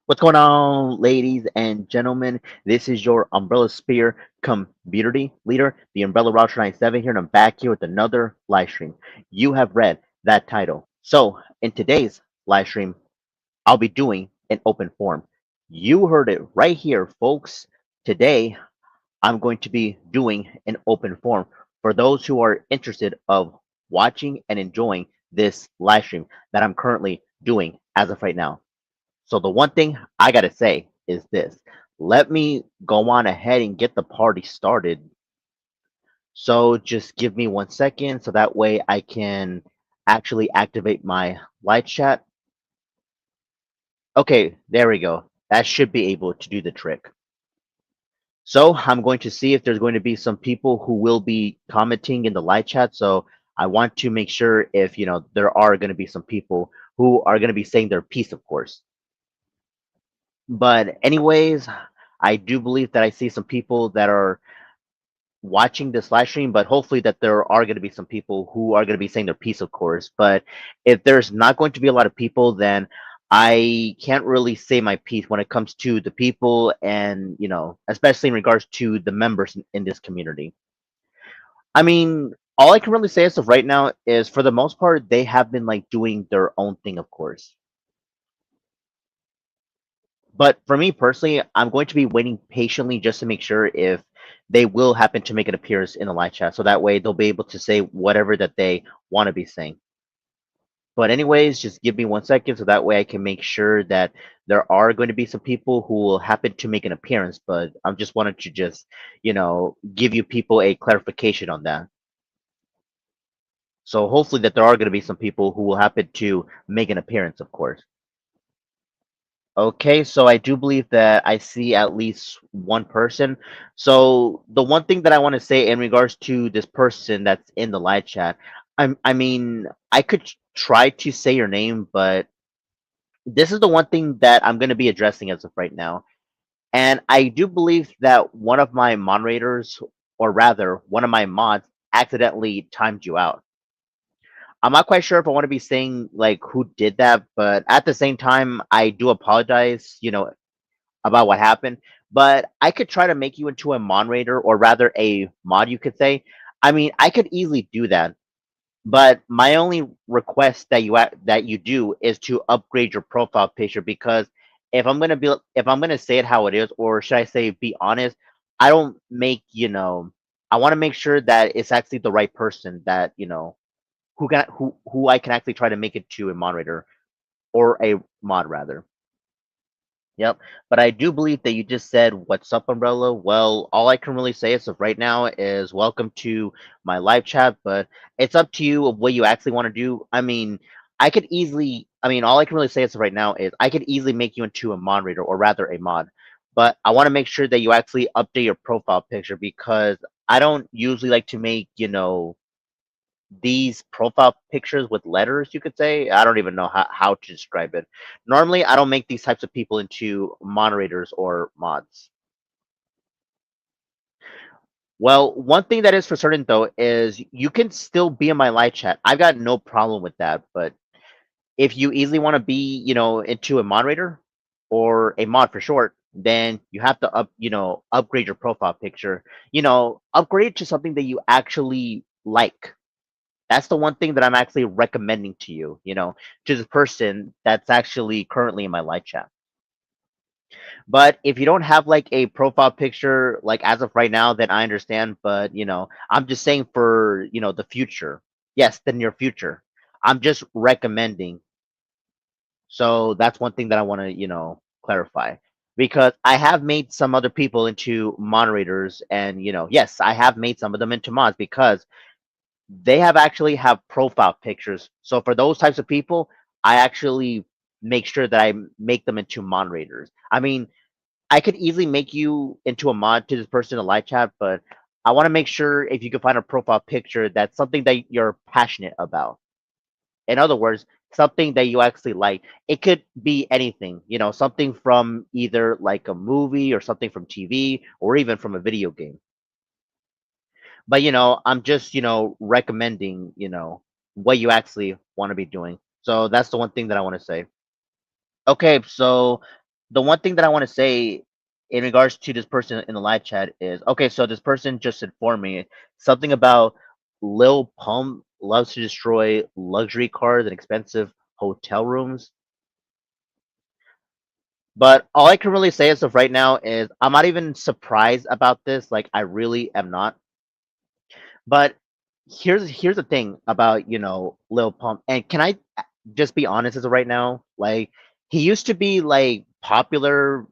What's going on, ladies and gentlemen? This is your Umbrella Spear community leader, the Umbrella Roger 97 here, and I'm back here with another live stream. You have read that title. So, in today's live stream, I'll be doing an open forum. You heard it right here, folks. Today, I'm going to be doing an open forum for those who are interested of watching and enjoying this live stream that I'm currently doing as of right now. So the one thing I gotta say is this. Let me go on ahead and get the party started. So just give me 1 second so that way I can actually activate my live chat. Okay, there we go. That should be able to do the trick. So I'm going to see if there's going to be some people who will be commenting in the live chat. So I want to make sure if there are going to be some people who are going to be saying their piece, of course. But anyways, I do believe that I see some people that are watching this live stream, but hopefully that there are going to be some people who are going to be saying their piece, of course. But if there's not going to be a lot of people, then I can't really say my piece when it comes to the people and, especially in regards to the members in this community. I mean, all I can really say as of right now is for the most part, they have been like doing their own thing, of course. But for me personally, I'm going to be waiting patiently just to make sure if they will happen to make an appearance in the live chat. So that way they'll be able to say whatever that they want to be saying. But anyways, just give me 1 second so that way I can make sure that there are going to be some people who will happen to make an appearance. But I'm just wanted to just, give you people a clarification on that. So hopefully that there are going to be some people who will happen to make an appearance, of course. Okay, so I do believe that I see at least one person. So the one thing that I want to say in regards to this person that's in the live chat, I mean, I could try to say your name, but this is the one thing that I'm going to be addressing as of right now. And I do believe that one of my moderators, or rather, one of my mods, accidentally timed you out. I'm not quite sure if I want to be saying like who did that, but at the same time, I do apologize, about what happened, but I could try to make you into a moderator or rather a mod, you could say. I mean, I could easily do that, but my only request that that you do is to upgrade your profile picture because if I'm gonna say it how it is, or should I say be honest, I don't make I want to make sure that it's actually the right person that who I can actually try to make it to a moderator or a mod rather. Yep. But I do believe that you just said, "What's up, Umbrella?" Well, all I can really say as of right now is welcome to my live chat, but it's up to you of what you actually want to do. I mean, all I can really say as of right now is I could easily make you into a moderator or rather a mod, but I want to make sure that you actually update your profile picture because I don't usually like to make, these profile pictures with letters, you could say. I don't even know how to describe it. Normally, I don't make these types of people into moderators or mods. Well, one thing that is for certain though is you can still be in my live chat. I've got no problem with that. But if you easily want to be, into a moderator or a mod for short, then you have to upgrade your profile picture. Upgrade it to something that you actually like. That's the one thing that I'm actually recommending to you, to the person that's actually currently in my live chat. But if you don't have like a profile picture, like as of right now, then I understand. But I'm just saying for the future. Yes, the near future. I'm just recommending. So that's one thing that I want to, clarify. Because I have made some other people into moderators, and yes, I have made some of them into mods because they have profile pictures. So for those types of people, I actually make sure that I make them into moderators. I mean, I could easily make you into a mod to this person in a live chat, but I want to make sure if you can find a profile picture that's something that you're passionate about. In other words, something that you actually like. It could be anything, something from either like a movie or something from TV or even from a video game. But I'm just recommending what you actually want to be doing. So that's the one thing that I want to say. Okay, so The one thing that I want to say in regards to this person in the live chat is okay. So this person just informed me something about Lil Pump loves to destroy luxury cars and expensive hotel rooms. But all I can really say as of right now is I'm not even surprised about this. Like I really am not. But here's the thing about Lil Pump. And can I just be honest as of right now? Like he used to be like popular.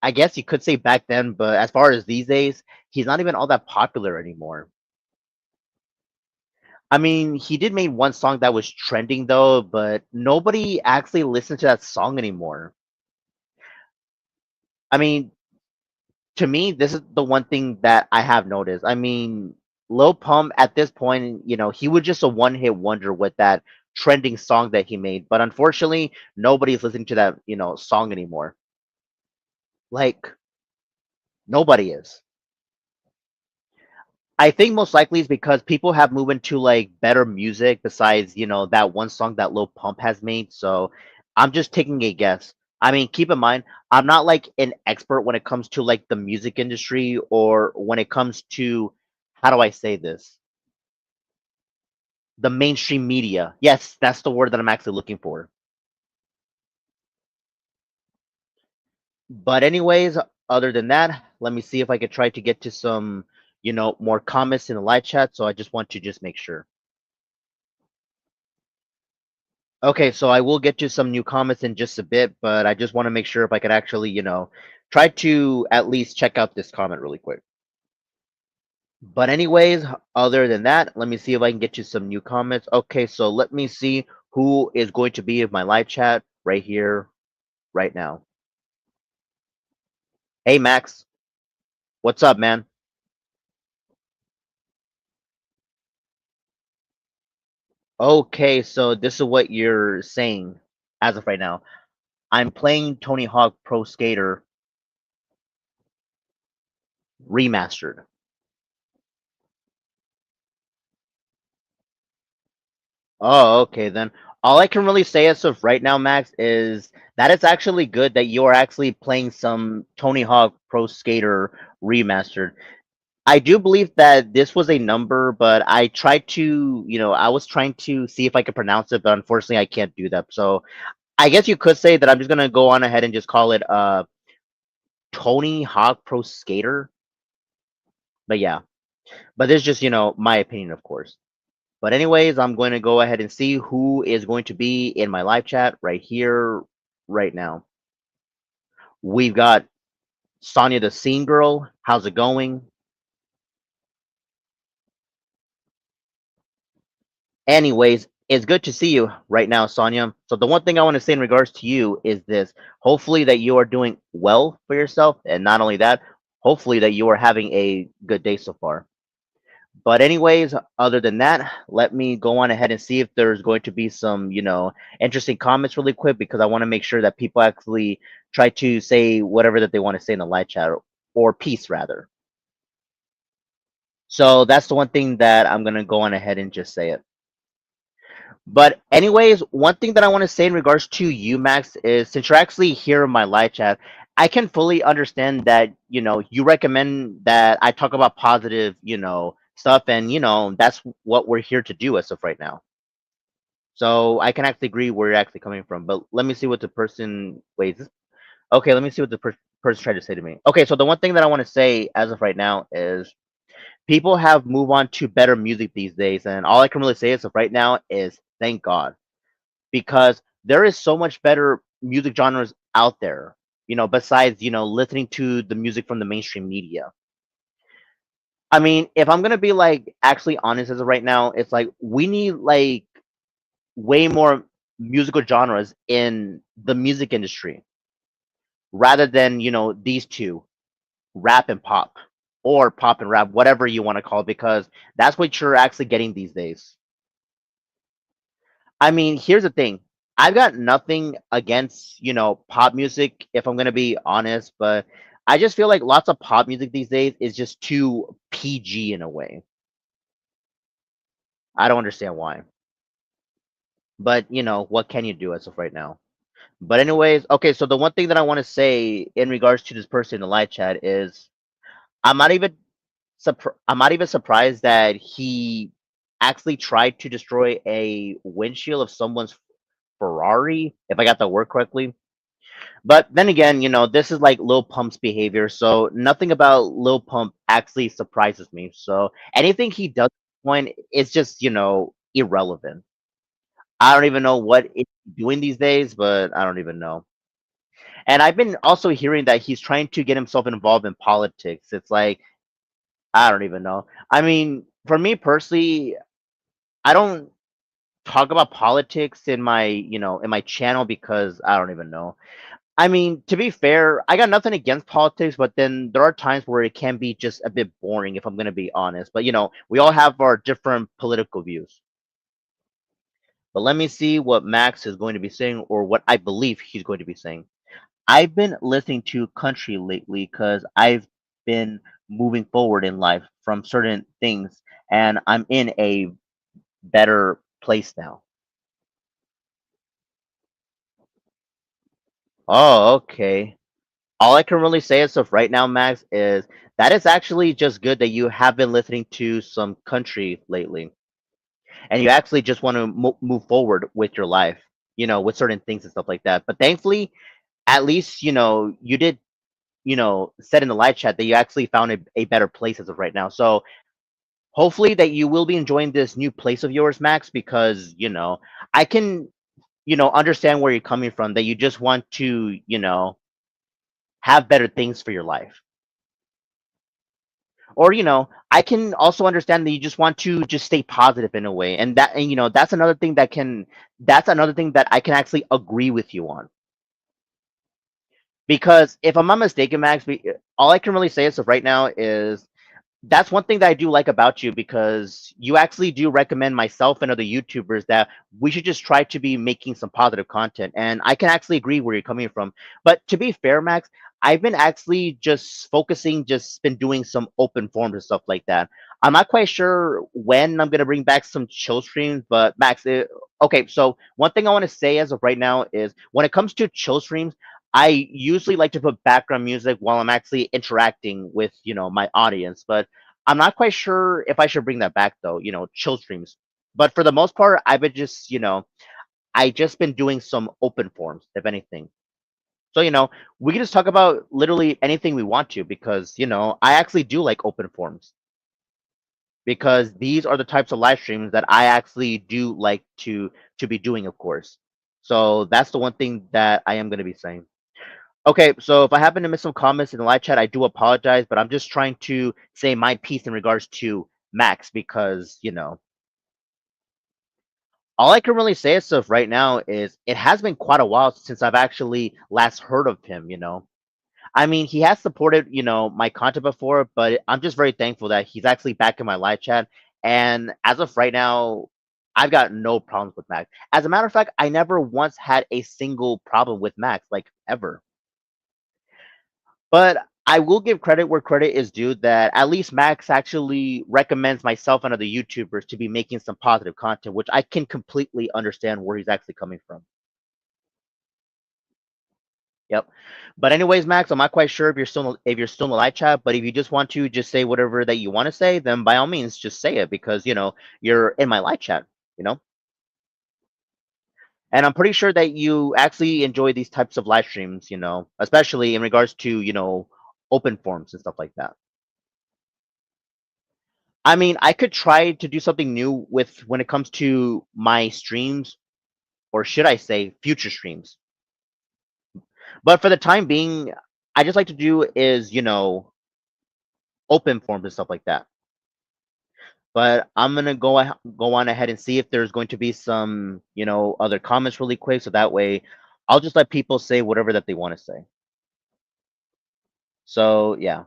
I guess you could say back then, but as far as these days, he's not even all that popular anymore. I mean, he did make one song that was trending though, but nobody actually listens to that song anymore. I mean, to me, this is the one thing that I have noticed. I mean, Lil Pump at this point, he was just a one-hit wonder with that trending song that he made. But unfortunately, nobody's listening to that, song anymore. Like nobody is. I think most likely is because people have moved into like better music besides, that one song that Lil Pump has made. So I'm just taking a guess. I mean, keep in mind, I'm not like an expert when it comes to like the music industry or when it comes to, how do I say this? The mainstream media. Yes, that's the word that I'm actually looking for. But anyways, other than that, let me see if I could try to get to some, more comments in the live chat. So I just want to just make sure. Okay, so I will get to some new comments in just a bit, but I just want to make sure if I could actually, try to at least check out this comment really quick. But anyways, other than that, let me see if I can get you some new comments. Okay, so let me see who is going to be in my live chat right here, right now. Hey Max, what's up, man? Okay, so this is what you're saying as of right now. I'm playing Tony Hawk Pro Skater Remastered. Oh, okay then. All I can really say as of right now, Max, is that it's actually good that you are actually playing some Tony Hawk Pro Skater Remastered. I do believe that this was a number, but I tried to, I was trying to see if I could pronounce it, but unfortunately I can't do that. So I guess you could say that I'm just gonna go on ahead and just call it Tony Hawk Pro Skater. But yeah, but this is just, my opinion, of course. But anyways, I'm going to go ahead and see who is going to be in my live chat right here, right now. We've got Sonia the Scene Girl. How's it going? Anyways, it's good to see you right now, Sonia. So the one thing I want to say in regards to you is this. Hopefully that you are doing well for yourself, and not only that, hopefully that you are having a good day so far. But anyways, other than that, let me go on ahead and see if there's going to be some, interesting comments really quick because I want to make sure that people actually try to say whatever that they want to say in the live chat or peace rather. So that's the one thing that I'm gonna go on ahead and just say it. But anyways, one thing that I want to say in regards to you, Max, is since you're actually here in my live chat, I can fully understand that, you recommend that I talk about positive, stuff, and that's what we're here to do as of right now. So I can actually agree where you're actually coming from. But let me see what the person wait. Okay, let me see what the person tried to say to me. Okay, so the one thing that I want to say as of right now is people have moved on to better music these days, and all I can really say as of right now is thank God, because there is so much better music genres out there. Besides listening to the music from the mainstream media. I mean, if I'm gonna be like actually honest as of right now, it's like we need like way more musical genres in the music industry rather than these two, rap and pop, or pop and rap, whatever you want to call it, because that's what you're actually getting these days. I mean, here's the thing. I've got nothing against, pop music, if I'm going to be honest, but I just feel like lots of pop music these days is just too PG in a way. I don't understand why. But, what can you do as of right now? But anyways, okay, so the one thing that I want to say in regards to this person in the live chat is I'm not even I'm not even surprised that he actually tried to destroy a windshield of someone's Ferrari, if I got that word correctly. But then again, this is like Lil Pump's behavior, so nothing about Lil Pump actually surprises me. So anything he does at this point is just, irrelevant. I don't even know what it's doing these days, but I don't even know. And I've been also hearing that he's trying to get himself involved in politics. It's like, I don't even know. I mean, for me personally, I don't talk about politics in my channel because I don't even know. I mean, to be fair, I got nothing against politics, but then there are times where it can be just a bit boring if I'm going to be honest. But we all have our different political views. But let me see what Max is going to be saying or what I believe he's going to be saying. I've been listening to country lately because I've been moving forward in life from certain things and I'm in a better place now. Oh, okay. All I can really say as of right now, Max, is that it's actually just good that you have been listening to some country lately and you actually just want to move forward with your life, with certain things and stuff like that. But thankfully, at least, you did, said in the live chat that you actually found a better place as of right now. So hopefully that you will be enjoying this new place of yours, Max, because, I can, understand where you're coming from, that you just want to, have better things for your life. Or, I can also understand that you just want to just stay positive in a way. And that's another thing that I can actually agree with you on. Because if I'm not mistaken, Max, all I can really say as of right now is that's one thing that I do like about you because you actually do recommend myself and other YouTubers that we should just try to be making some positive content. And I can actually agree where you're coming from. But to be fair, Max, I've been actually just focusing, just been doing some open forums and stuff like that. I'm not quite sure when I'm gonna bring back some chill streams, but Max, okay. So one thing I want to say as of right now is when it comes to chill streams, I usually like to put background music while I'm actually interacting with, my audience. But I'm not quite sure if I should bring that back though, chill streams. But for the most part, I've been just, I just been doing some open forums, if anything. So, we can just talk about literally anything we want to because, I actually do like open forums because these are the types of live streams that I actually do like to be doing, of course. So that's the one thing that I am going to be saying. Okay, so if I happen to miss some comments in the live chat, I do apologize, but I'm just trying to say my piece in regards to Max because, all I can really say as of right now is it has been quite a while since I've actually last heard of him. I mean, he has supported, my content before, but I'm just very thankful that he's actually back in my live chat. And as of right now, I've got no problems with Max. As a matter of fact, I never once had a single problem with Max, like ever. But I will give credit where credit is due that at least Max actually recommends myself and other YouTubers to be making some positive content, which I can completely understand where he's actually coming from. Yep. But anyways, Max, I'm not quite sure if you're still in the live chat, but if you just want to just say whatever that you want to say, then by all means just say it because you're in my live chat, you know? And I'm pretty sure that you actually enjoy these types of live streams, especially in regards to, open forums and stuff like that. I mean, I could try to do something new with when it comes to my streams, or should I say future streams. But for the time being, I just like to do is, open forms and stuff like that. But I'm gonna go on ahead and see if there's going to be some, other comments really quick, so that way I'll just let people say whatever that they want to say. So yeah.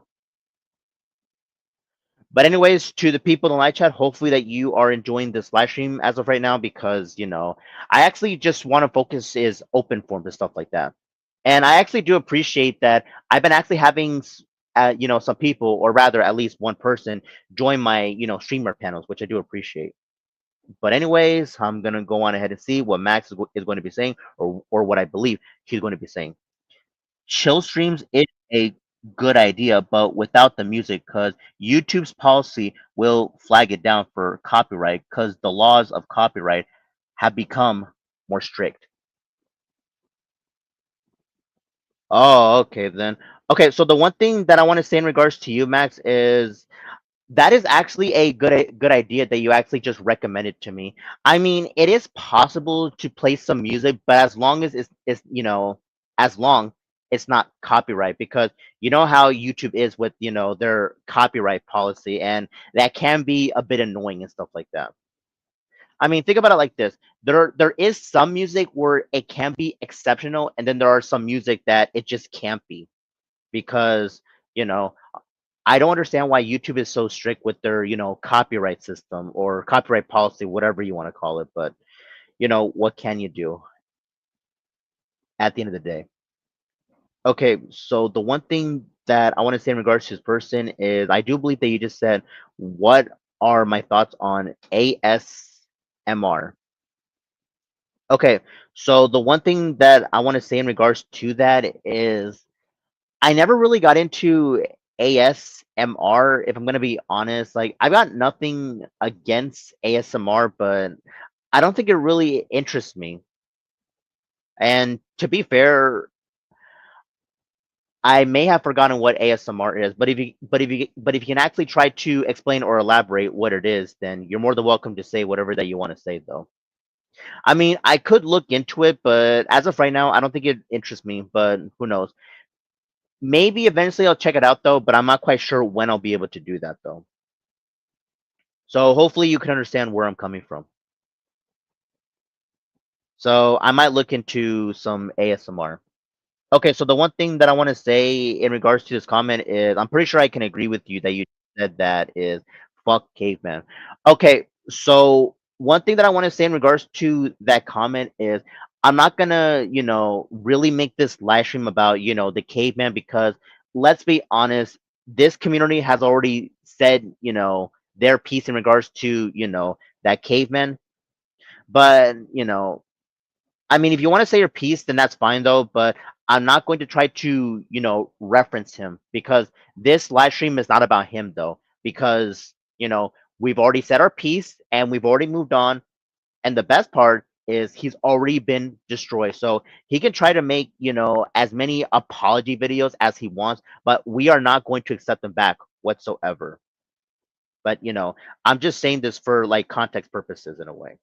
But anyways, to the people in the live chat, hopefully that you are enjoying this live stream as of right now because I actually just want to focus is open forms and stuff like that. And I actually do appreciate that I've been actually having some people, or rather at least one person, join my streamer panels, which I do appreciate. But anyways, I'm gonna go on ahead and see what Max is going to be saying, or what I believe he's going to be saying. Chill streams is a good idea, but without the music, because YouTube's policy will flag it down for copyright, because the laws of copyright have become more strict. Oh, okay then. Okay, so the one thing that I want to say in regards to you, Max, is that is actually a good idea that you actually just recommended to me. I mean, it is possible to play some music, but as long as it's as long it's not copyright, because you know how YouTube is with their copyright policy, and that can be a bit annoying and stuff like that. I mean, think about it like this. There is some music where it can be exceptional, and then there are some music that it just can't be, because you know I don't understand why YouTube is so strict with their, copyright system or copyright policy, whatever you want to call it. But, what can you do at the end of the day? Okay, so the one thing that I want to say in regards to this person is I do believe that you just said, what are my thoughts on ASMR? Okay, so the one thing that I want to say in regards to that is I never really got into ASMR, if I'm gonna be honest. Like, I've got nothing against ASMR, but I don't think it really interests me. And to be fair, I may have forgotten what ASMR is, but if you can actually try to explain or elaborate what it is, then you're more than welcome to say whatever that you want to say, though. I mean, I could look into it, but as of right now, I don't think it interests me. But who knows? Maybe eventually I'll check it out though, but I'm not quite sure when I'll be able to do that though. So hopefully you can understand where I'm coming from. So I might look into some ASMR. Okay, so the one thing that I want to say in regards to this comment is I'm pretty sure I can agree with you that you said that is fuck caveman. Okay, so one thing that I want to say in regards to that comment is I'm not gonna, really make this live stream about, the caveman, because let's be honest, this community has already said, their piece in regards to, that caveman. But, I mean, if you want to say your piece, then that's fine though. But I'm not going to try to, reference him, because this live stream is not about him though. Because we've already said our piece and we've already moved on. And the best part is he's already been destroyed. So he can try to make as many apology videos as he wants, but we are not going to accept them back whatsoever. But I'm just saying this for like context purposes in a way.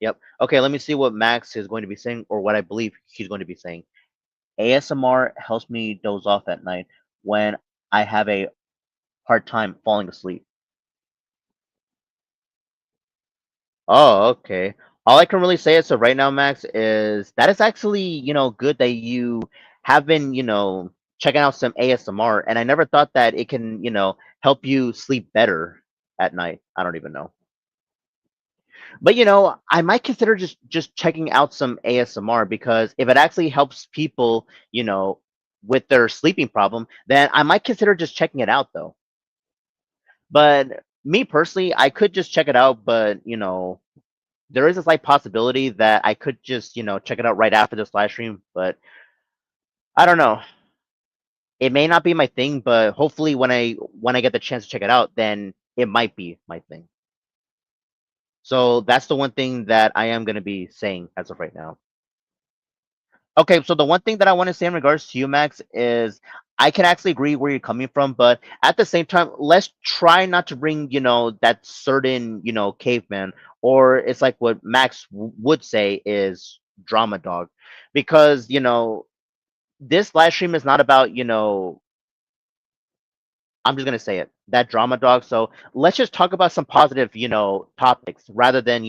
Yep. Okay, let me see what Max is going to be saying, or what I believe he's going to be saying. ASMR helps me doze off at night when I have a hard time falling asleep. Oh, okay. All I can really say as of right now, Max, is that it's actually, good that you have been, checking out some ASMR, and I never thought that it can, help you sleep better at night. I don't even know. But I might consider just checking out some ASMR, because if it actually helps people, with their sleeping problem, then I might consider just checking it out though. But me personally, I could just check it out, but there is a slight possibility that I could just, check it out right after this live stream, but I don't know. It may not be my thing, but hopefully when I get the chance to check it out, then it might be my thing. So that's the one thing that I am going to be saying as of right now. Okay, so the one thing that I want to say in regards to you, Max, is I can actually agree where you're coming from, but at the same time, let's try not to bring, that certain, caveman, or it's like what Max would say is drama dog, because, this live stream is not about, I'm just gonna say it, that drama dog. So let's just talk about some positive, topics rather than,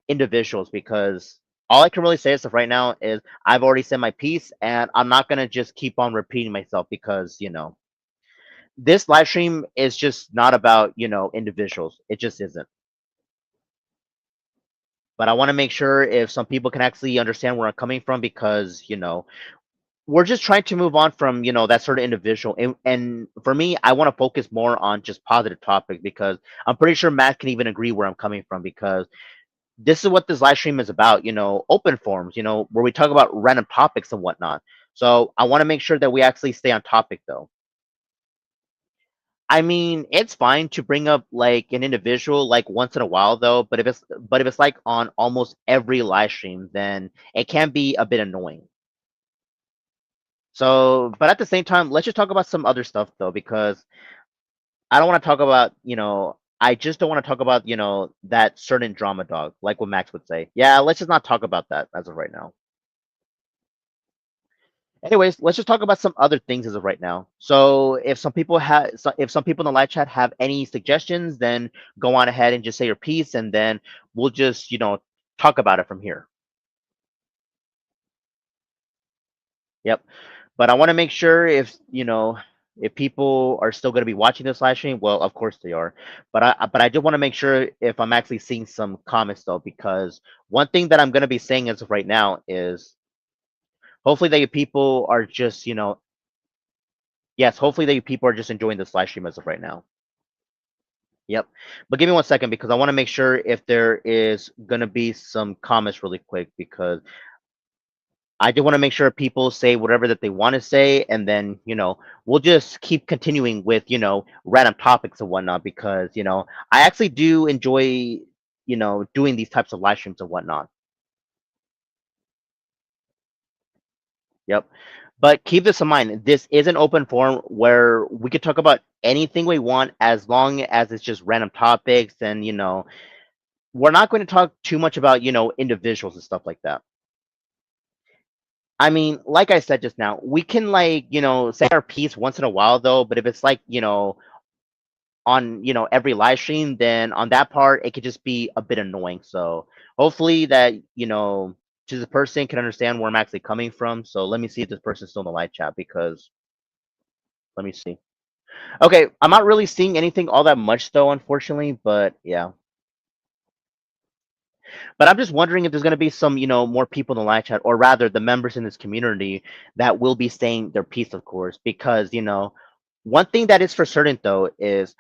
individuals, because all I can really say as of right now is I've already said my piece, and I'm not gonna just keep on repeating myself, because, this live stream is just not about, individuals. It just isn't. But I want to make sure if some people can actually understand where I'm coming from, because, we're just trying to move on from that sort of individual, and for me, I want to focus more on just positive topics because I'm pretty sure Matt can even agree where I'm coming from because this is what this live stream is about, open forums, where we talk about random topics and whatnot. So I want to make sure that we actually stay on topic though. I mean, it's fine to bring up like an individual like once in a while though, but if it's like on almost every live stream, then it can be a bit annoying. So, but at the same time, let's just talk about some other stuff though, because I don't want to talk about, I just don't want to talk about, that certain drama dog, like what Max would say. Yeah, let's just not talk about that as of right now. Anyways, let's just talk about some other things as of right now. So, if some people in the live chat have any suggestions, then go on ahead and just say your piece, and then we'll just, talk about it from here. Yep. But I want to make sure if people are still going to be watching this live stream, well, of course they are. But I do want to make sure if I'm actually seeing some comments though, because one thing that I'm going to be saying as of right now is hopefully that you people are just yes, hopefully that you people are just enjoying this live stream as of right now. Yep. But give me one second because I want to make sure if there is going to be some comments really quick because I do want to make sure people say whatever that they want to say, and then we'll just keep continuing with random topics and whatnot because I actually do enjoy doing these types of live streams and whatnot. Yep. But keep this in mind. This is an open forum where we could talk about anything we want as long as it's just random topics, and we're not going to talk too much about individuals and stuff like that. I mean, like I said just now, we can like, say our piece once in a while though, but if it's like, on, every live stream, then on that part it could just be a bit annoying. So hopefully that, to the person can understand where I'm actually coming from. So let me see if this person's still in the live chat because let me see. Okay, I'm not really seeing anything all that much though, unfortunately, but yeah. But I'm just wondering if there's going to be some, more people in the live chat, or rather, the members in this community that will be saying their piece, of course, because one thing that is for certain though is,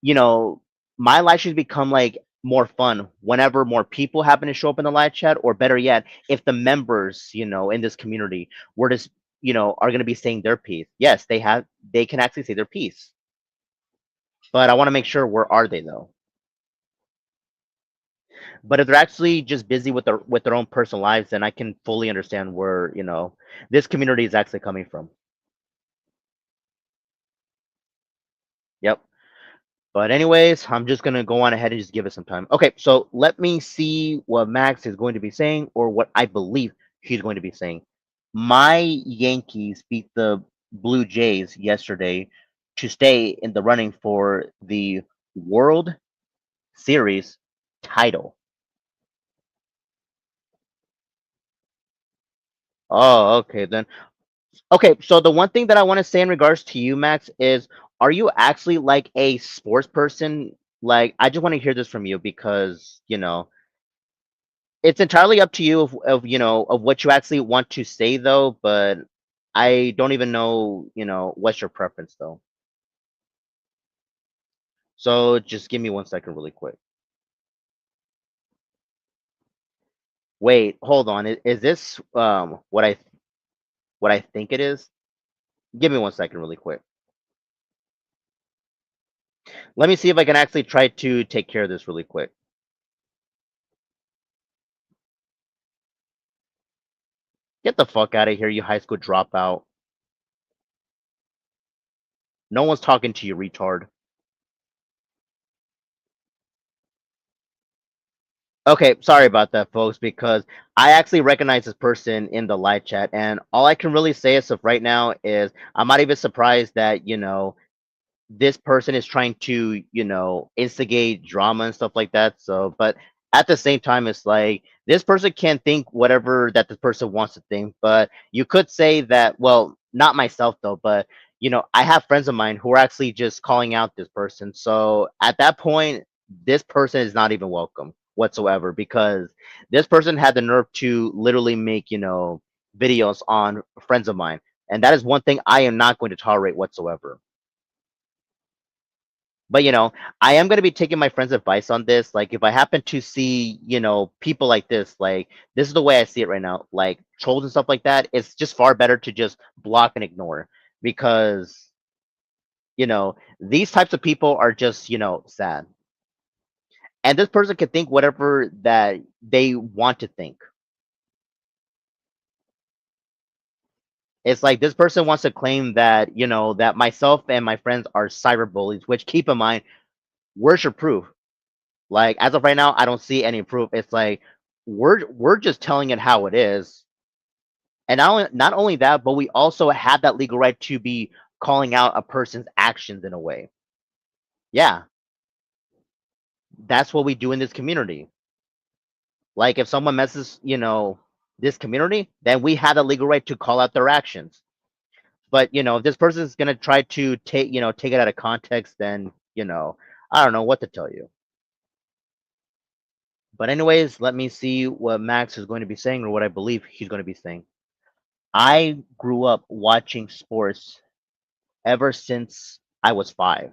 you know, my live streams become like more fun whenever more people happen to show up in the live chat, or better yet, if the members, in this community were just, are going to be saying their piece. Yes, they can actually say their piece, but I want to make sure where are they though. But if they're actually just busy with their own personal lives, then I can fully understand where this community is actually coming from. Yep. But anyways, I'm just gonna go on ahead and just give it some time. Okay, so let me see what Max is going to be saying, or what I believe he's going to be saying. My Yankees beat the Blue Jays yesterday to stay in the running for the World Series title. Oh, okay then. Okay, so the one thing that I want to say in regards to you, Max, is are you actually like a sports person? Like, I just want to hear this from you because, it's entirely up to you of what you actually want to say though, but I don't even know, what's your preference though. So just give me one second really quick. Wait, hold on. Is this what I think it is? Give me one second really quick. Let me see if I can actually try to take care of this really quick. Get the fuck out of here, you high school dropout. No one's talking to you, retard. Okay, sorry about that, folks, because I actually recognize this person in the live chat, and all I can really say as of right now is I'm not even surprised that, this person is trying to, instigate drama and stuff like that. So, but at the same time, it's like this person can think whatever that this person wants to think. But you could say that, well, not myself though, but I have friends of mine who are actually just calling out this person. So at that point, this person is not even welcome whatsoever because this person had the nerve to literally make, videos on friends of mine, and that is one thing I am not going to tolerate whatsoever. But I am going to be taking my friend's advice on this. Like, if I happen to see, people like this is the way I see it right now, like trolls and stuff like that. It's just far better to just block and ignore, because these types of people are just sad, and this person can think whatever that they want to think. It's like this person wants to claim that that myself and my friends are cyber bullies, which, keep in mind, where's your proof? Like, as of right now, I don't see any proof. It's like we're just telling it how it is. And not only that, but we also have that legal right to be calling out a person's actions in a way. Yeah, that's what we do in this community. Like, if someone messes, this community, then we have the legal right to call out their actions. But if this person is gonna try to take it out of context, then I don't know what to tell you. But anyways, let me see what Max is going to be saying, or what I believe he's going to be saying. I grew up watching sports ever since I was 5.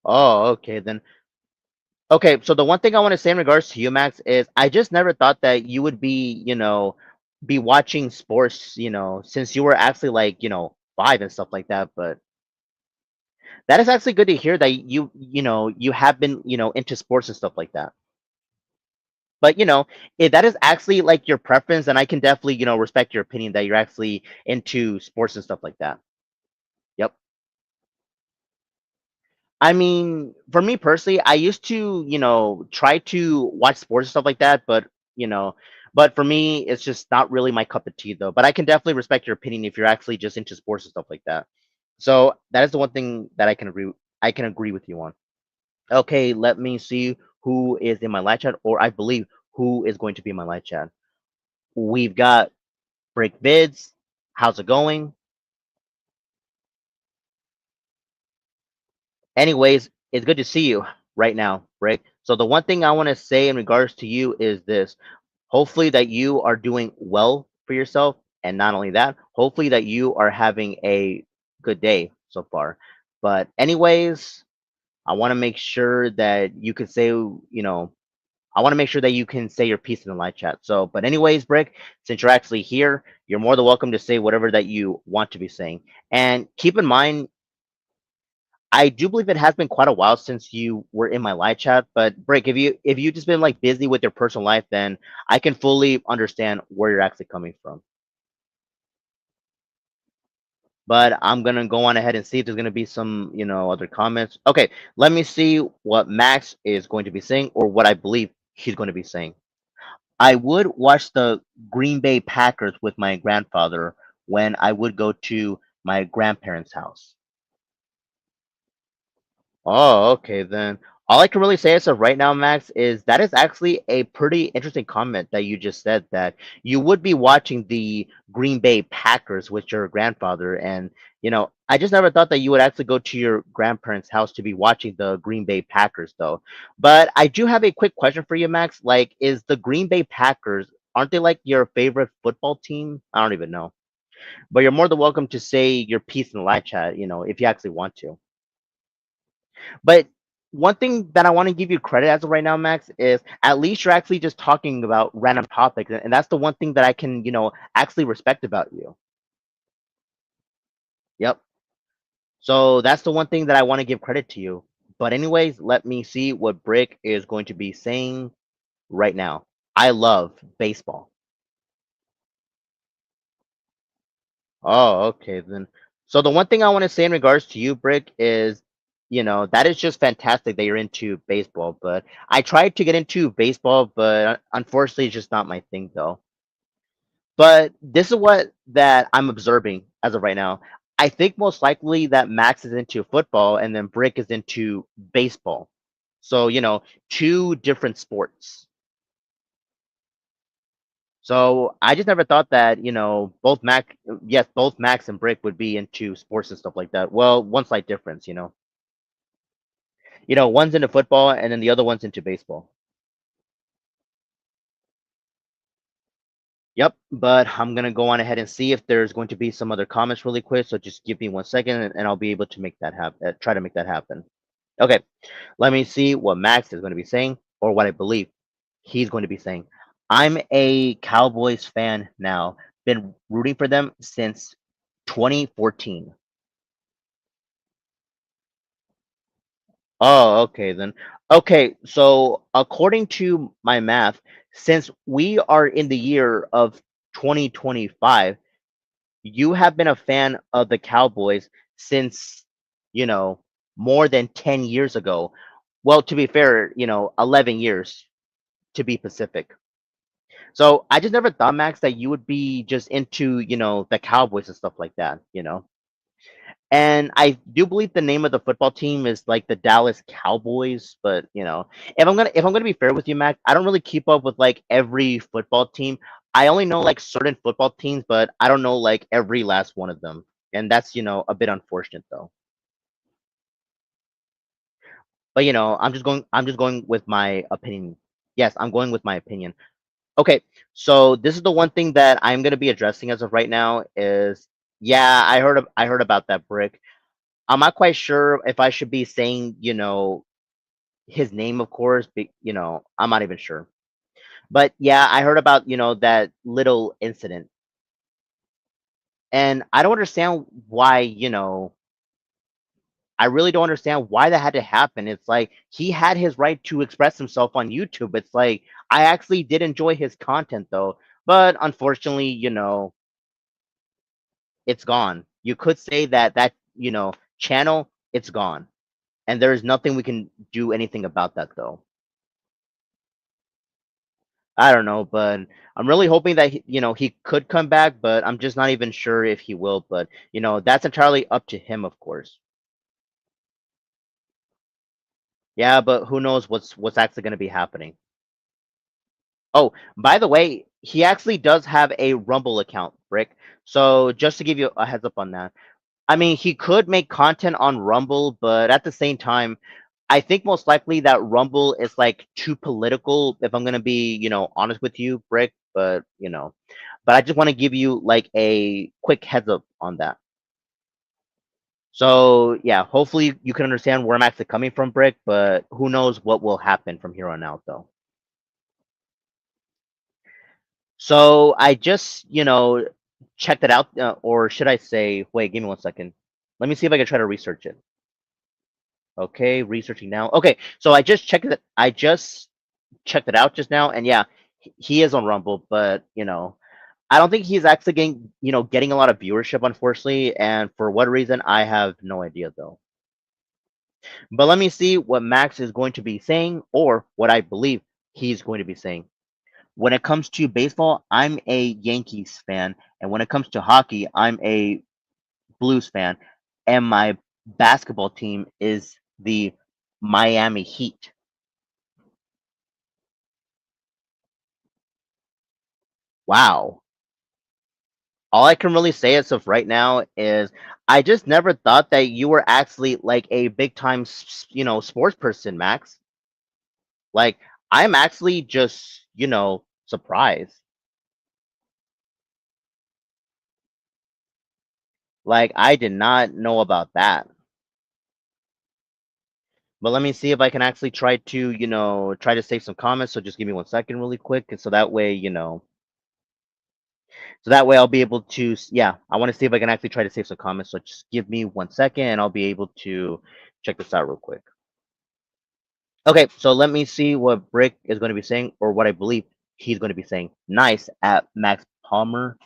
Oh, okay then. Okay, so the one thing I want to say in regards to you, Max, is I just never thought that you would be watching sports, since you were actually like, 5 and stuff like that. But that is actually good to hear that you have been, into sports and stuff like that. But if that is actually like your preference, then I can definitely, respect your opinion that you're actually into sports and stuff like that. Yep. I mean, for me personally, I used to, try to watch sports and stuff like that, you know, but for me, it's just not really my cup of tea though. But I can definitely respect your opinion if you're actually just into sports and stuff like that. So that is the one thing that I can agree with you on. Okay, let me see who is in my live chat, or I believe who is going to be in my live chat. We've got Break Vids. How's it going? Anyways, it's good to see you right now, Break. So the one thing I want to say in regards to you is this. Hopefully that you are doing well for yourself, and not only that, hopefully that you are having a good day so far. But anyways, I want to make sure that you can say, I want to make sure that you can say your piece in the live chat. So, but anyways, Brick, since you're actually here, you're more than welcome to say whatever that you want to be saying. And keep in mind, I do believe it has been quite a while since you were in my live chat. But Brick, if you just been like busy with your personal life, then I can fully understand where you're actually coming from. But I'm gonna go on ahead and see if there's gonna be some, other comments. Okay, let me see what Max is going to be saying, or what I believe he's going to be saying. I would watch the Green Bay Packers with my grandfather when I would go to my grandparents' house. Oh, okay then. All I can really say as of right now, Max, is that is actually a pretty interesting comment that you just said, that you would be watching the Green Bay Packers with your grandfather. And I just never thought that you would actually go to your grandparents' house to be watching the Green Bay Packers, though. But I do have a quick question for you, Max. Like, is the Green Bay Packers, aren't they like your favorite football team? I don't even know. But you're more than welcome to say your piece in the live chat, if you actually want to. But one thing that I want to give you credit as of right now, Max, is at least you're actually just talking about random topics, and that's the one thing that I can, actually respect about you. Yep. So that's the one thing that I want to give credit to you. But anyways, let me see what Brick is going to be saying right now. I love baseball. Oh, okay then. So the one thing I want to say in regards to you, Brick, is that is just fantastic that you're into baseball. But I tried to get into baseball, but unfortunately, it's just not my thing though. But this is what that I'm observing as of right now. I think most likely that Max is into football and then Brick is into baseball. So two different sports. So I just never thought that both Max and Brick would be into sports and stuff like that. Well, one slight difference, one's into football and then the other one's into baseball. Yep, but I'm gonna go on ahead and see if there's going to be some other comments really quick. So just give me 1 second, and I'll be able to make that happen. Try to make that happen. Okay, let me see what Max is going to be saying, or what I believe he's going to be saying. I'm a Cowboys fan now. Been rooting for them since 2014. Oh, okay then. Okay, so according to my math, since we are in the year of 2025, you have been a fan of the Cowboys since, you know, more than 10 years ago. Well, to be fair, 11 years to be Pacific. So I just never thought, Max, that you would be just into, the Cowboys and stuff like that. And I do believe the name of the football team is like the Dallas Cowboys, but if I'm gonna be fair with you, Max, I don't really keep up with like every football team. I only know like certain football teams, but I don't know like every last one of them. And that's, a bit unfortunate though. But I'm just going with my opinion. Yes, I'm going with my opinion. Okay, so this is the one thing that I'm gonna be addressing as of right now is, yeah, I heard about that brick. I'm not quite sure if I should be saying, his name, of course, but I'm not even sure. But yeah, I heard about, that little incident. And I don't understand why, I really don't understand why that had to happen. It's like he had his right to express himself on YouTube. It's like I actually did enjoy his content though, but unfortunately, it's gone. You could say that channel, it's gone. And there is nothing we can do anything about that though. I don't know, but I'm really hoping that he could come back, but I'm just not even sure if he will. But that's entirely up to him, of course. Yeah, but who knows what's actually going to be happening. Oh, by the way, he actually does have a Rumble account, Rick. So just to give you a heads up on that. I mean, he could make content on Rumble, but at the same time, I think most likely that Rumble is like too political, if I'm gonna be, honest with you, Brick. But I just want to give you like a quick heads up on that. So yeah, hopefully you can understand where I'm actually coming from, Brick. But who knows what will happen from here on out, though. So I just, checked it out, or should I say, wait, give me 1 second. Let me see if I can try to research it. Okay, researching now. Okay, so I just checked it. I just checked it out just now, and yeah, he is on Rumble, but I don't think he's actually getting a lot of viewership, unfortunately. And for what reason, I have no idea though. But let me see what Max is going to be saying, or what I believe he's going to be saying. When it comes to baseball, I'm a Yankees fan, and when it comes to hockey, I'm a Blues fan, and my basketball team is the Miami Heat. Wow. All I can really say as of right now is I just never thought that you were actually like a big time, sports person, Max. Like I'm actually just, surprised. Like I did not know about that. But let me see if I can actually try to save some comments. So just give me 1 second really quick. And so that way I'll be able to, yeah, I want to see if I can actually try to save some comments. So just give me 1 second and I'll be able to check this out real quick. Okay, so let me see what Brick is going to be saying, or what I believe he's going to be saying. Nice at Max Palmer.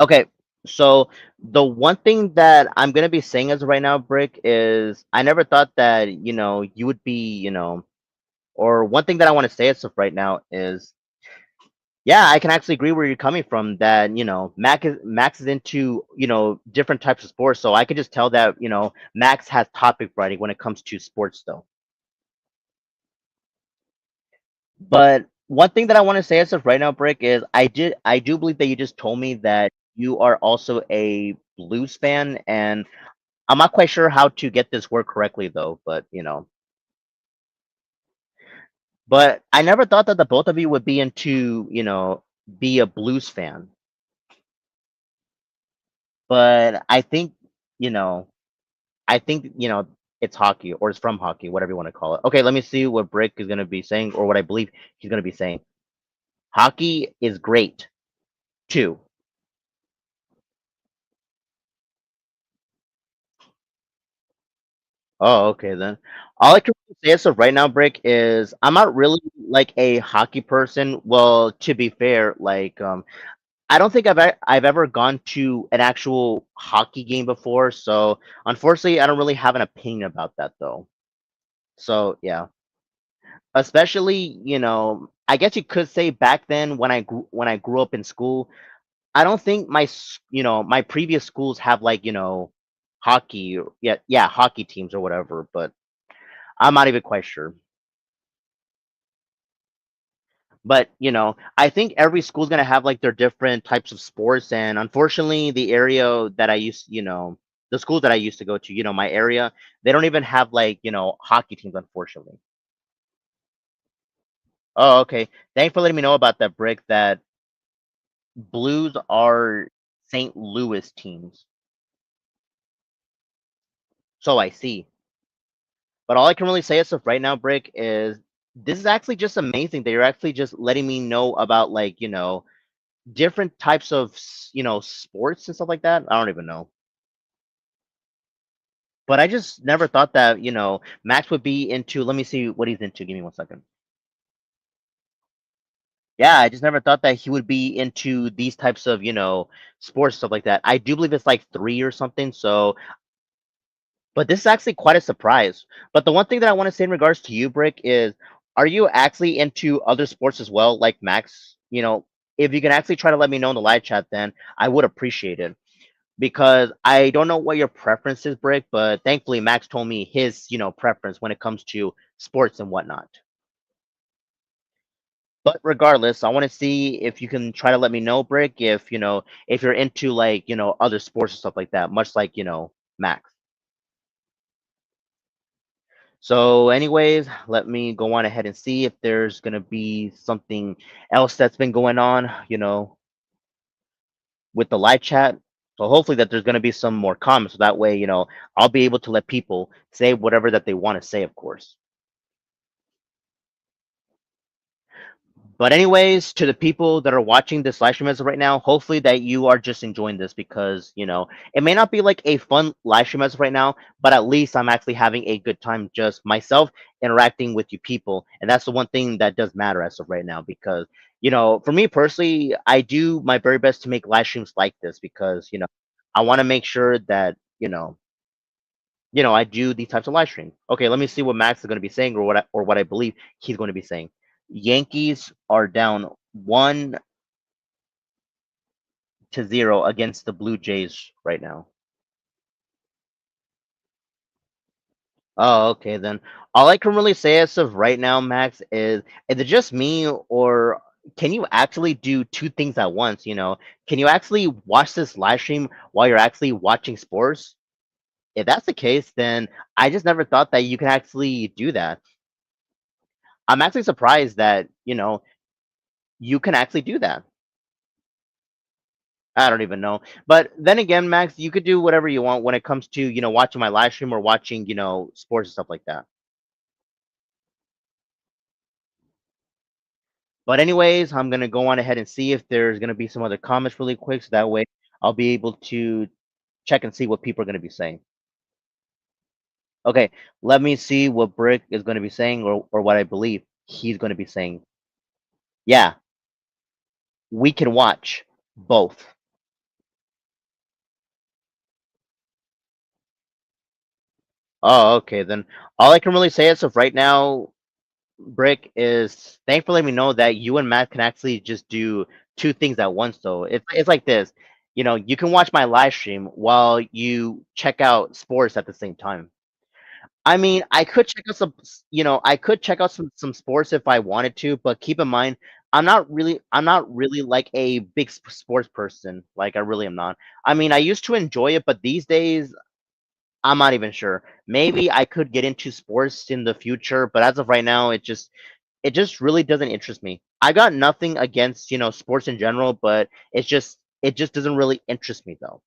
Okay, so the one thing that I'm going to be saying as of right now, Brick, is I never thought that, you would be, or one thing that I want to say as of right now is, yeah, I can actually agree where you're coming from. That Max is into different types of sports, so I could just tell that Max has topic writing when it comes to sports, though. But one thing that I want to say as of right now, Brick, is I do believe that you just told me that you are also a Blues fan, and I'm not quite sure how to get this word correctly though. But But I never thought that the both of you would be into, be a Blues fan. But you know, I think, it's hockey or it's from hockey, whatever you want to call it. Okay, let me see what Brick is going to be saying or what I believe he's going to be saying. Hockey is great too. Oh, okay then. All I can really say as of right now, Brick, is I'm not really like a hockey person. Well, to be fair, like I don't think I've ever gone to an actual hockey game before, so unfortunately, I don't really have an opinion about that though. So yeah, especially I guess you could say back then when I grew up in school, I don't think my previous schools have like hockey, yeah, hockey teams or whatever, but I'm not even quite sure. But I think every school's gonna have like their different types of sports, and unfortunately, the area that I used, the school that I used to go to, my area, they don't even have like hockey teams, unfortunately. Oh, okay. Thanks for letting me know about that, Brick. That Blues are St. Louis teams. So I see. But all I can really say as of right now, Brick, is this is actually just amazing that you're actually just letting me know about like different types of sports and stuff like that. I don't even know. But I just never thought that, Max would be into. Let me see what he's into. Give me 1 second. Yeah, I just never thought that he would be into these types of, sports stuff like that. I do believe it's like three or something. So, but this is actually quite a surprise. But the one thing that I want to say in regards to you, Brick, is are you actually into other sports as well, like Max? If you can actually try to let me know in the live chat, then I would appreciate it. Because I don't know what your preference is, Brick, but thankfully Max told me his, preference when it comes to sports and whatnot. But regardless, I want to see if you can try to let me know, Brick, if if you're into like, other sports and stuff like that, much like, Max. So, anyways, let me go on ahead and see if there's gonna be something else that's been going on, with the live chat. So hopefully that there's gonna be some more comments. So that way, I'll be able to let people say whatever that they want to say, of course. But anyways, to the people that are watching this live stream as of right now, hopefully that you are just enjoying this because it may not be like a fun live stream as of right now, but at least I'm actually having a good time just myself interacting with you people, and that's the one thing that does matter as of right now because for me personally, I do my very best to make live streams like this because I want to make sure that I do these types of live streams. Okay, let me see what Max is going to be saying or what I believe he's going to be saying. Yankees are down 1-0 against the Blue Jays right now. Oh, okay then. All I can really say as of right now, Max, is it just me or can you actually do two things at once? Can you actually watch this live stream while you're actually watching sports? If that's the case, then I just never thought that you can actually do that. I'm actually surprised that you can actually do that. I don't even know. But then again, Max, you could do whatever you want when it comes to, watching my live stream or watching, sports and stuff like that. But anyways, I'm gonna go on ahead and see if there's gonna be some other comments really quick, so that way I'll be able to check and see what people are gonna be saying. Okay, let me see what Brick is gonna be saying or what I believe he's gonna be saying. Yeah, we can watch both. Oh, okay, then all I can really say as of right now, Brick, is thanks for letting me know that you and Matt can actually just do two things at once. Though it's like this, you can watch my live stream while you check out sports at the same time. I mean, I could check out I could check out some sports if I wanted to, but keep in mind, I'm not really like a big sports person. Like I really am not. I mean, I used to enjoy it, but these days I'm not even sure. Maybe I could get into sports in the future, but as of right now, it just really doesn't interest me. I got nothing against, sports in general, but it just doesn't really interest me though.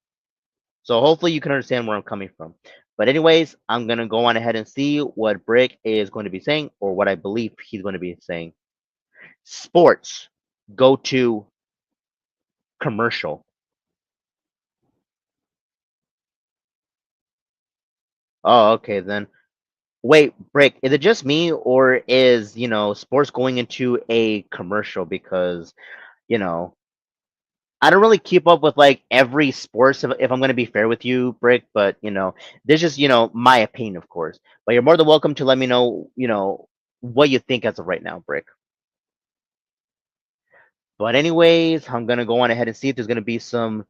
So hopefully you can understand where I'm coming from. But anyways, I'm gonna go on ahead and see what Brick is going to be saying, or what I believe he's going to be saying. Sports, go to commercial. Oh, okay then. Wait, Brick, is it just me, or is, sports going into a commercial? Because, you know, I don't really keep up with like every sports if I'm going to be fair with you, Brick, but this is just, my opinion, of course. But you're more than welcome to let me know, what you think as of right now, Brick. But anyways, I'm going to go on ahead and see if there's going to be some,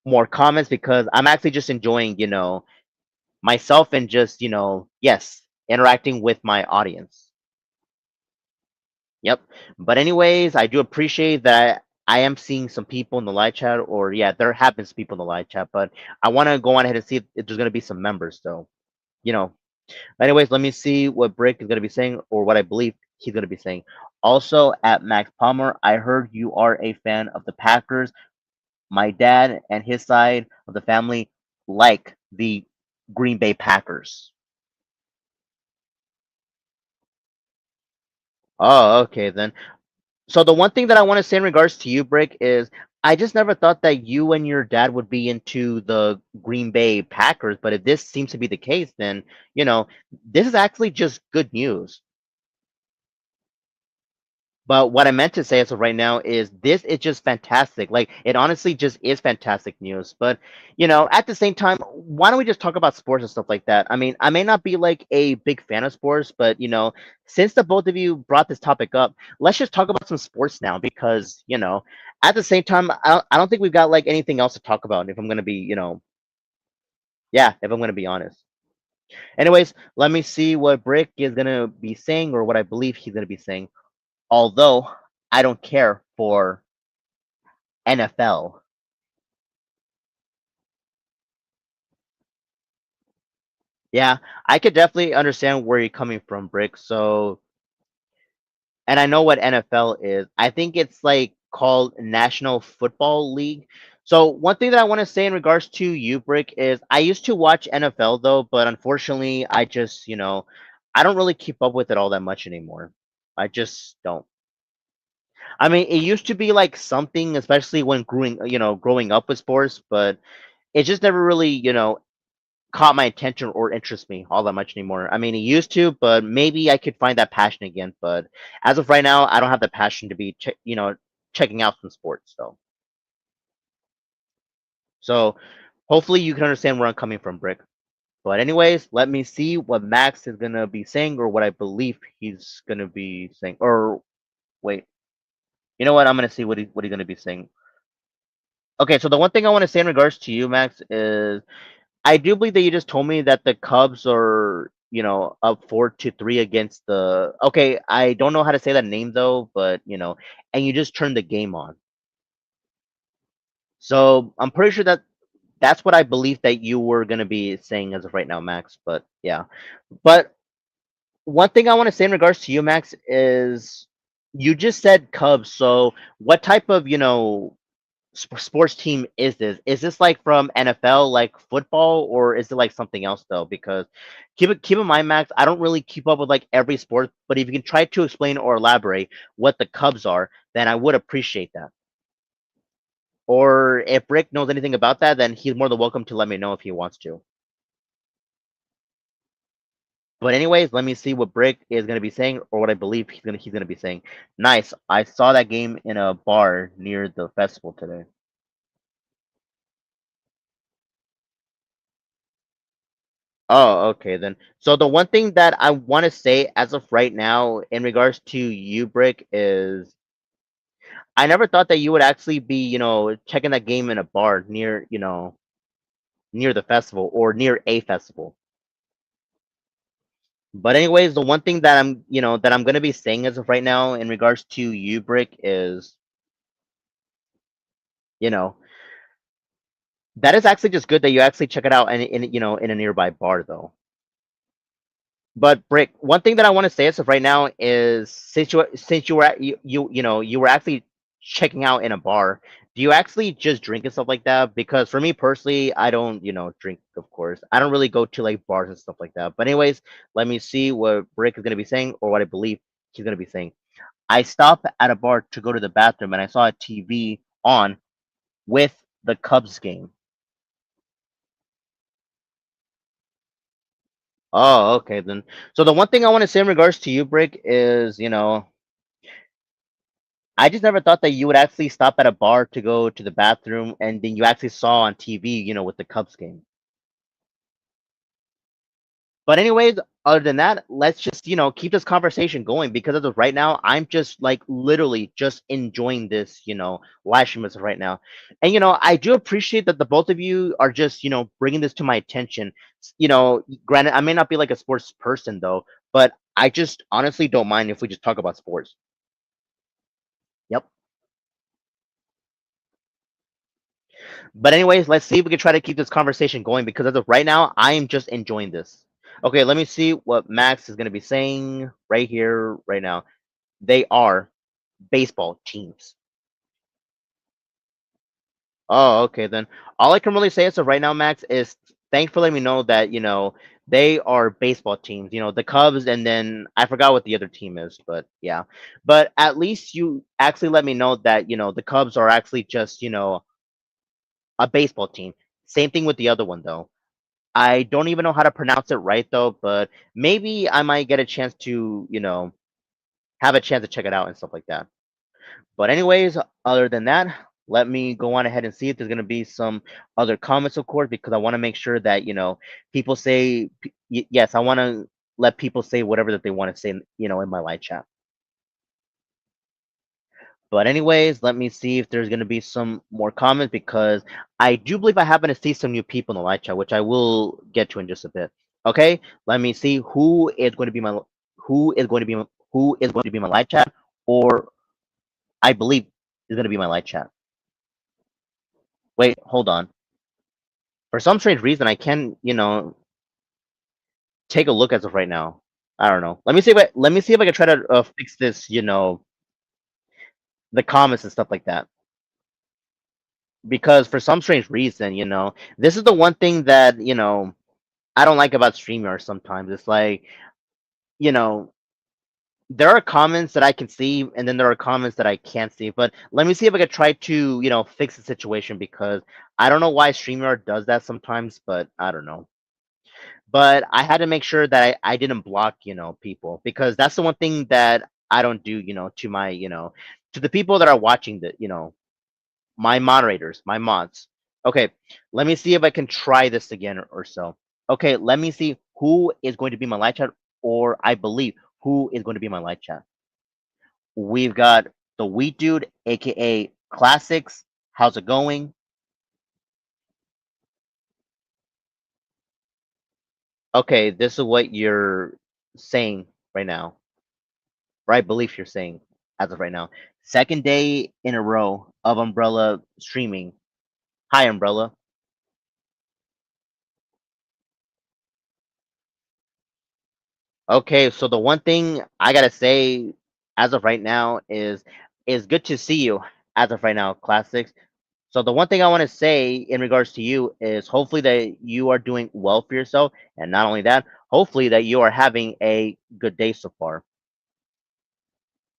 more comments, because I'm actually just enjoying, myself, and just, yes, interacting with my audience. Yep. But anyways, I do appreciate that I am seeing some people in the live chat, or yeah, there have been some people in the live chat, but I want to go on ahead and see if there's going to be some members though. You know. Anyways, let me see what Brick is going to be saying, or what I believe he's going to be saying. Also, at Max Palmer, I heard you are a fan of the Packers. My dad and his side of the family like the Green Bay Packers. Oh, okay then. So the one thing that I want to say in regards to you, Brick, is I just never thought that you and your dad would be into the Green Bay Packers, but if this seems to be the case, then you know this is actually just good news. But what I meant to say as of right now is this is just fantastic. Like, it honestly just is fantastic news. But at the same time, why don't we just talk about sports and stuff like that? I mean, I may not be like a big fan of sports, but since the both of you brought this topic up, let's just talk about some sports now, because at the same time, I don't think we've got like anything else to talk about. If I'm gonna be, yeah, if I'm gonna be honest. Anyways, let me see what Brick is gonna be saying, or what I believe he's gonna be saying. Although I don't care for NFL. Yeah, I could definitely understand where you're coming from, Brick. So, and I know what NFL is. I think it's like called National Football League. So, one thing that I want to say in regards to you, Brick, is I used to watch NFL though, but unfortunately, I just, I don't really keep up with it all that much anymore. I just don't. I mean, it used to be like something, especially when growing up with sports, but it just never really, caught my attention or interest me all that much anymore. I mean, it used to, but maybe I could find that passion again. But as of right now, I don't have the passion to be, checking out some sports. So hopefully you can understand where I'm coming from, Brick. But anyways, let me see what Max is gonna be saying, or what I believe he's gonna be saying. Or wait, you know what? I'm gonna see what he's gonna be saying. Okay, so the one thing I want to say in regards to you, Max, is I do believe that you just told me that the Cubs are, up 4-3 against the. Okay, I don't know how to say that name though, but and you just turned the game on. So I'm pretty sure that that's what I believe that you were gonna be saying as of right now, Max. But yeah, but one thing I want to say in regards to you, Max, is you just said Cubs. So what type of sports team is this? Is this like from NFL, like football, or is it like something else though? Because keep in mind, Max, I don't really keep up with like every sport, but if you can try to explain or elaborate what the Cubs are, then I would appreciate that. Or if Rick knows anything about that, then he's more than welcome to let me know if he wants to. But anyways, let me see what Brick is gonna be saying, or what I believe he's gonna be saying. Nice. I saw that game in a bar near the festival today. Oh, okay then. So the one thing that I want to say as of right now in regards to you, Brick, is I never thought that you would actually be, checking that game in a bar near, near the festival, or near a festival. But anyways, the one thing that I'm gonna be saying as of right now in regards to you, Brick, is, you know, that is actually just good that you actually check it out in a nearby bar though. But Brick, one thing that I want to say as of right now is since you were you were actually checking out in a bar, do you actually just drink and stuff like that? Because for me personally, I don't drink, of course. I don't really go to like bars and stuff like that. But anyways, let me see what Brick is gonna be saying or what I believe he's gonna be saying. I stopped at a bar to go to the bathroom and I saw a TV on with the Cubs game. Oh, okay then. So the one thing I want to say in regards to you, Brick, is I just never thought that you would actually stop at a bar to go to the bathroom and then you actually saw on TV, with the Cubs game. But anyways, other than that, let's just, keep this conversation going because as of right now, I'm just like literally just enjoying this, live stream as of right now. And I do appreciate that the both of you are just, bringing this to my attention. Granted, I may not be like a sports person though, but I just honestly don't mind if we just talk about sports. Yep. But anyways, let's see if we can try to keep this conversation going because as of right now, I am just enjoying this. Okay, let me see what Max is going to be saying right here, right now. They are baseball teams. Oh, okay then. All I can really say as of right now, Max, is thanks for letting me know that they are baseball teams. The Cubs, and then I forgot what the other team is, but yeah. But at least you actually let me know that the Cubs are actually just a baseball team. Same thing with the other one though. I don't even know how to pronounce it right though, but maybe I might get a chance to, have a chance to check it out and stuff like that. But anyways, other than that, let me go on ahead and see if there's gonna be some other comments, of course, because I want to make sure that people say yes. I want to let people say whatever that they want to say, in my live chat. But anyways, let me see if there's gonna be some more comments because I do believe I happen to see some new people in the live chat, which I will get to in just a bit. Okay, let me see who is going to be who is going to be my live chat, or I believe is going to be my live chat. Wait, hold on. For some strange reason, I can take a look as of right now. I don't know. Let me see if I can try to fix this. The comments and stuff like that. Because for some strange reason, this is the one thing that I don't like about StreamYard sometimes. It's like, you know, there are comments that I can see, and then there are comments that I can't see. But let me see if I can try to, fix the situation because I don't know why StreamYard does that sometimes, but I don't know. But I had to make sure that I didn't block, people because that's the one thing that I don't do, to my, to the people that are watching the, my moderators, my mods. Okay, let me see if I can try this again or so. Okay, let me see who is going to be my live chat, or I believe who is going to be my live chat. We've got the Wheat Dude, aka Classics. How's it going? Okay, this is what you're saying right now, or I believe you're saying as of right now. Second day in a row of Umbrella streaming. Hi, Umbrella. Okay, so the one thing I gotta say as of right now is good to see you as of right now, Classics. So the one thing I want to say in regards to you is hopefully that you are doing well for yourself, and not only that, hopefully that you are having a good day so far.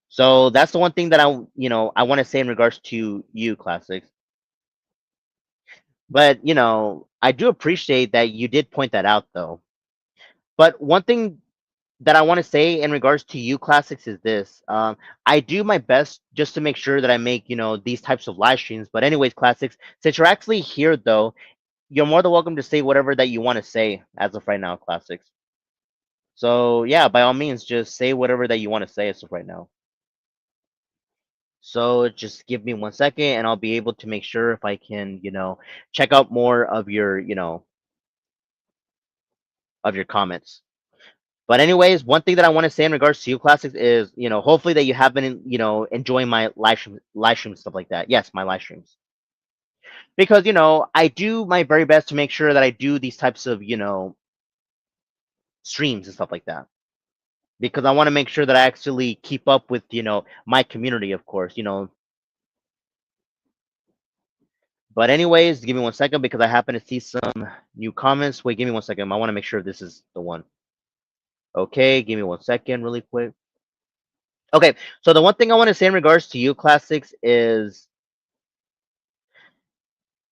So that's the one thing that I want to say in regards to you, Classics. But I do appreciate that you did point that out though. But one thing that I want to say in regards to you classics is this. I do my best just to make sure that I make, these types of live streams. But anyways, classics, since you're actually here though, you're more than welcome to say whatever that you want to say as of right now, classics. So yeah, by all means, just say whatever that you want to say as of right now. So just give me 1 second and I'll be able to make sure if I can, check out more of your, of your comments. But anyways, one thing that I want to say in regards to you classics is, hopefully that you have been, enjoying my live streams, stuff like that. Yes, my live streams. Because, I do my very best to make sure that I do these types of, streams and stuff like that. Because I want to make sure that I actually keep up with, my community, of course, But anyways, give me 1 second because I happen to see some new comments. Wait, give me 1 second. I want to make sure this is the one. Okay, give me 1 second, really quick. Okay, so the one thing I want to say in regards to you, Classics, is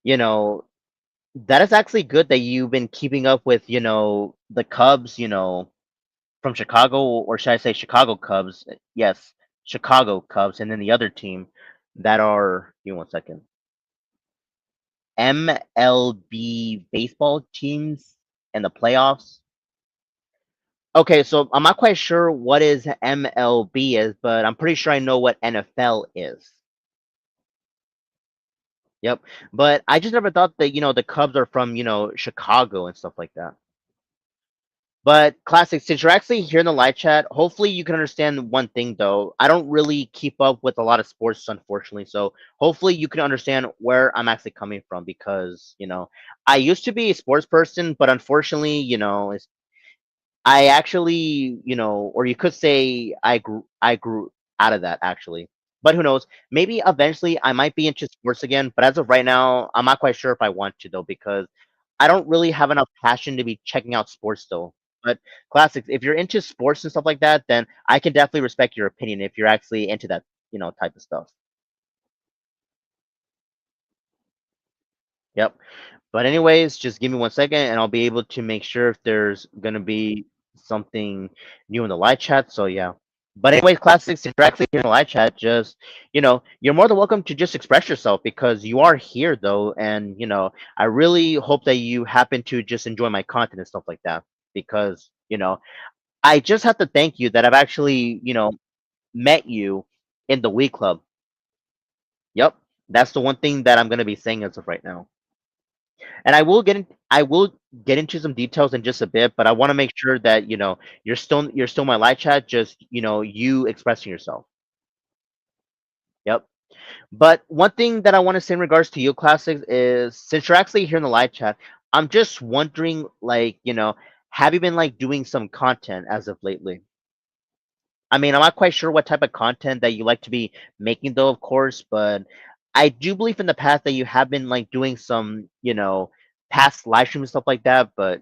you know that is actually good that you've been keeping up with the Cubs, from Chicago, or should I say Chicago Cubs? Yes, Chicago Cubs, and then the other team that are. Give me 1 second. MLB baseball teams in the playoffs. Okay, so I'm not quite sure what is MLB is, but I'm pretty sure I know what NFL is. Yep. But I just never thought that, the Cubs are from, Chicago and stuff like that. But Classic, since you're actually here in the live chat, hopefully you can understand one thing though. I don't really keep up with a lot of sports, unfortunately. So hopefully you can understand where I'm actually coming from because, I used to be a sports person, but unfortunately, I actually, or you could say I grew out of that actually. But who knows? Maybe eventually I might be into sports again, but as of right now, I'm not quite sure if I want to though because I don't really have enough passion to be checking out sports though. But classics, if you're into sports and stuff like that, then I can definitely respect your opinion if you're actually into that, type of stuff. Yep. But anyways, just give me 1 second and I'll be able to make sure if there's gonna be something new in the live chat. So yeah. But anyways, classics, if you're actually here in the live chat, just you're more than welcome to just express yourself because you are here though, and I really hope that you happen to just enjoy my content and stuff like that. Because, I just have to thank you that I've actually, met you in the Wii Club. Yep. That's the one thing that I'm gonna be saying as of right now. And I will get into some details in just a bit, but I want to make sure that you're still my live chat, just you expressing yourself. Yep. But one thing that I want to say in regards to you classics is since you're actually here in the live chat, I'm just wondering like, have you been like doing some content as of lately? I mean, I'm not quite sure what type of content that you like to be making though, of course, but I do believe in the past that you have been like doing some, past live streams and stuff like that, but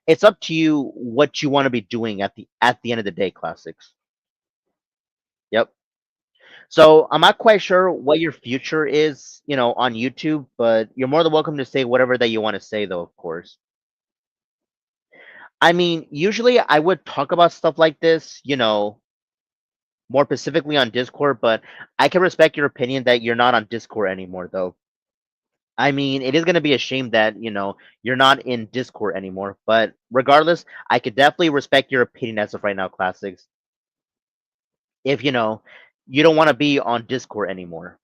it's up to you what you want to be doing at the end of the day, classics. Yep. So I'm not quite sure what your future is, on YouTube, but you're more than welcome to say whatever that you want to say though, of course. I mean, usually I would talk about stuff like this, more specifically on Discord, but I can respect your opinion that you're not on Discord anymore, though. I mean, it is going to be a shame that, you're not in Discord anymore, but regardless, I could definitely respect your opinion as of right now, Classics. If, you don't want to be on Discord anymore.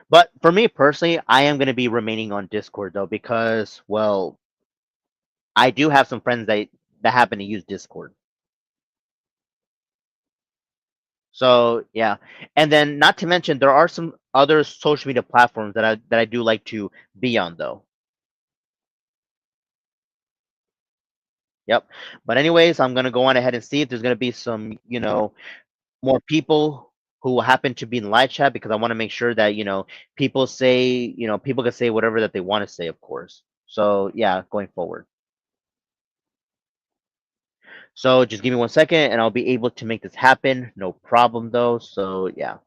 But for me personally, I am going to be remaining on Discord, though, because, well, I do have some friends that happen to use Discord. So yeah, and then not to mention there are some other social media platforms that I do like to be on though. Yep. But anyways, I'm gonna go on ahead and see if there's gonna be some more people who happen to be in live chat because I want to make sure that people can say whatever that they want to say, of course. So yeah, going forward. So just give me 1 second and I'll be able to make this happen. No problem though. So yeah.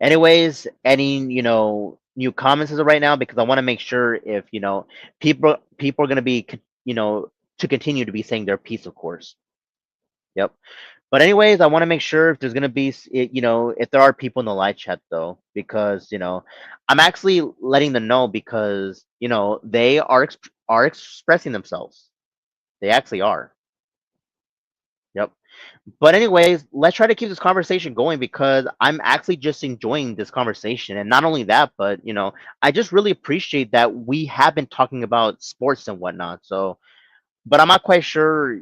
Anyways, any new comments as of right now because I want to make sure if people are gonna be to continue to be saying their piece, of course. Yep. But anyways, I want to make sure if there's gonna be if there are people in the live chat though because I'm actually letting them know because they are expressing themselves. They actually are. Yep. But anyways, let's try to keep this conversation going because I'm actually just enjoying this conversation. And not only that, but I just really appreciate that we have been talking about sports and whatnot. So, but I'm not quite sure,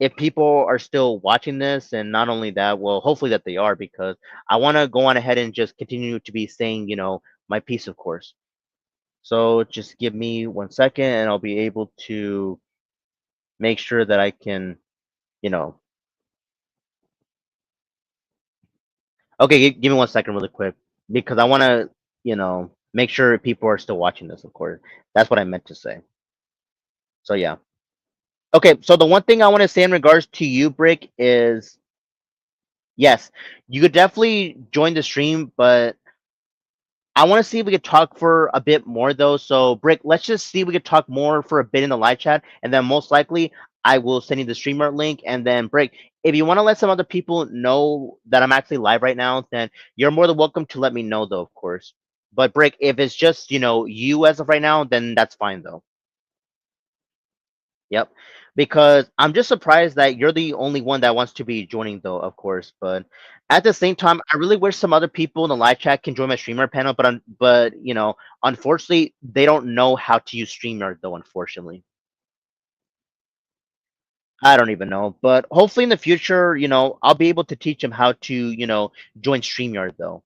if people are still watching this. And not only that, well, hopefully that they are because I want to go on ahead and just continue to be saying, my piece, of course. So just give me 1 second and I'll be able to make sure that I can, you know, okay, give me 1 second really quick because I want to, make sure people are still watching this, of course. That's what I meant to say. So yeah. Okay, so the one thing I want to say in regards to you, Brick, is yes, you could definitely join the stream, but I want to see if we could talk for a bit more though. So, Brick, let's just see if we could talk more for a bit in the live chat, and then most likely I will send you the streamer link. And then, Brick, if you want to let some other people know that I'm actually live right now, then you're more than welcome to let me know though, of course. But Brick, if it's just you as of right now, then that's fine though. Yep. Because I'm just surprised that you're the only one that wants to be joining though, of course. But at the same time, I really wish some other people in the live chat can join my streamer panel, but unfortunately, they don't know how to use StreamYard though, unfortunately. I don't even know. But hopefully in the future, I'll be able to teach them how to, join StreamYard though.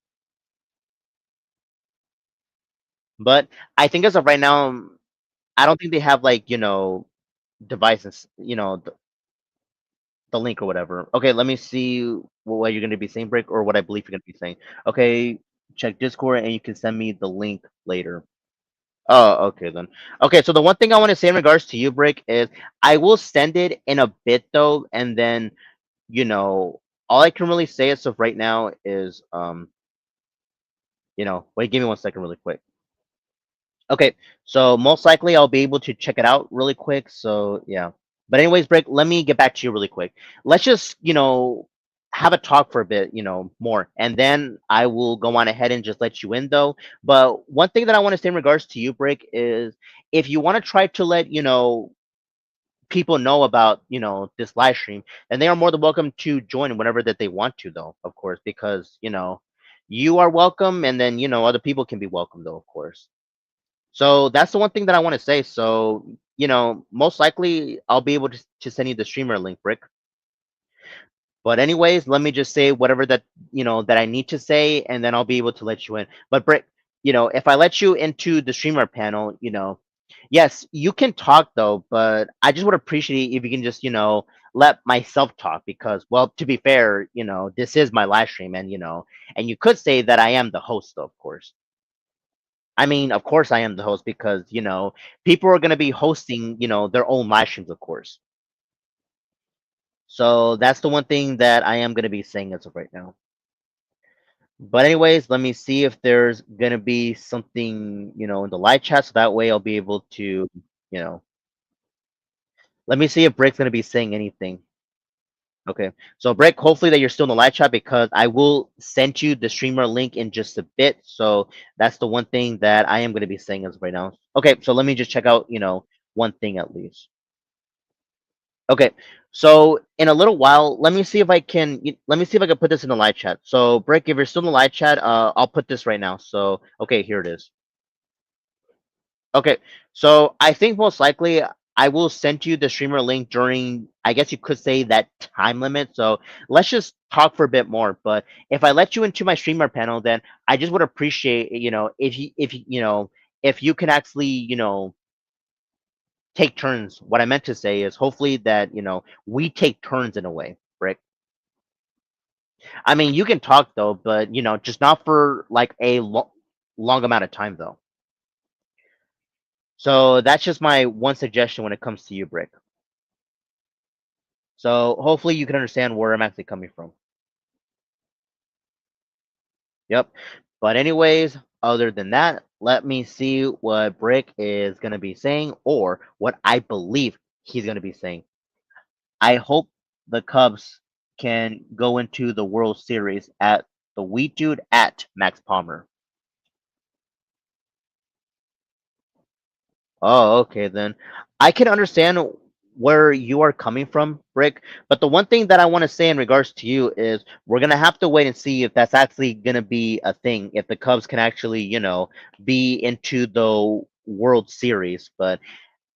But I think as of right now, I don't think they have like, devices, the link or whatever. Okay, let me see what you're gonna be saying, Brick, or what I believe you're gonna be saying. Okay, check Discord and you can send me the link later. Oh, okay then. Okay, so the one thing I want to say in regards to you, Brick, is I will send it in a bit though, and then you know, all I can really say as of right now is wait, give me 1 second really quick. Okay, so most likely I'll be able to check it out really quick. So yeah. But anyways, Brick, let me get back to you really quick. Let's just, have a talk for a bit, more, and then I will go on ahead and just let you in though. But one thing that I want to say in regards to you, Brick, is if you want to try to let, people know about, this live stream, and they are more than welcome to join whenever that they want to though, of course, because, you are welcome and then, other people can be welcome though, of course. So that's the one thing that I want to say. So, most likely I'll be able to send you the streamer link, Brick. But anyways, let me just say whatever that that I need to say, and then I'll be able to let you in. But Brick, if I let you into the streamer panel, yes, you can talk though, but I just would appreciate if you can just, let myself talk because, well, to be fair, this is my live stream, and and you could say that I am the host, though, of course. I mean, of course I am the host because, people are going to be hosting, their own live streams, of course. So that's the one thing that I am going to be saying as of right now. But anyways, let me see if there's going to be something, in the live chat. So that way I'll be able to, you know, let me see if Brick's going to be saying anything. Okay. So Brick, hopefully that you're still in the live chat because I will send you the streamer link in just a bit. So that's the one thing that I am going to be saying as of right now. Okay. So let me just check out, one thing at least. Okay, so in a little while, let me see if I can put this in the live chat. So, Brick, if you're still in the live chat, I'll put this right now. So, okay, here it is. Okay, so I think most likely I will send you the streamer link during, I guess you could say, that time limit. So let's just talk for a bit more. But if I let you into my streamer panel, then I just would appreciate, if you can actually, take turns. What I meant to say is hopefully that, we take turns in a way, Brick. I mean, you can talk though, but just not for like a long amount of time though. So that's just my one suggestion when it comes to you, Brick. So hopefully you can understand where I'm actually coming from. Yep. But anyways, other than that, let me see what Brick is gonna be saying or what I believe he's gonna be saying. I hope the Cubs can go into the World Series at the Wheat Dude at Max Palmer. Oh, okay then. I can understand where you are coming from, Brick, but the one thing that I want to say in regards to you is we're gonna have to wait and see if that's actually gonna be a thing, if the Cubs can actually, be into the World Series. But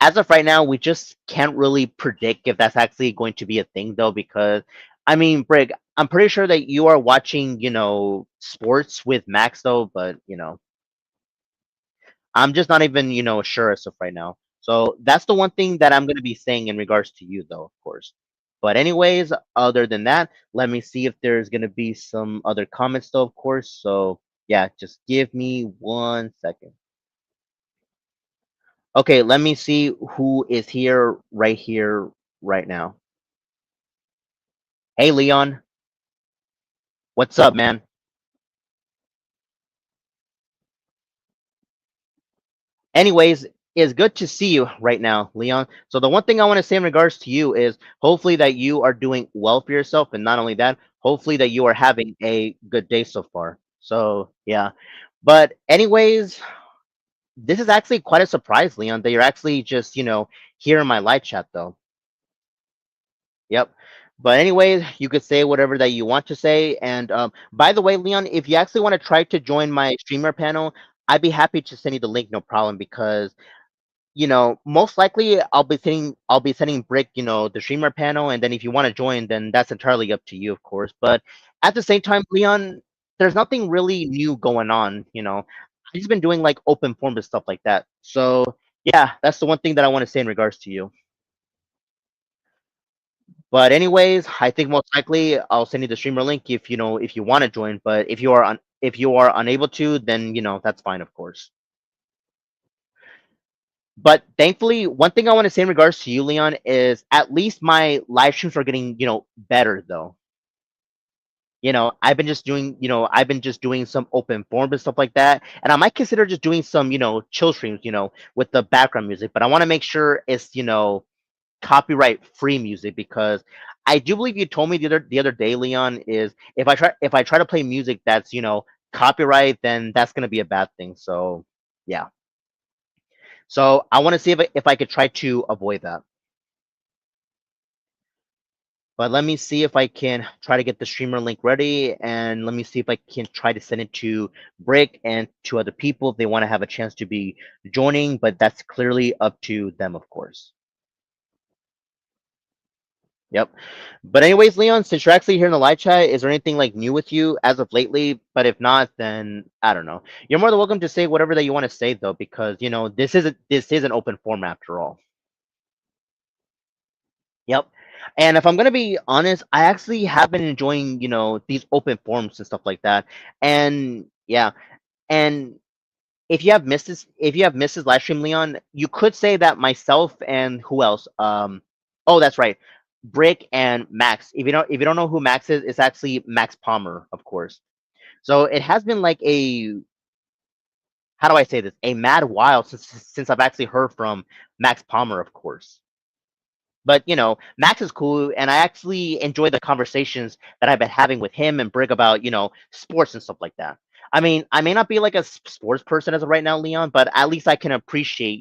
as of right now, we just can't really predict if that's actually going to be a thing though, because I mean, Brick, I'm pretty sure that you are watching, sports with Max though, but I'm just not even, sure as of right now. So that's the one thing that I'm gonna be saying in regards to you, though, of course. But anyways, other than that, let me see if there's gonna be some other comments, though, of course. So yeah, just give me 1 second. Okay, let me see who is here right now. Hey, Leon, what's up, man? Anyways, it's good to see you right now, Leon. So the one thing I want to say in regards to you is hopefully that you are doing well for yourself, and not only that, hopefully that you are having a good day so far. So yeah. But anyways, this is actually quite a surprise, Leon, that you're actually just, here in my live chat though. Yep. But anyways, you could say whatever that you want to say. And by the way, Leon, if you actually want to try to join my streamer panel, I'd be happy to send you the link, no problem, because most likely I'll be sending Brick, the streamer panel, and then if you want to join, then that's entirely up to you, of course. But at the same time, Leon, there's nothing really new going on. I've just been doing like open form and stuff like that. So yeah, that's the one thing that I want to say in regards to you. But anyways, I think most likely I'll send you the streamer link if you want to join. But if you are unable to, then that's fine, of course. But thankfully, one thing I want to say in regards to you, Leon, is at least my live streams are getting, better though. I've been just doing some open form and stuff like that. And I might consider just doing some, chill streams, with the background music. But I want to make sure it's, copyright free music because I do believe you told me the other day, Leon, is if I try to play music that's, copyright, then that's gonna be a bad thing. So yeah. So I want to see if I could try to avoid that. But let me see if I can try to get the streamer link ready, and let me see if I can try to send it to Brick and to other people if they want to have a chance to be joining. But that's clearly up to them, of course. Yep. But anyways, Leon, since you're actually here in the live chat, is there anything like new with you as of lately? But if not, then I don't know. You're more than welcome to say whatever that you want to say though, because this is an open forum after all. Yep. And if I'm gonna be honest, I actually have been enjoying, these open forums and stuff like that. And yeah, and if you have missed this live stream, Leon, you could say that myself and who else? Oh, that's right, Brick and Max. If you don't know who Max is, it's actually Max Palmer, of course. So it has been like how do I say this? A mad while since I've actually heard from Max Palmer, of course. But Max is cool, and I actually enjoy the conversations that I've been having with him and Brig about sports and stuff like that. I mean, I may not be like a sports person as of right now, Leon, but at least I can appreciate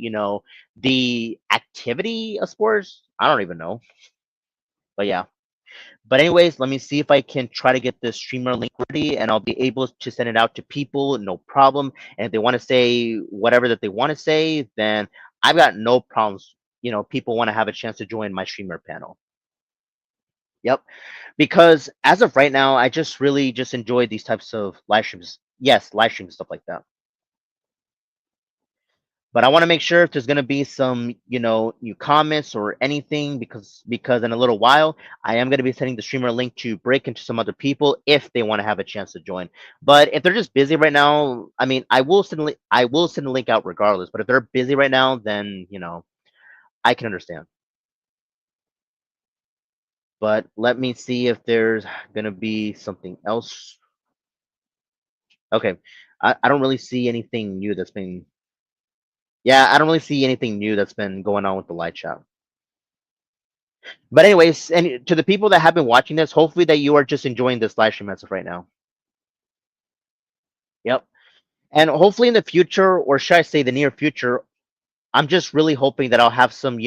the activity of sports. I don't even know, but yeah. But anyways, let me see if I can try to get the streamer link ready, and I'll be able to send it out to people, no problem. And if they want to say whatever that they want to say, then I've got no problems. People want to have a chance to join my streamer panel. Yep. Because as of right now, I just really just enjoy these types of live streams. Yes, live streams, stuff like that. But I want to make sure if there's gonna be some, new comments or anything, because in a little while I am gonna be sending the streamer link to break into some other people if they want to have a chance to join. But if they're just busy right now, I mean, I will send the link out regardless. But if they're busy right now, then I can understand. But let me see if there's gonna be something else. Okay. I don't really see anything new that's been yeah, I don't really see anything new that's been going on with the light chat. But anyways, and to the people that have been watching this, hopefully that you are just enjoying this live stream as of right now. Yep. And hopefully in the future, or should I say the near future, I'm just really hoping that I'll have some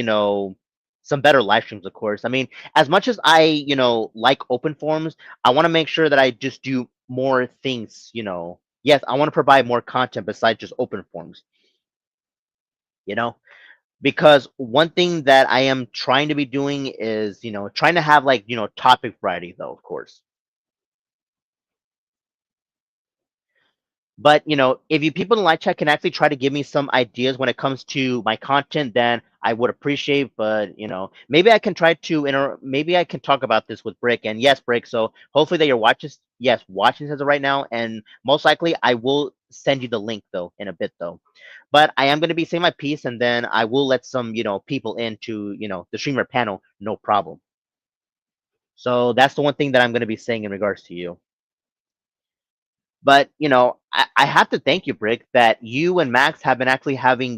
better live streams, of course. I mean, as much as I, like open forums, I want to make sure that I just do more things. Yes, I want to provide more content besides just open forums, you know? Because one thing that I am trying to be doing is, trying to have like, topic variety though, of course. But if you people in live chat can actually try to give me some ideas when it comes to my content, then I would appreciate. But maybe I can try to maybe I can talk about this with Brick. And yes, Brick. So hopefully that you're watching. Yes, watching as of right now, and most likely I will send you the link though in a bit though. But I am going to be saying my piece, and then I will let some people into the streamer panel. No problem. So that's the one thing that I'm going to be saying in regards to you. But I have to thank you, Brick, that you and Max have been actually having,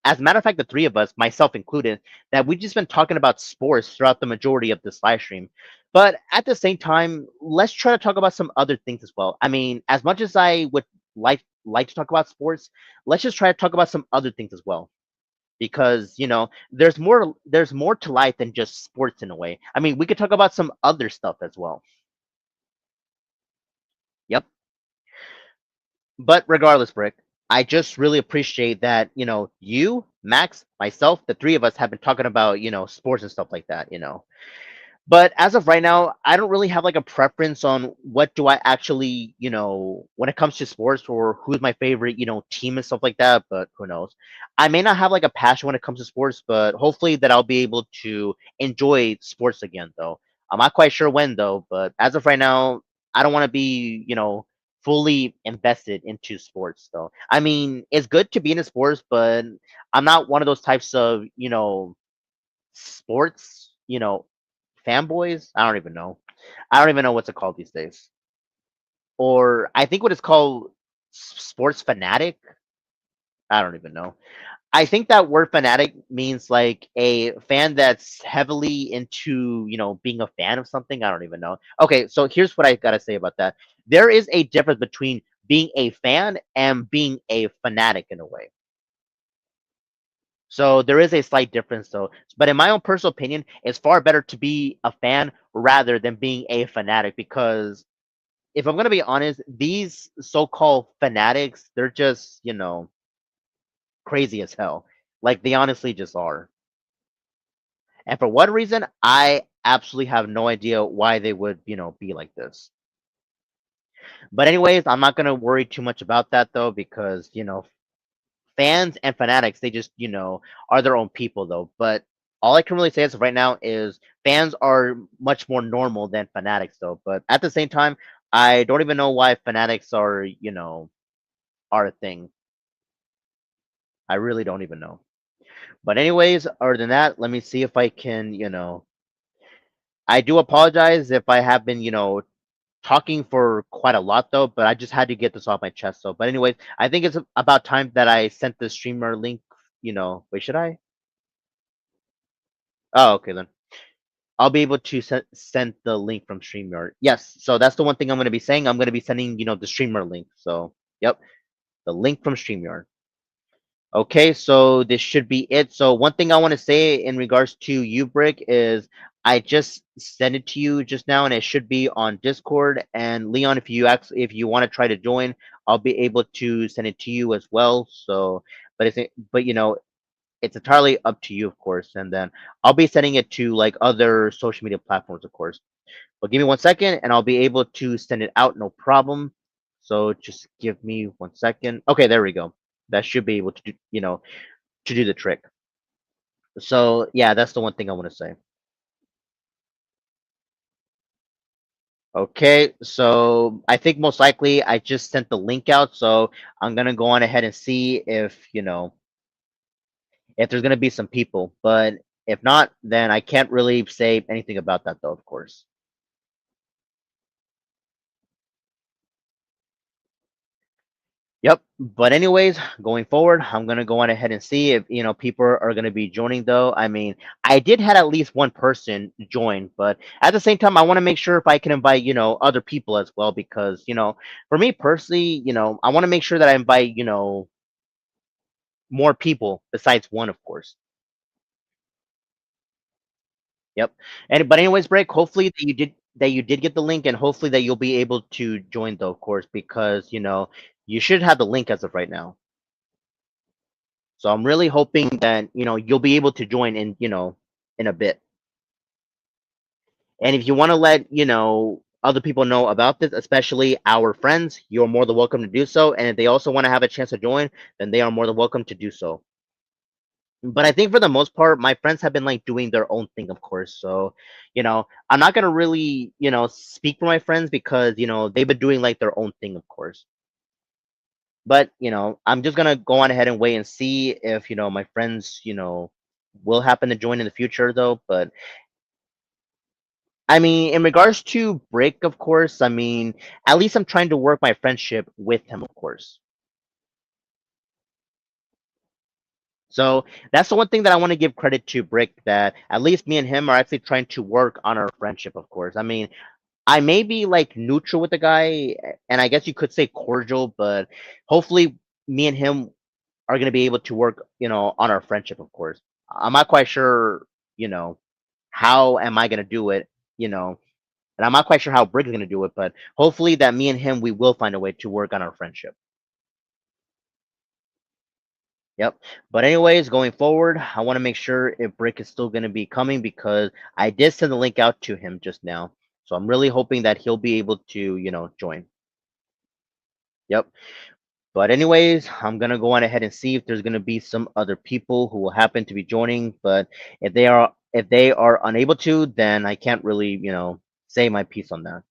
as a matter of fact, the three of us, myself included, that we've just been talking about sports throughout the majority of this live stream. But at the same time, let's try to talk about some other things as well. I mean, as much as I would like to talk about sports, let's just try to talk about some other things as well. Because there's more to life than just sports in a way. I mean, we could talk about some other stuff as well. Yep. But regardless, Brick, I just really appreciate that, you, Max, myself, the three of us have been talking about, sports and stuff like that. But as of right now, I don't really have like a preference on what do I actually, when it comes to sports or who's my favorite, team and stuff like that. But who knows? I may not have like a passion when it comes to sports, but hopefully that I'll be able to enjoy sports again, though. I'm not quite sure when, though. But as of right now, I don't want to be, fully invested into sports, though. I mean, it's good to be in sports, but I'm not one of those types of, sports, fanboys. I don't even know. I don't even know what's it called these days. Or I think what it's called, sports fanatic. I don't even know. I think that word fanatic means like a fan that's heavily into, being a fan of something. I don't even know. Okay, so here's what I gotta say about that. There is a difference between being a fan and being a fanatic in a way. So there is a slight difference though. But in my own personal opinion, it's far better to be a fan rather than being a fanatic because if I'm gonna be honest, these so-called fanatics, they're just, crazy as hell. Like they honestly just are. And for what reason, I absolutely have no idea why they would, be like this. But anyways, I'm not gonna worry too much about that though, because fans and fanatics, they just, are their own people though. But all I can really say as of right now is fans are much more normal than fanatics though. But at the same time, I don't even know why fanatics are, are a thing. I really don't even know. But anyways, other than that, let me see if I can, I do apologize if I have been, talking for quite a lot though, but I just had to get this off my chest though. But anyways, I think it's about time that I sent the streamer link, wait, should I? Oh, okay then. I'll be able to send the link from StreamYard. Yes, so that's the one thing I'm going to be saying. I'm going to be sending, the streamer link. So, yep, the link from StreamYard. Okay, so this should be it. So one thing I want to say in regards to Ubrick is I just sent it to you just now, and it should be on Discord. And Leon, if you want to try to join, I'll be able to send it to you as well. So, but it's entirely up to you, of course. And then I'll be sending it to like other social media platforms, of course. But give me 1 second, and I'll be able to send it out, no problem. So just give me 1 second. Okay, there we go. That should be able to do, to do the trick. So yeah, that's the one thing I want to say. Okay, so I think most likely I just sent the link out, so I'm gonna go on ahead and see if if there's gonna be some people. But if not, then I can't really say anything about that though, of course. Yep. But anyways, going forward, I'm gonna go on ahead and see if people are gonna be joining though. I mean, I did had at least one person join, but at the same time, I want to make sure if I can invite other people as well because for me personally, I want to make sure that I invite more people besides one, of course. Yep. And but anyways, Break. Hopefully that you did get the link, and hopefully that you'll be able to join though, of course, because you should have the link as of right now. So I'm really hoping that you'll be able to join in in a bit. And if you want to let other people know about this, especially our friends, you're more than welcome to do so. And if they also want to have a chance to join, then they are more than welcome to do so. But I think for the most part, my friends have been like doing their own thing, of course. So, I'm not gonna really, speak for my friends because, they've been doing like their own thing, of course. But, I'm just gonna go on ahead and wait and see if, my friends, will happen to join in the future though. But I mean, in regards to Brick, of course, I mean, at least I'm trying to work my friendship with him, of course. So that's the one thing that I want to give credit to Brick, that at least me and him are actually trying to work on our friendship, of course. I mean, I may be like neutral with the guy, and I guess you could say cordial, but hopefully me and him are going to be able to work, on our friendship, of course. I'm not quite sure, you know, how am I going to do it, you know, and I'm not quite sure how Brick is going to do it, but hopefully that me and him, we will find a way to work on our friendship. Yep. But anyways, going forward, I want to make sure if Brick is still going to be coming because I did send the link out to him just now. So I'm really hoping that he'll be able to, join. Yep. But anyways, I'm gonna go on ahead and see if there's gonna be some other people who will happen to be joining. But if they are unable to, then I can't really, say my piece on that.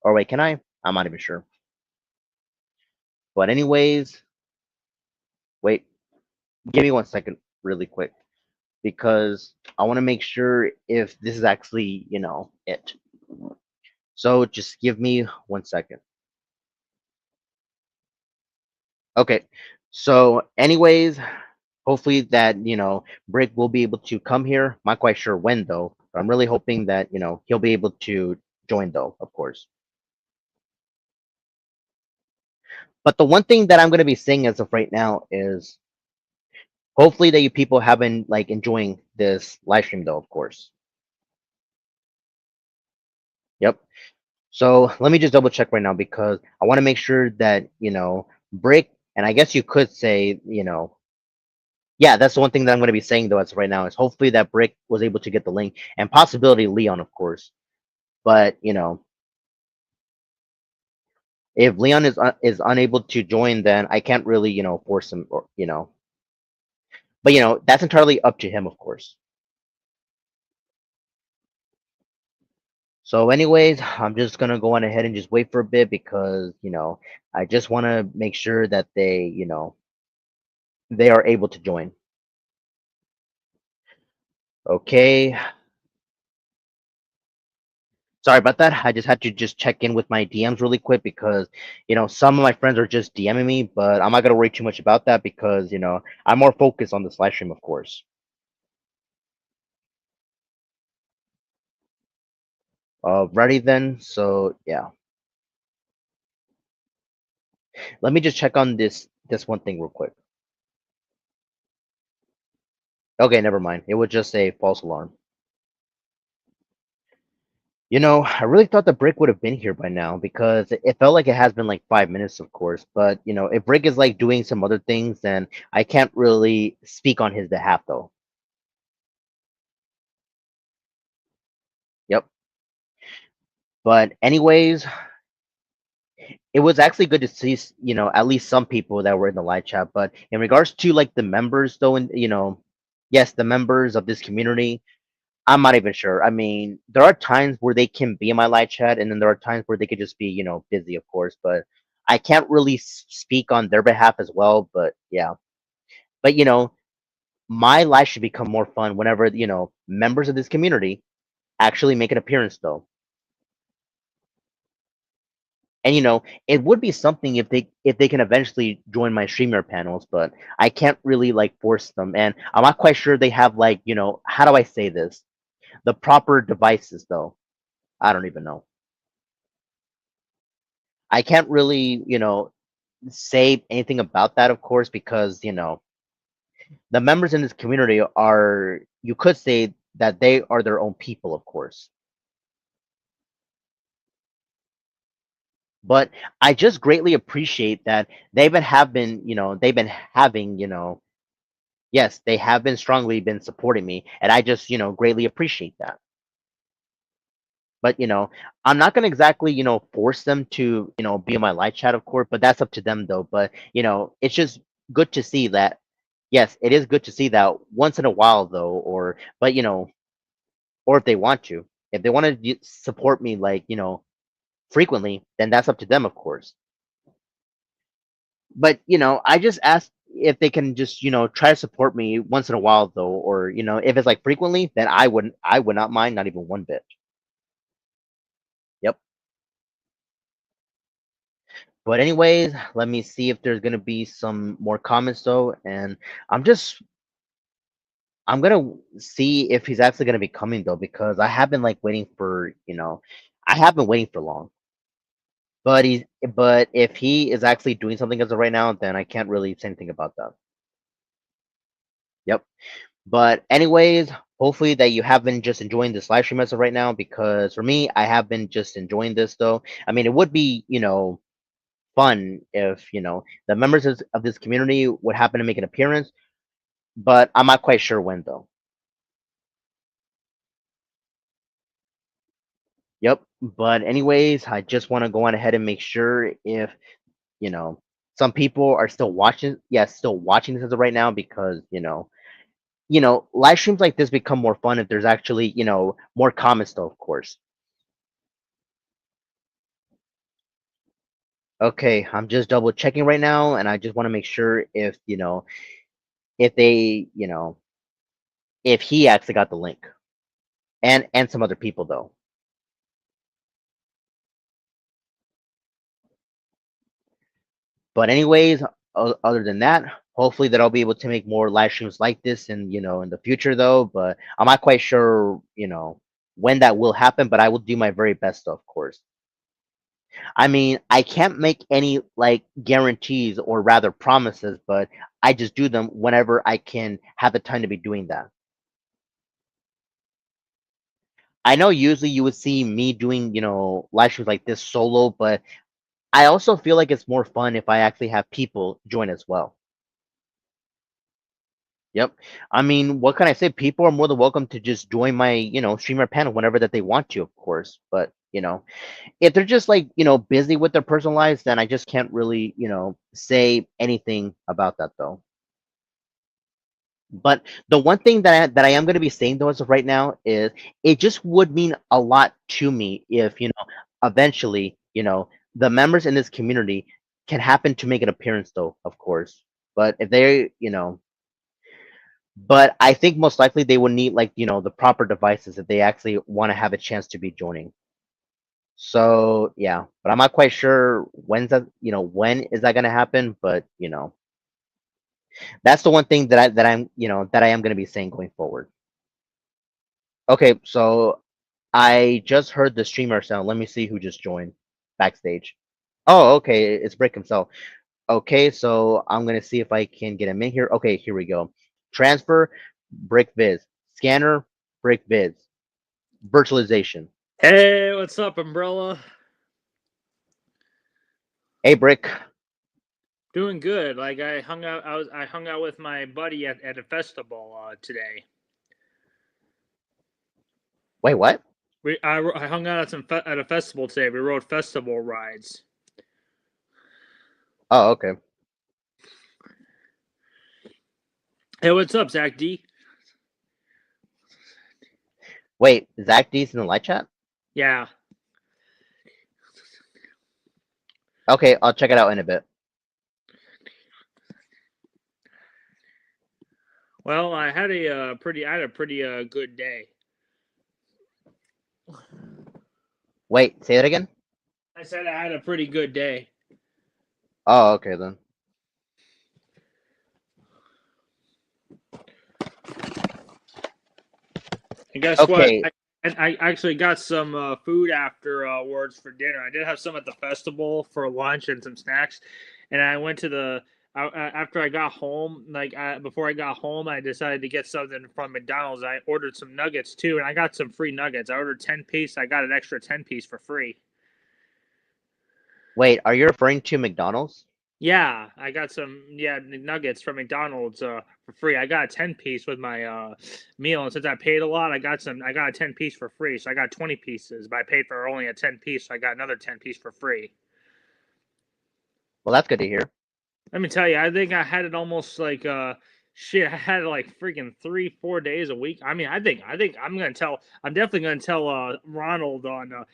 Or wait, can I? I'm not even sure. But anyways, wait, give me 1 second, really quick, because I want to make sure if this is actually, it. So just give me 1 second. Okay. So, anyways, hopefully that Brick will be able to come here. I'm not quite sure when though, but I'm really hoping that he'll be able to join though, of course. But the one thing that I'm going to be saying as of right now is hopefully that you people have been like enjoying this live stream though, of course. Yep. So let me just double check right now because I want to make sure that Brick, and I guess you could say yeah, that's the one thing that I'm going to be saying though as of right now is hopefully that Brick was able to get the link, and possibility Leon, of course. But if Leon is unable to join, then I can't really force him, or but that's entirely up to him, of course. So anyways, I'm just gonna go on ahead and just wait for a bit because I just want to make sure that they are able to join. Okay, sorry about that. I just had to just check in with my DMs really quick because some of my friends are just DMing me, but I'm not gonna worry too much about that because I'm more focused on this live stream, of course. Ready then. So yeah, let me just check on this one thing real quick. Okay, never mind. It was just a false alarm. I really thought the Brick would have been here by now because it felt like it has been like 5 minutes, of course. But if Brick is like doing some other things, then I can't really speak on his behalf, though. Yep. But anyways, it was actually good to see, at least some people that were in the live chat. But in regards to like the members, though, and yes, the members of this community, I'm not even sure. I mean, there are times where they can be in my live chat, and then there are times where they could just be, busy, of course. But I can't really speak on their behalf as well. But yeah, but my life should become more fun whenever members of this community actually make an appearance, though. And it would be something if they can eventually join my streamer panels, but I can't really like force them, and I'm not quite sure they have like how do I say this, the proper devices though. I don't even know. I can't really, say anything about that, of course, because the members in this community are, you could say that they are their own people, of course. But I just greatly appreciate that they've been having, yes, they have been strongly been supporting me, and I just, greatly appreciate that. But I'm not gonna exactly force them to be in my live chat, of course. But that's up to them though. But it's just good to see that. Yes, it is good to see that once in a while though, or but or if they want to, if they want to support me like frequently, then that's up to them, of course. But I just asked if they can just try to support me once in a while though, or if it's like frequently, then I would not mind, not even one bit. Yep. But anyways, let me see if there's gonna be some more comments though, and I'm just I'm gonna see if he's actually gonna be coming though, because I have been like waiting for I have been waiting for long. But if he is actually doing something as of right now, then I can't really say anything about that. Yep. But anyways, hopefully that you have been just enjoying this live stream as of right now, because for me, I have been just enjoying this though. I mean, it would be, fun if, the members of this community would happen to make an appearance, but I'm not quite sure when though. Yep. But anyways, I just want to go on ahead and make sure if, you know, some people are still watching, yes, still watching this as of right now, because, live streams like this become more fun if there's actually, more comments though, of course. Okay, I'm just double checking right now, and I just want to make sure if, if they, if he actually got the link, and some other people though. But anyways, other than that, hopefully that I'll be able to make more live streams like this in, in the future though, but I'm not quite sure, when that will happen, but I will do my very best though, of course. I mean, I can't make any like guarantees or rather promises, but I just do them whenever I can have the time to be doing that. I know usually you would see me doing, live streams like this solo, but I also feel like it's more fun if I actually have people join as well. Yep. I mean, what can I say? People are more than welcome to just join my, streamer panel whenever that they want to, of course. But, if they're just like, busy with their personal lives, then I just can't really, say anything about that though. But the one thing that I am going to be saying though as of right now is it just would mean a lot to me if eventually the members in this community can happen to make an appearance though, of course. But if they but I think most likely they will need like the proper devices if they actually want to have a chance to be joining. So yeah, but I'm not quite sure when's that when is that going to happen, but that's the one thing that I am going to be saying going forward. Okay, so I just heard the streamer sound. Let me see who just joined backstage. Oh, okay, it's Brick himself. Okay, so I'm gonna see if I can get him in here. Okay, here we go. Transfer, Brick Viz. Scanner, Brick Viz. Virtualization. Hey, what's up, Umbrella? Hey, Brick. Doing good. Like I hung out with my buddy at a festival today. Wait, what? I hung out at a festival today. We rode festival rides. Oh, okay. Hey, what's up, Zach D? Wait, Zach D's in the light chat? Yeah. Okay, I'll check it out in a bit. Well, I had a pretty good day. Wait, say that again? I said I had a pretty good day. Oh, okay then. And guess what? Okay. I actually got some food afterwards for dinner. I did have some at the festival for lunch and some snacks, and I went to the after I got home. Before I got home, I decided to get something from McDonald's. I ordered some nuggets too, and I got some free nuggets. I ordered 10 piece. I got an extra 10 piece for free. Wait, are you referring to McDonald's? Yeah, I got some nuggets from McDonald's for free. I got a 10-piece with my meal, and since I paid a lot, I got a 10-piece for free. So I got 20 pieces, but I paid for only a 10-piece, so I got another 10-piece for free. Well, that's good to hear. Let me tell you, I think I had it almost like shit. I had it like freaking 3-4 days a week. I mean, I think I'm definitely gonna tell Ronald on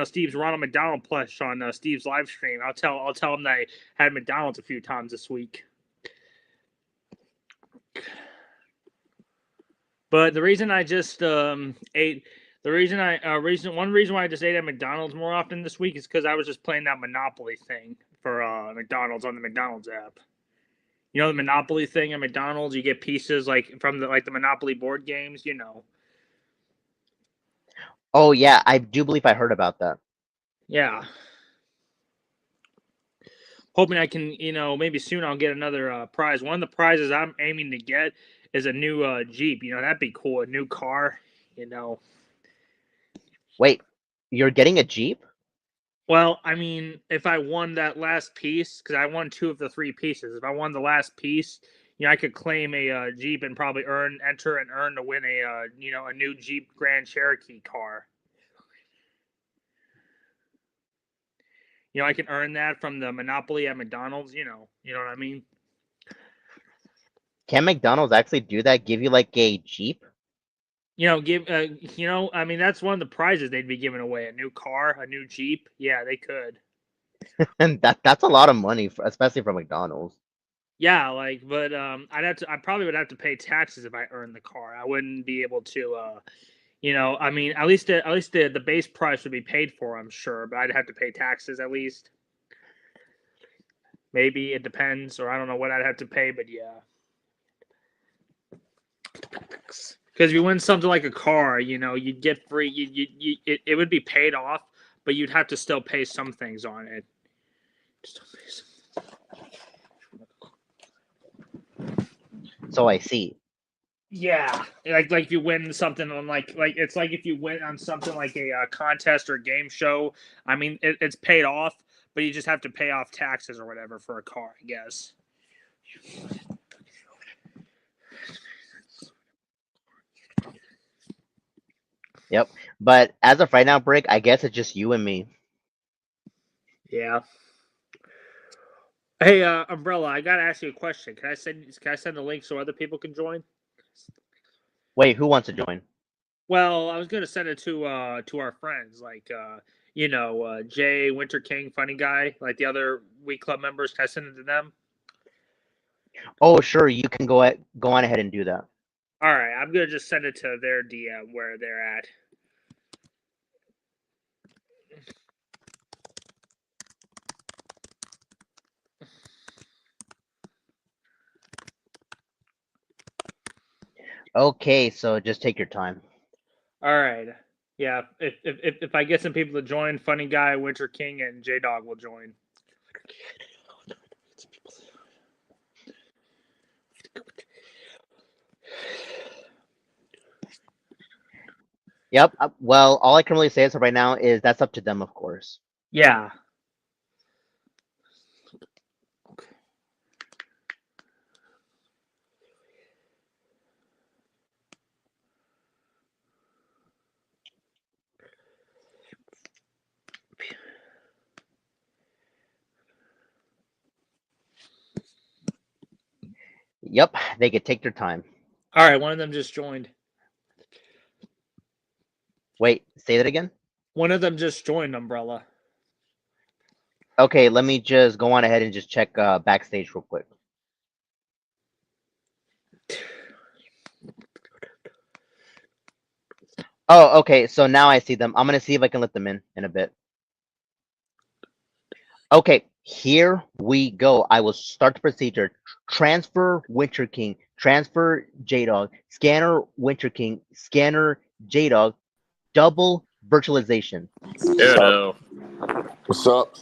Steve's Ronald McDonald plush on Steve's live stream. I'll tell him that I had McDonald's a few times this week. But the reason I just ate. One reason why I just ate at McDonald's more often this week is because I was just playing that Monopoly thing for McDonald's on the McDonald's app. You know the Monopoly thing at McDonald's, you get pieces like from the Monopoly board games, Oh yeah, I do believe I heard about that. Yeah. Hoping I can, maybe soon I'll get another prize. One of the prizes I'm aiming to get is a new Jeep. That'd be cool. A new car, Wait, you're getting a Jeep? Well, I mean, if I won that last piece, because I won 2 of the 3 pieces. If I won the last piece, I could claim a Jeep and probably enter and earn to win a new Jeep Grand Cherokee car. I can earn that from the Monopoly at McDonald's. You know what I mean? Can McDonald's actually do that? Give you like a Jeep? I mean, that's one of the prizes they'd be giving away: a new car, a new Jeep. Yeah, they could. And that's a lot of money, especially for McDonald's. Yeah, but I probably would have to pay taxes if I earned the car. I wouldn't be able to, I mean, at least the base price would be paid for, I'm sure, but I'd have to pay taxes at least. Maybe it depends, or I don't know what I'd have to pay, but yeah. Because if you win something like a car, you'd get free. It would be paid off, but you'd have to still pay some things on it. So I see. Yeah, like if you win something on like it's like if you win on something like a contest or game show. I mean, it's paid off, but you just have to pay off taxes or whatever for a car, I guess. Yep. But as of right now, Brick, I guess it's just you and me. Yeah. Hey, Umbrella, I gotta ask you a question. Can I send the link so other people can join? Wait, who wants to join? Well, I was gonna send it to our friends, like Jay, Winter King, Funny Guy, like the other Week Club members. Can I send it to them? Oh, sure, you can go on ahead and do that. All right, I'm gonna just send it to their DM where they're at. Okay, so just take your time. All right. Yeah, if I get some people to join, Funny Guy, Winter King, and J Dog will join. Yep. Well, all I can really say as of right now is that's up to them, of course. Yeah. Yep, they could take their time. All right, one of them just joined. Wait, say that again? One of them just joined, Umbrella. Okay, let me just go on ahead and just check backstage real quick. Oh, okay, so now I see them. I'm going to see if I can let them in a bit. Okay, here we go. I will start the procedure. Transfer Winter King, transfer J-Dog, scanner Winter King, scanner J-Dog, double virtualization. Yeah, no. What's up?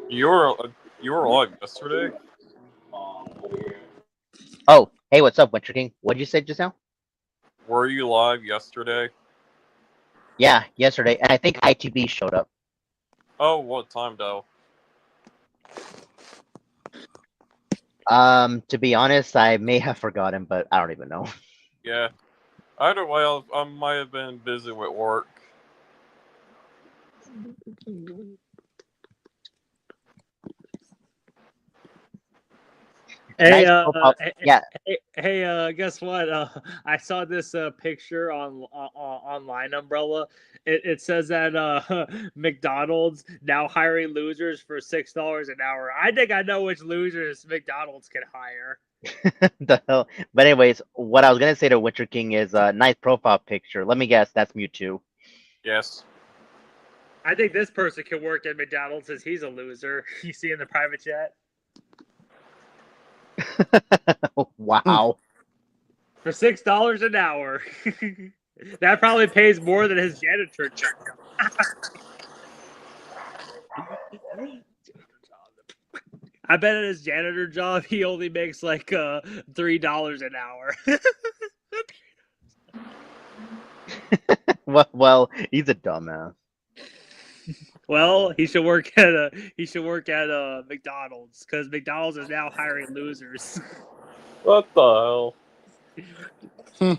You were live yesterday? Oh, hey, what's up, Winter King? What did you say just now? Were you live yesterday? Yeah, yesterday, and I think ITB showed up. Oh, what time though? To be honest, I may have forgotten, but I don't even know. Yeah. Either way, I might have been busy with work. Hey, Nice profile. Yeah, guess what? I saw this picture on online Umbrella. It says that McDonald's now hiring losers for $6 an hour. I think I know which losers McDonald's can hire. the hell. But anyways, what I was gonna say to Witcher King is a nice profile picture. Let me guess, that's Mewtwo. Yes. I think this person can work at McDonald's since he's a loser. You see in the private chat Wow. for $6 an hour. That probably pays more than his janitor job. I bet at his janitor job he only makes like $3 an hour. Well, he's a dumbass. Well, he should work at McDonald's because McDonald's is now hiring losers. What the hell?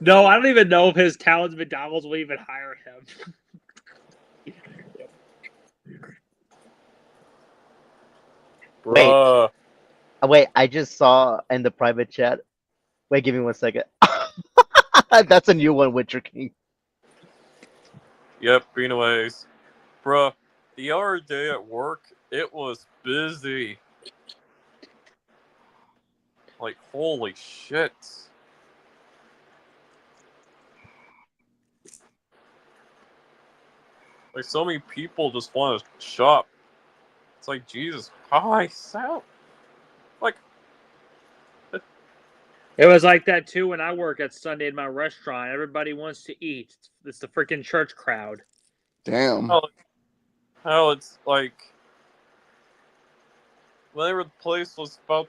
No, I don't even know if his town's McDonald's will even hire him. Bruh. Wait, I just saw in the private chat. Wait, give me 1 second. That's a new one, Witcher King. Yep, anyways. Bruh, the other day at work, it was busy. Like, holy shit. Like, so many people just want to shop. It's like, Jesus Christ. Like, It was like that too when I work at Sunday in my restaurant. Everybody wants to eat. It's the freaking church crowd. Damn. how it's like, whenever the place was about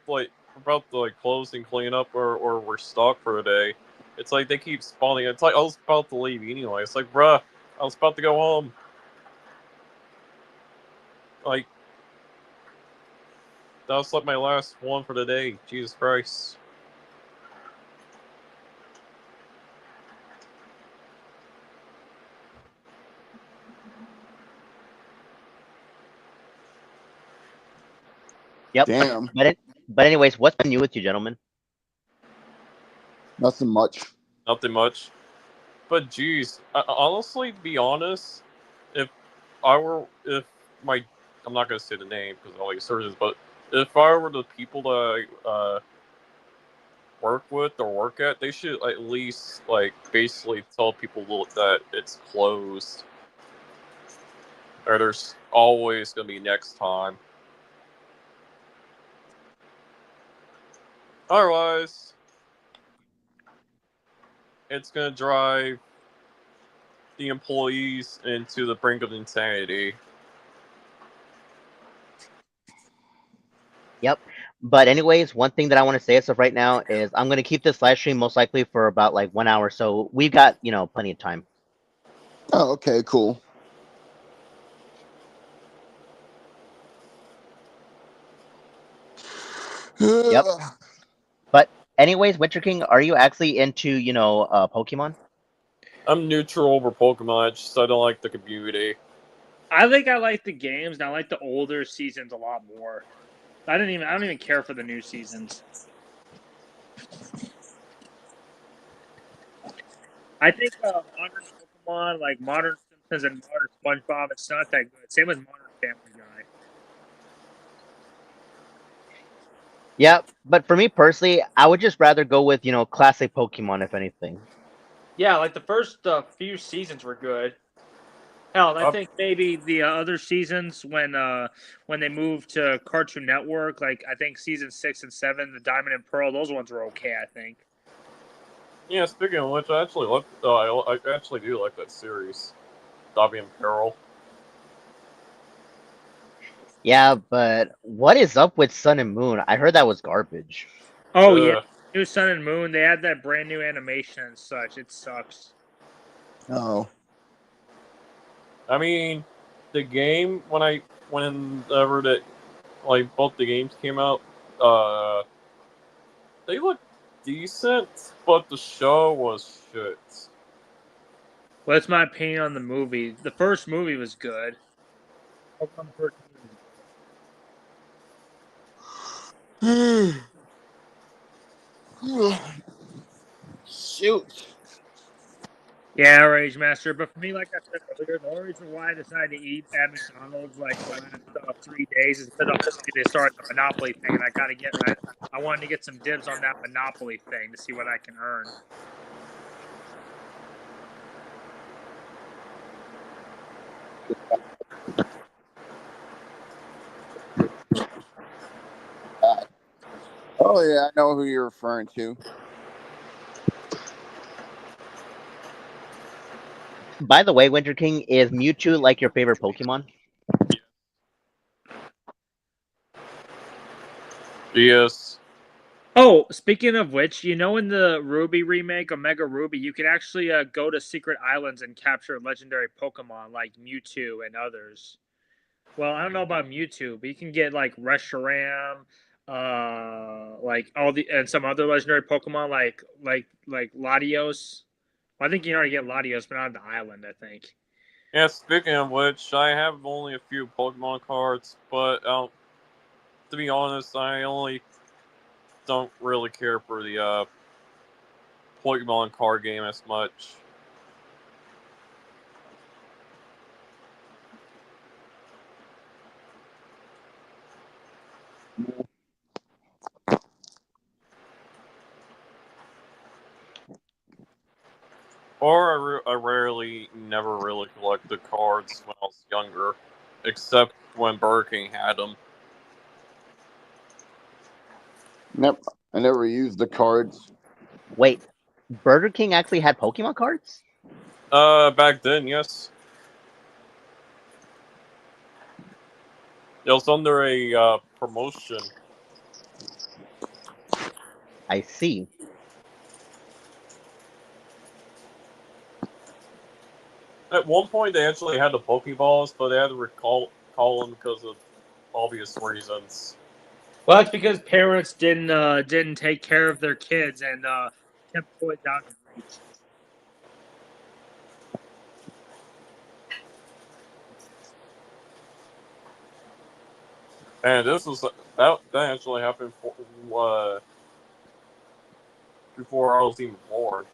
to close and clean up or we're stocked for a day, it's like they keep spawning. It's like I was about to leave anyway. It's like, bruh, I was about to go home. Like, that was like my last one for the day. Jesus Christ. Yep. Damn. But anyways, what's been new with you, gentlemen? Nothing much. Nothing much. But geez, honestly, to be honest, if my, I'm not gonna say the name because all these searches, but if I were the people that I work with or work at, they should at least basically tell people that it's closed, or there's always gonna be next time. Otherwise, it's gonna drive the employees into the brink of insanity. Yep. But anyways, one thing that I want to say as of right now is I'm gonna keep this live stream most likely for about like 1 hour, so we've got plenty of time. Oh, okay, cool. Yep. But anyways, Witcher King, are you actually into Pokemon? I'm neutral over Pokemon. I don't like the community. I think I like the games and I like the older seasons a lot more. I don't even care for the new seasons. I think modern Pokemon, like modern Simpsons and modern SpongeBob, it's not that good. Same with modern Family Guy. Yeah, but for me personally, I would just rather go with classic Pokemon if anything. Yeah, like the first few seasons were good. Hell, I think maybe the other seasons when they moved to Cartoon Network, like I think season 6 and 7, the Diamond and Pearl, those ones were okay. I think. Yeah, speaking of which, I actually do like that series, Diamond and Pearl. Yeah, but what is up with Sun and Moon? I heard that was garbage. Oh yeah, new Sun and Moon. They had that brand new animation and such. It sucks. Oh. I mean, the game whenever that like both the games came out, they looked decent, but the show was shit. Well, that's my opinion on the movie. The first movie was good. Pokemon first movie was good. Shoot. Yeah, Rage Master. But for me, like I said earlier, the only reason why I decided to eat at McDonald's like the last 3 days is because they started the Monopoly thing, and I wanted to get some dibs on that Monopoly thing to see what I can earn. Oh yeah, I know who you're referring to. By the way, Winter King, is Mewtwo like your favorite Pokemon? Yes. Oh, speaking of which, in the Ruby remake, Omega Ruby, you can actually go to secret islands and capture legendary Pokemon like Mewtwo and others. Well, I don't know about Mewtwo, but you can get like Reshiram, like and some other legendary Pokemon like Latios. Well, I think you can already get Latios, but not on the island, I think. Yeah, speaking of which, I have only a few Pokemon cards, but to be honest, I only don't really care for the Pokemon card game as much. Or I rarely, never really collected cards when I was younger, except when Burger King had them. Nope, I never used the cards. Wait, Burger King actually had Pokemon cards? Back then, yes. It was under a promotion. I see. At one point, they actually had the Pokeballs, but they had to call them because of obvious reasons. Well, that's because parents didn't take care of their kids and kept toys out of reach. And this was that actually happened before I was even born.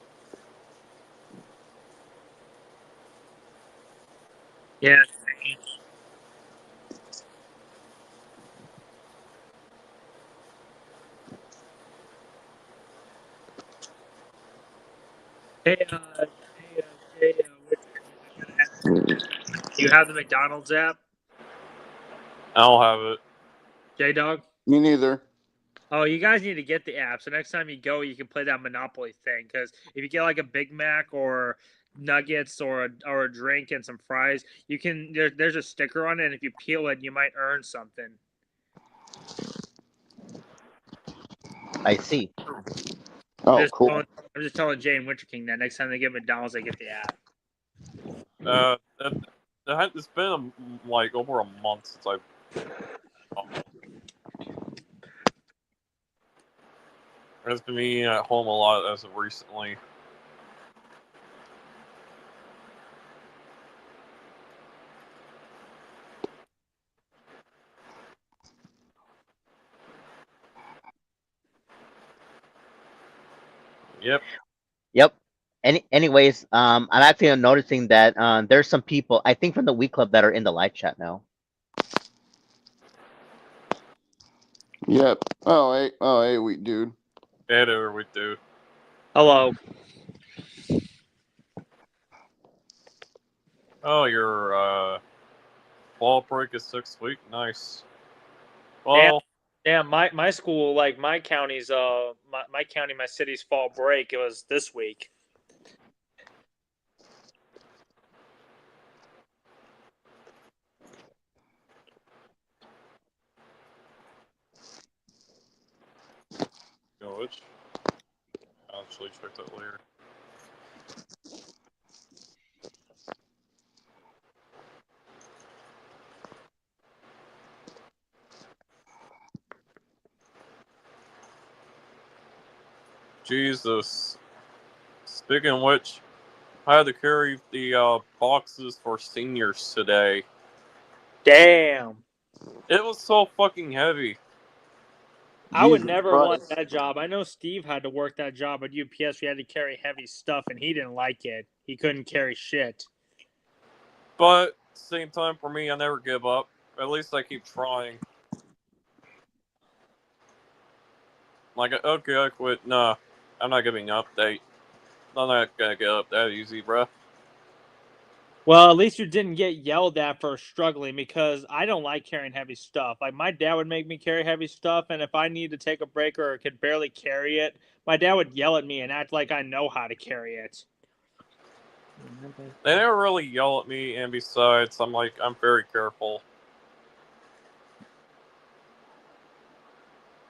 Yeah. Hey, Jay, I gotta ask you, do you have the McDonald's app, I don't have it. J Dog? Me neither. Oh, you guys need to get the app. So next time you go, you can play that Monopoly thing. Because if you get like a Big Mac or nuggets or a drink and some fries, you can there's a sticker on it, and if you peel it, you might earn something. I see. Oh, cool. I'm just telling Jay and Winter King that next time they get McDonald's, they get the app. It's been like over a month since I've. It's been eating at home a lot as of recently. Yep. Yep. Anyways, I'm actually noticing that there's some people, I think from the Week Club, that are in the live chat now. Yep. Oh, hey, wheat dude. Yeah, there we do. Hello. Oh, your fall break is 6 week. Nice. Well, Damn, my school, like my county's my county, my city's fall break, it was this week. which I'll actually check that later. Jesus. Speaking of which, I had to carry the boxes for seniors today. Damn. It was so fucking heavy. I would Jesus never want Christ. that job. I know Steve had to work that job at UPS. We had to carry heavy stuff, and he didn't like it. He couldn't carry shit. But same time for me, I never give up. At least I keep trying. Like, okay, I quit. Nah, I'm not giving up. I'm not gonna get up that easy, bruh. Well, at least you didn't get yelled at for struggling, because I don't like carrying heavy stuff. Like, my dad would make me carry heavy stuff, and if I need to take a break or could barely carry it, my dad would yell at me and act like I know how to carry it. They never really yell at me, and besides, I'm very careful.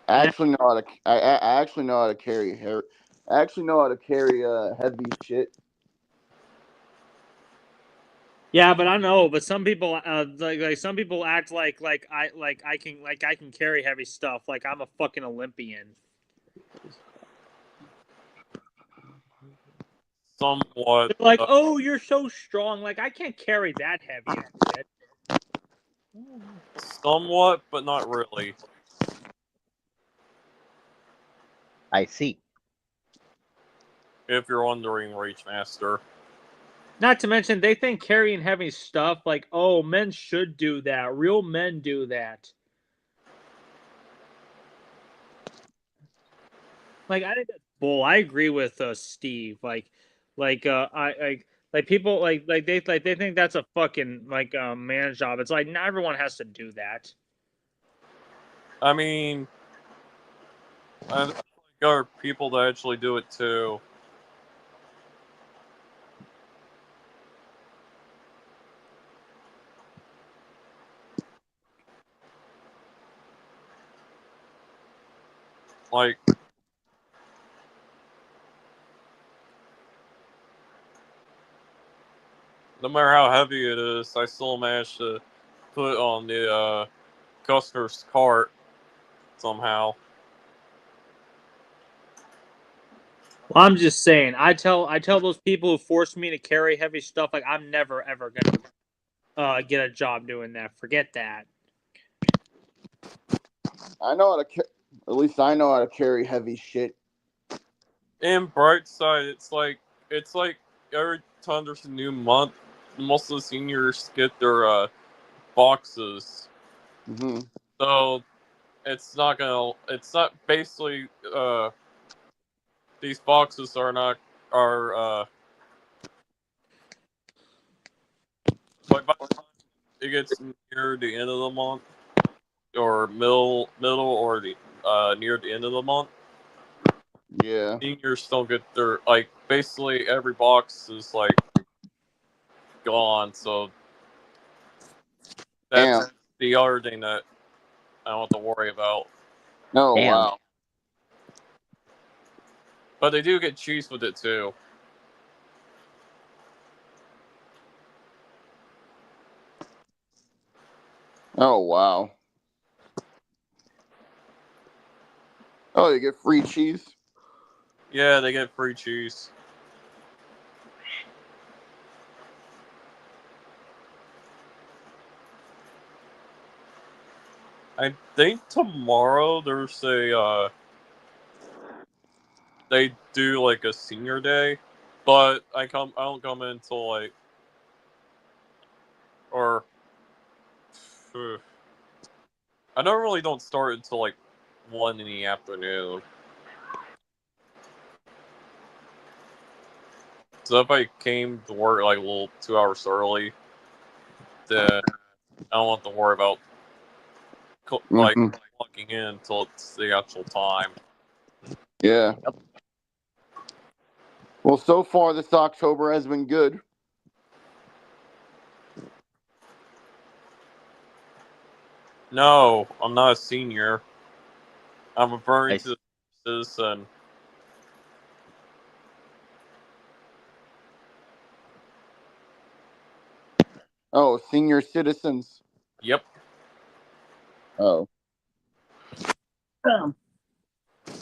I actually know how to. I actually know how to carry hair. I actually know how to carry heavy shit. Yeah, but I know. But some people, like some people act like I can carry heavy stuff. Like I'm a fucking Olympian. Somewhat. They're like, oh, you're so strong. Like I can't carry that heavy shit. Somewhat, but not really. I see. If you're wondering, Rage Master. Not to mention, they think carrying heavy stuff, like, oh, men should do that. Real men do that. Like, I think that's bull. I agree with Steve. Like people they think that's a fucking man's job. It's like not everyone has to do that. I mean, I think there are people that actually do it too. Like, no matter how heavy it is, I still manage to put it on the customer's cart somehow. Well, I'm just saying. I tell those people who force me to carry heavy stuff, like I'm never ever gonna get a job doing that. Forget that. I know how to. At least I know how to carry heavy shit. In bright side, it's like every time there's a new month, most of the seniors get their boxes. Hmm. So it's not basically these boxes are not are like by the time it gets near the end of the month or middle or the near the end of the month, Yeah. seniors don't get their basically every box is gone. So that's Damn. the other thing that I don't have to worry about. Oh Damn. wow. But they do get cheese with it too. Oh wow. Oh, you get free cheese. Yeah, they get free cheese. I think tomorrow there's they do like a senior day, but I don't come in until or I normally don't start until 1 in the afternoon. So if I came to work a little 2 hours early, then I don't have to worry about Mhm. plugging in until it's the actual time. Yeah. Well, so far this October has been good. No, I'm not a senior. I'm referring I, to the citizen. Oh, senior citizens. Yep. Oh.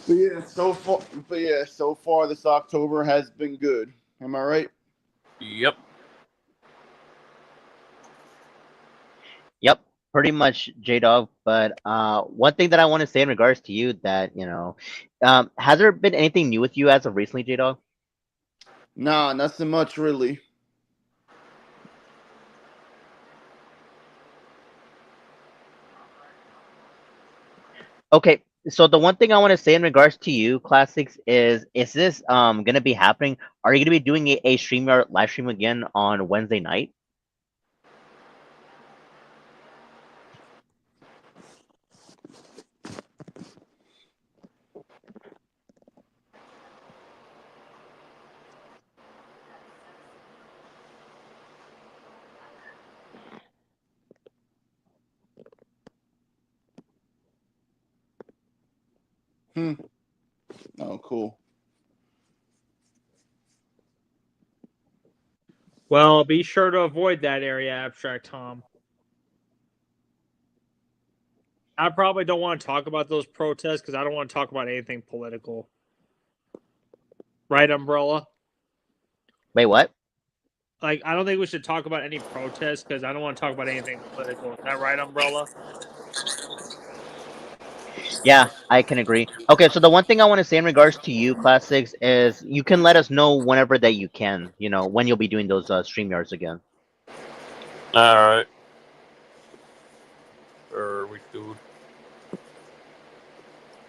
But yeah, so far this October has been good. Am I right? Yep. Yep, pretty much, J Dog. But one thing that I want to say in regards to you that has there been anything new with you as of recently, J Dog? Nah, nothing much really. Okay, so the one thing I want to say in regards to you, Classics, is this gonna be happening? Are you gonna be doing a StreamYard live stream again on Wednesday night? Oh, cool. Well, be sure to avoid that area, Abstract Tom. I probably don't want to talk about those protests because I don't want to talk about anything political. Right, Umbrella? Wait, what? Like, I don't think we should talk about any protests because I don't want to talk about anything political. Is that right, Umbrella? Yeah, I can agree. Okay, so the one thing I want to say in regards to you, Classics, is you can let us know whenever that you can, when you'll be doing those StreamYards again. All right. Or we do.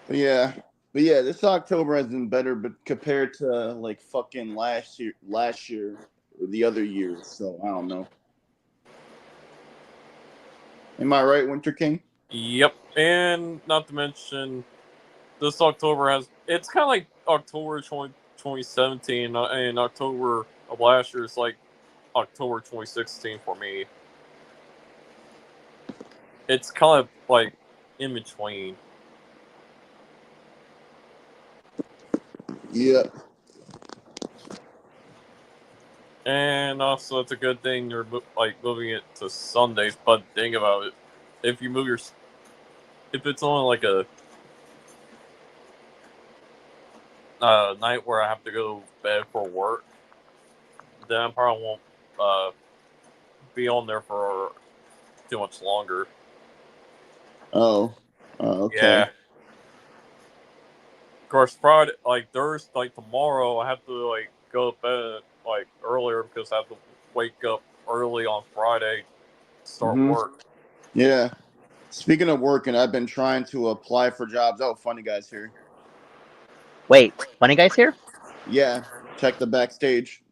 But yeah, this October has been better, but compared to like fucking last year or the other years. So I don't know. Am I right, Winter King? Yep. And not to mention, this October it's kind of like October 2017 and October of last year is like October 2016 for me. It's kind of like in between. Yeah. And also, it's a good thing you're moving it to Sundays. But think about it: if you move if it's only like a night where I have to go to bed for work, then I probably won't be on there for too much longer. Oh. Okay. Yeah. Of course, Friday, like Thursday, like tomorrow, I have to like go to bed like earlier because I have to wake up early on Friday to start work. Yeah. Speaking of working, I've been trying to apply for jobs. Oh, Funny Guy's here. Wait, Funny Guy's here? Yeah. Check the backstage.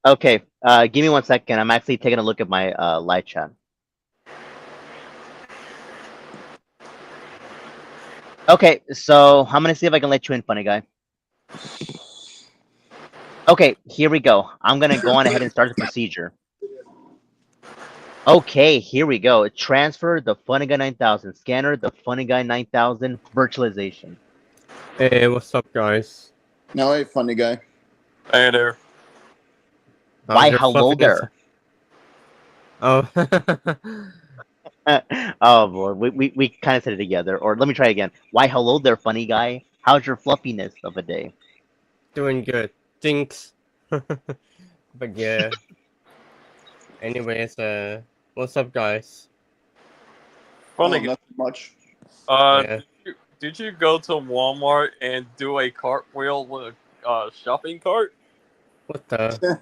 Okay, give me 1 second. I'm actually taking a look at my live chat. Okay, so I'm gonna see if I can let you in, Funny Guy. Okay, here we go. I'm gonna go on ahead and start the procedure. Okay, here we go. Transfer the Funny Guy 9000. Scanner the Funny Guy 9000. Virtualization. Hey, what's up, guys? No, hey, Funny Guy. Hey there. Why, your hello fluffiness? there. Oh. Oh boy, we kind of said it together. Or let me try again. Why, hello there, Funny Guy. How's your fluffiness of a day? Doing good. Thanks. But yeah. Anyways, what's up, guys? Funny. Nothing much. Yeah. Did you go to Walmart and do a cartwheel with a shopping cart? What the?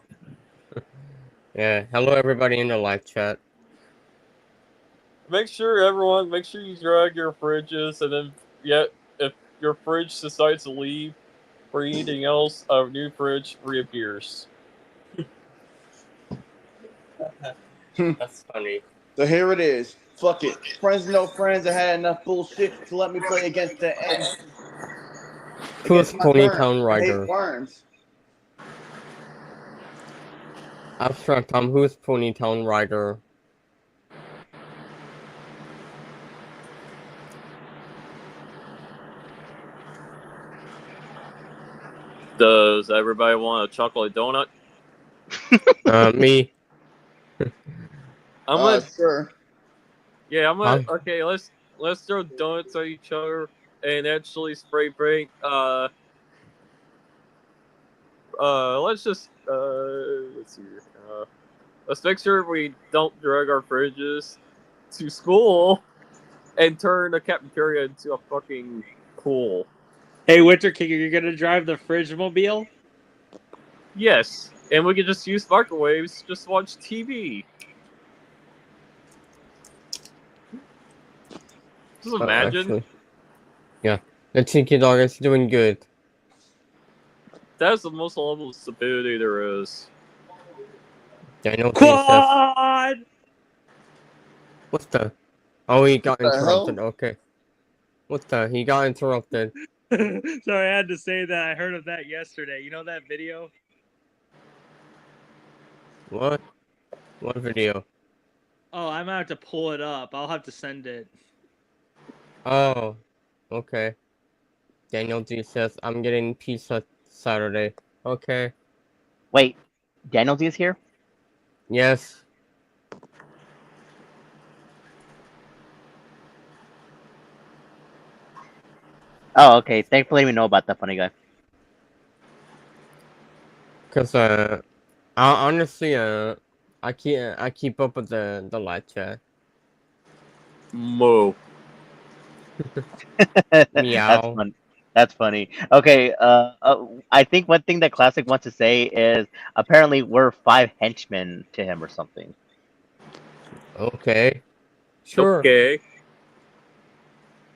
Yeah. Hello, everybody in the live chat. Make sure you drag your fridges, and then if your fridge decides to leave for anything else, a new fridge reappears. That's funny. So here it is. Fuck it. Friends, no friends. I had enough bullshit to let me play against the end. Who's Against my Ponytown worms. I hate Rider? worms. Abstract Tom, who's Ponytown Rider? Does everybody want a chocolate donut? Me. Sure. Yeah, I'm Huh? gonna. Okay, let's throw donuts at each other, and actually spray paint. Let's just let's see. Let's make sure we don't drag our fridges to school and turn the cafeteria into a fucking pool. Hey, Winter King, are you gonna drive the fridge mobile? Yes, and we can just use microwaves, just watch TV. Just imagine. Actually, yeah, the Tiki Dog is doing good. That's the most level of stability there is. Daniel Jesus. Quad! What's the? Oh, he got the hell? interrupted. Okay. What's the? He got interrupted. Sorry, I had to say that. I heard of that yesterday. You know that video? What? What video? Oh, I'm gonna have to pull it up. I'll have to send it. Oh, okay. Daniel D says, I'm getting pizza Saturday. Okay. Wait, Daniel D is here? Yes. Oh, okay. Thanks for letting me know about that, funny guy. Cause honestly I keep up with the live chat. Moo. That's Meow. fun. That's funny. Okay, I think one thing that Classic wants to say is apparently we're 5 henchmen to him or something. Okay. Sure. Okay.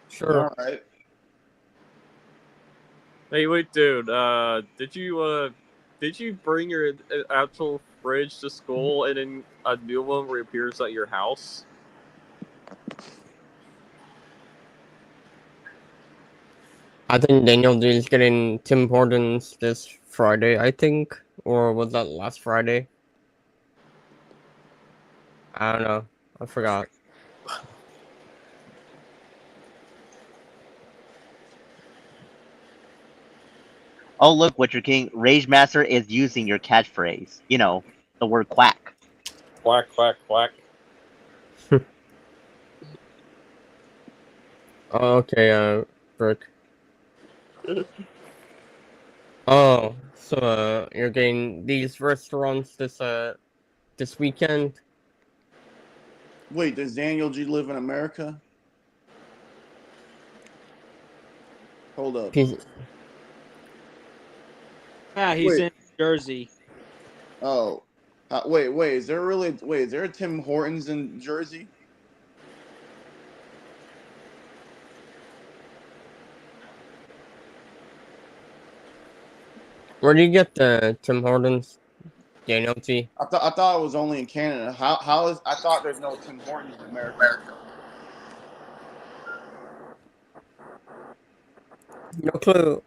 Sure. All right. Hey, wait, dude. Did you bring your actual fridge to school and then a new one reappears at your house? I think Daniel D is getting Tim Hortons this Friday, I think. Or was that last Friday? I don't know. I forgot. Oh, look, Witcher King, Rage Master is using your catchphrase. You know, the word quack. Quack, quack, quack. Oh, okay, Brick. Oh, so you're getting these restaurants this weekend? Wait, does Daniel G live in America? Hold up. He's Yeah, he's Wait. in Jersey. Oh, wait. Is there really? Wait, is there a Tim Hortons in Jersey? Where do you get the Tim Hortons, Daniel T? I thought it was only in Canada. How is? I thought there's no Tim Hortons in America. No clue.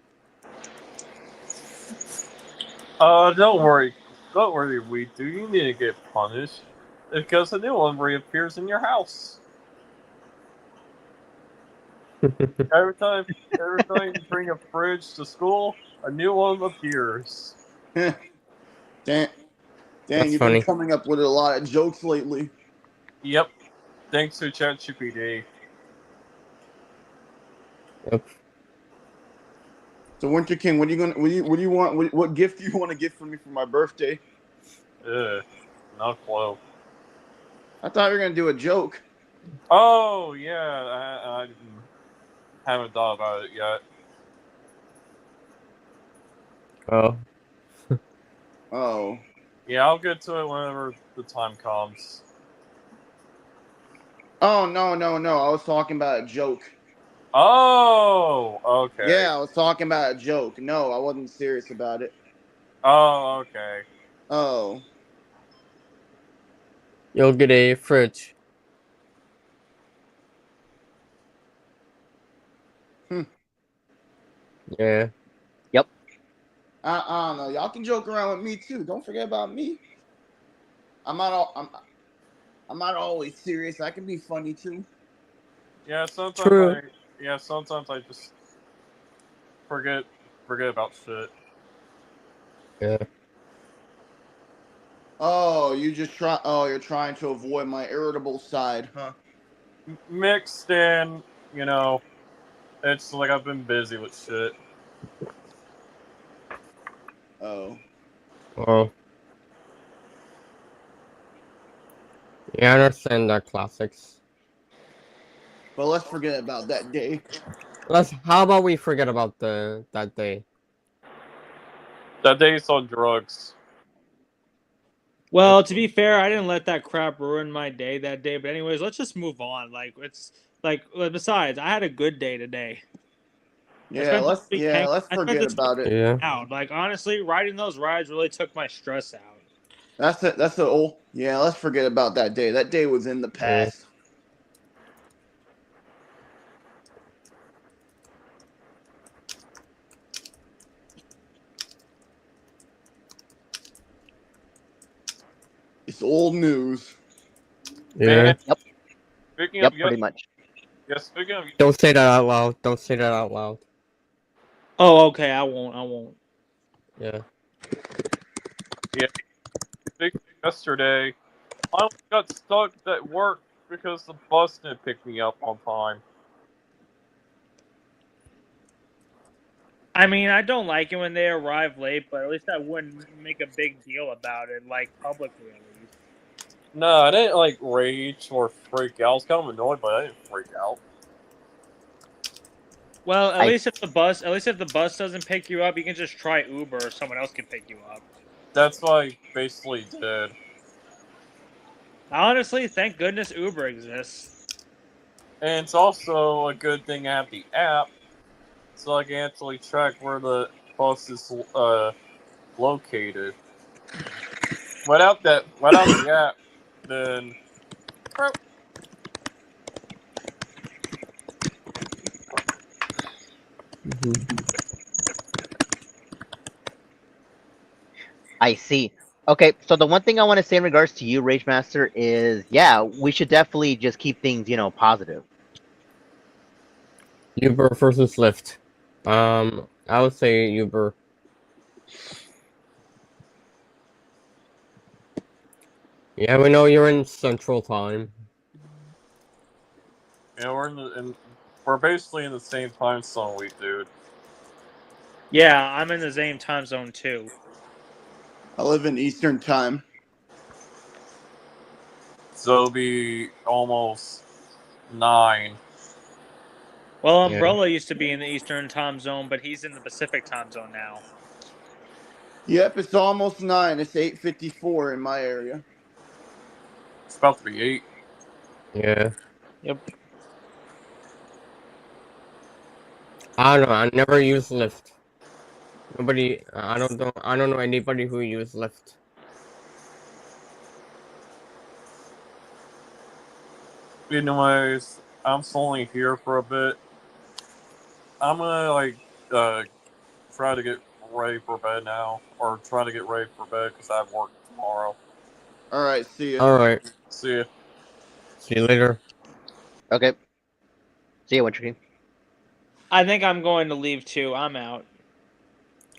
Don't worry. Don't worry, we do. You need to get punished because a new one reappears in your house. Every time you bring a fridge to school, a new one appears. Dan, That's you've funny. been coming up with a lot of jokes lately. Yep. Thanks to ChatGPT. Yep. So Winter King, what do you want? What gift do you want to get for me for my birthday? Not flow. I thought you were gonna do a joke. Oh yeah, I haven't thought about it yet. Oh. Oh. Yeah, I'll get to it whenever the time comes. Oh no. I was talking about a joke. Oh, okay. Yeah, I was talking about a joke. No, I wasn't serious about it. Oh, okay. Oh. You'll get a fridge. Yeah. I don't know. Y'all can joke around with me too. Don't forget about me. I'm not always serious. I can be funny too. Yeah, sometimes True. sometimes I just forget about shit. Yeah. Oh, you're trying to avoid my irritable side, huh? Mixed in, you know, It's like I've been busy with shit. Oh. Well, yeah, I understand that classics. But let's forget about that day. How about we forget about that day? That day's on drugs. Well, to be fair, I didn't let that crap ruin my day that day. But anyways, let's just move on. Like it's like besides, I had a good day today. Yeah, let's I spent forget this week about it. Yeah. out. Like honestly, riding those rides really took my stress out. That's it. That's the old. Yeah, let's forget about that day. That day was in the Yeah. past. It's old news. Yeah. Man, Yep. speaking Yep, of pretty much. speaking of Don't say that out loud. Don't say that out loud. Oh, okay. I won't. I won't. Yeah. speaking of yesterday, I got stuck at work because the bus didn't pick me up on time. I mean, I don't like it when they arrive late, but at least I wouldn't make a big deal about it, like publicly at least. No, I didn't like rage or freak out. I was kind of annoyed, but I didn't freak out. Well, I at least if the bus doesn't pick you up, you can just try Uber, or someone else can pick you up. That's what I basically did. Honestly, thank goodness Uber exists. And it's also a good thing I have the app, so I can actually track where the bus is located. Without the app, then I see. Okay, so the one thing I want to say in regards to you, Rage Master, is yeah, we should definitely just keep things, positive. Uber versus Lyft. I would say Uber. Yeah, we know you're in Central Time. we're basically in the same time zone, dude. Yeah, I'm in the same time zone too. I live in Eastern Time. So it'll be almost 9. Well, Yeah. Umbrella used to be in the Eastern time zone, but he's in the Pacific time zone now. Yep, it's almost 9. It's 8:54 in my area. It's about to be 8. Yeah. Yep. I don't know. I never use Lyft. Nobody. I don't know. I don't know anybody who use Lyft. Anyways, I'm only here for a bit. I'm gonna try to get ready for bed now, or try to get ready for bed because I have work tomorrow. All right, see ya. All right. See ya. See you later. Okay. See you, Winter King. I think I'm going to leave too. I'm out.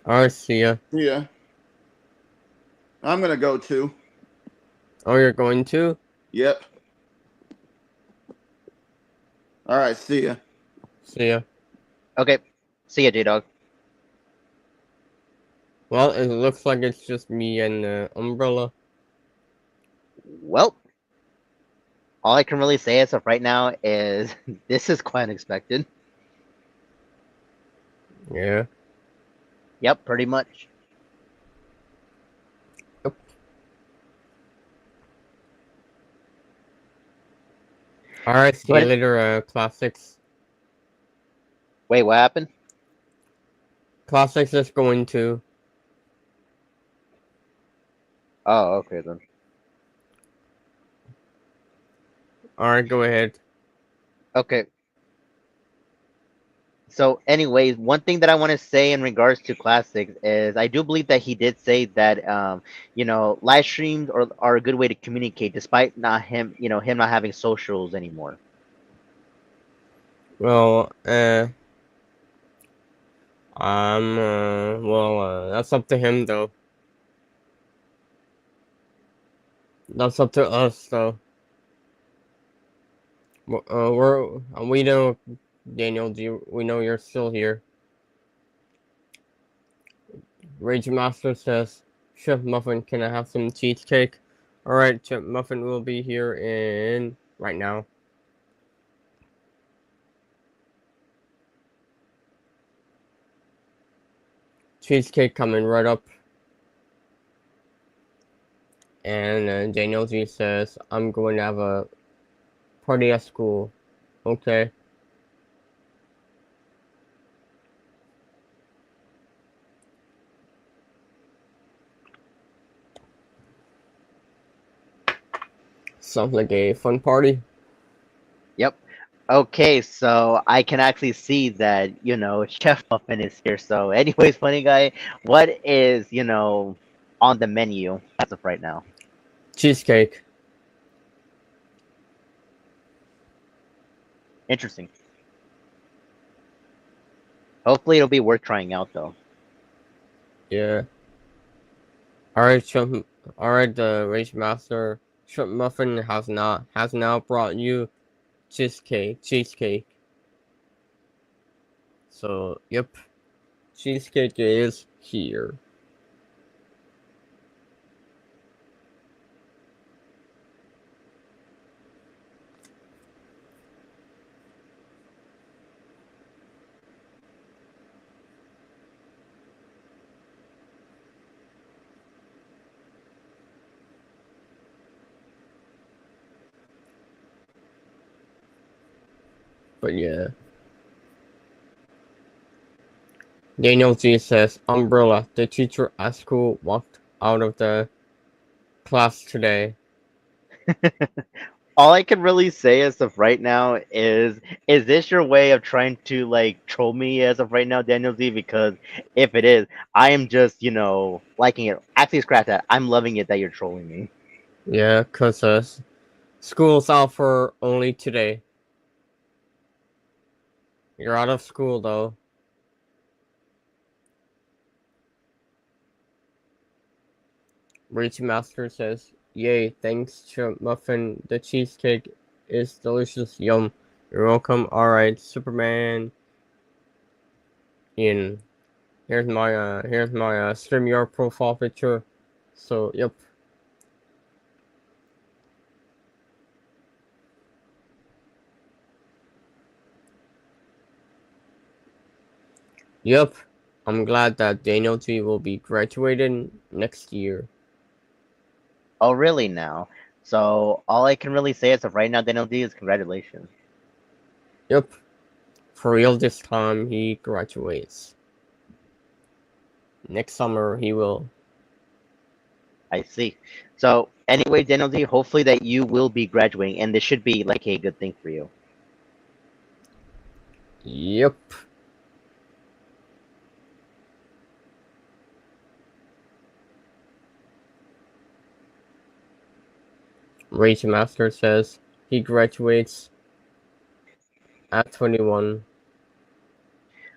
All right. See ya. See ya. I'm gonna go too. Oh, you're going to? Yep. All right, see ya. See ya. Okay. See ya, J Dog. Well, it looks like it's just me and Umbrella. Well, all I can really say as of right now is this is quite unexpected. Yeah. Yep, pretty much. All right. See you But later. Classics. wait, what happened? Classics is going to. Oh, okay then. All right. Go ahead. Okay. So, anyways, one thing that I want to say in regards to classics is I do believe that he did say that live streams are a good way to communicate, despite not him, him not having socials anymore. Well. That's up to him though. That's up to us though. We don't Daniel D, we know you're still here. Rage Master says, Chef Muffin, can I have some cheesecake? Alright, Chef Muffin will be here in right now. Cheesecake coming right up. And Daniel G says, I'm going to have a party at school. Okay. Sounds like a fun party. Yep. Okay, so I can actually see that, Chef Muffin is here. So, anyways, funny guy, what is, on the menu as of right now? Cheesecake. Interesting. Hopefully, it'll be worth trying out, though. Yeah. Alright, Alright, the Rage Master. Chef Muffin has now brought you cheesecake. So, yep. Cheesecake is here. But yeah. Daniel G says, Umbrella, the teacher at school walked out of the class today. All I can really say as of right now is this your way of trying to like troll me as of right now, Daniel Z? Because if it is, I am just, liking it. Actually, scratch that. I'm loving it that you're trolling me. Yeah, cause school's out for only today. You're out of school though. Reach Master says, Yay, thanks to Muffin. The cheesecake is delicious. Yum. You're welcome. Alright, Superman. In. Here's my StreamYard profile picture. So, yep. Yep. I'm glad that Daniel T will be graduating next year. Oh, really now? So all I can really say as of right now, Daniel D, is congratulations. Yep. For real this time, he graduates. Next summer, he will. I see. So anyway, Daniel D, hopefully that you will be graduating, and this should be like a good thing for you. Yep. Rage Master says he graduates at 21.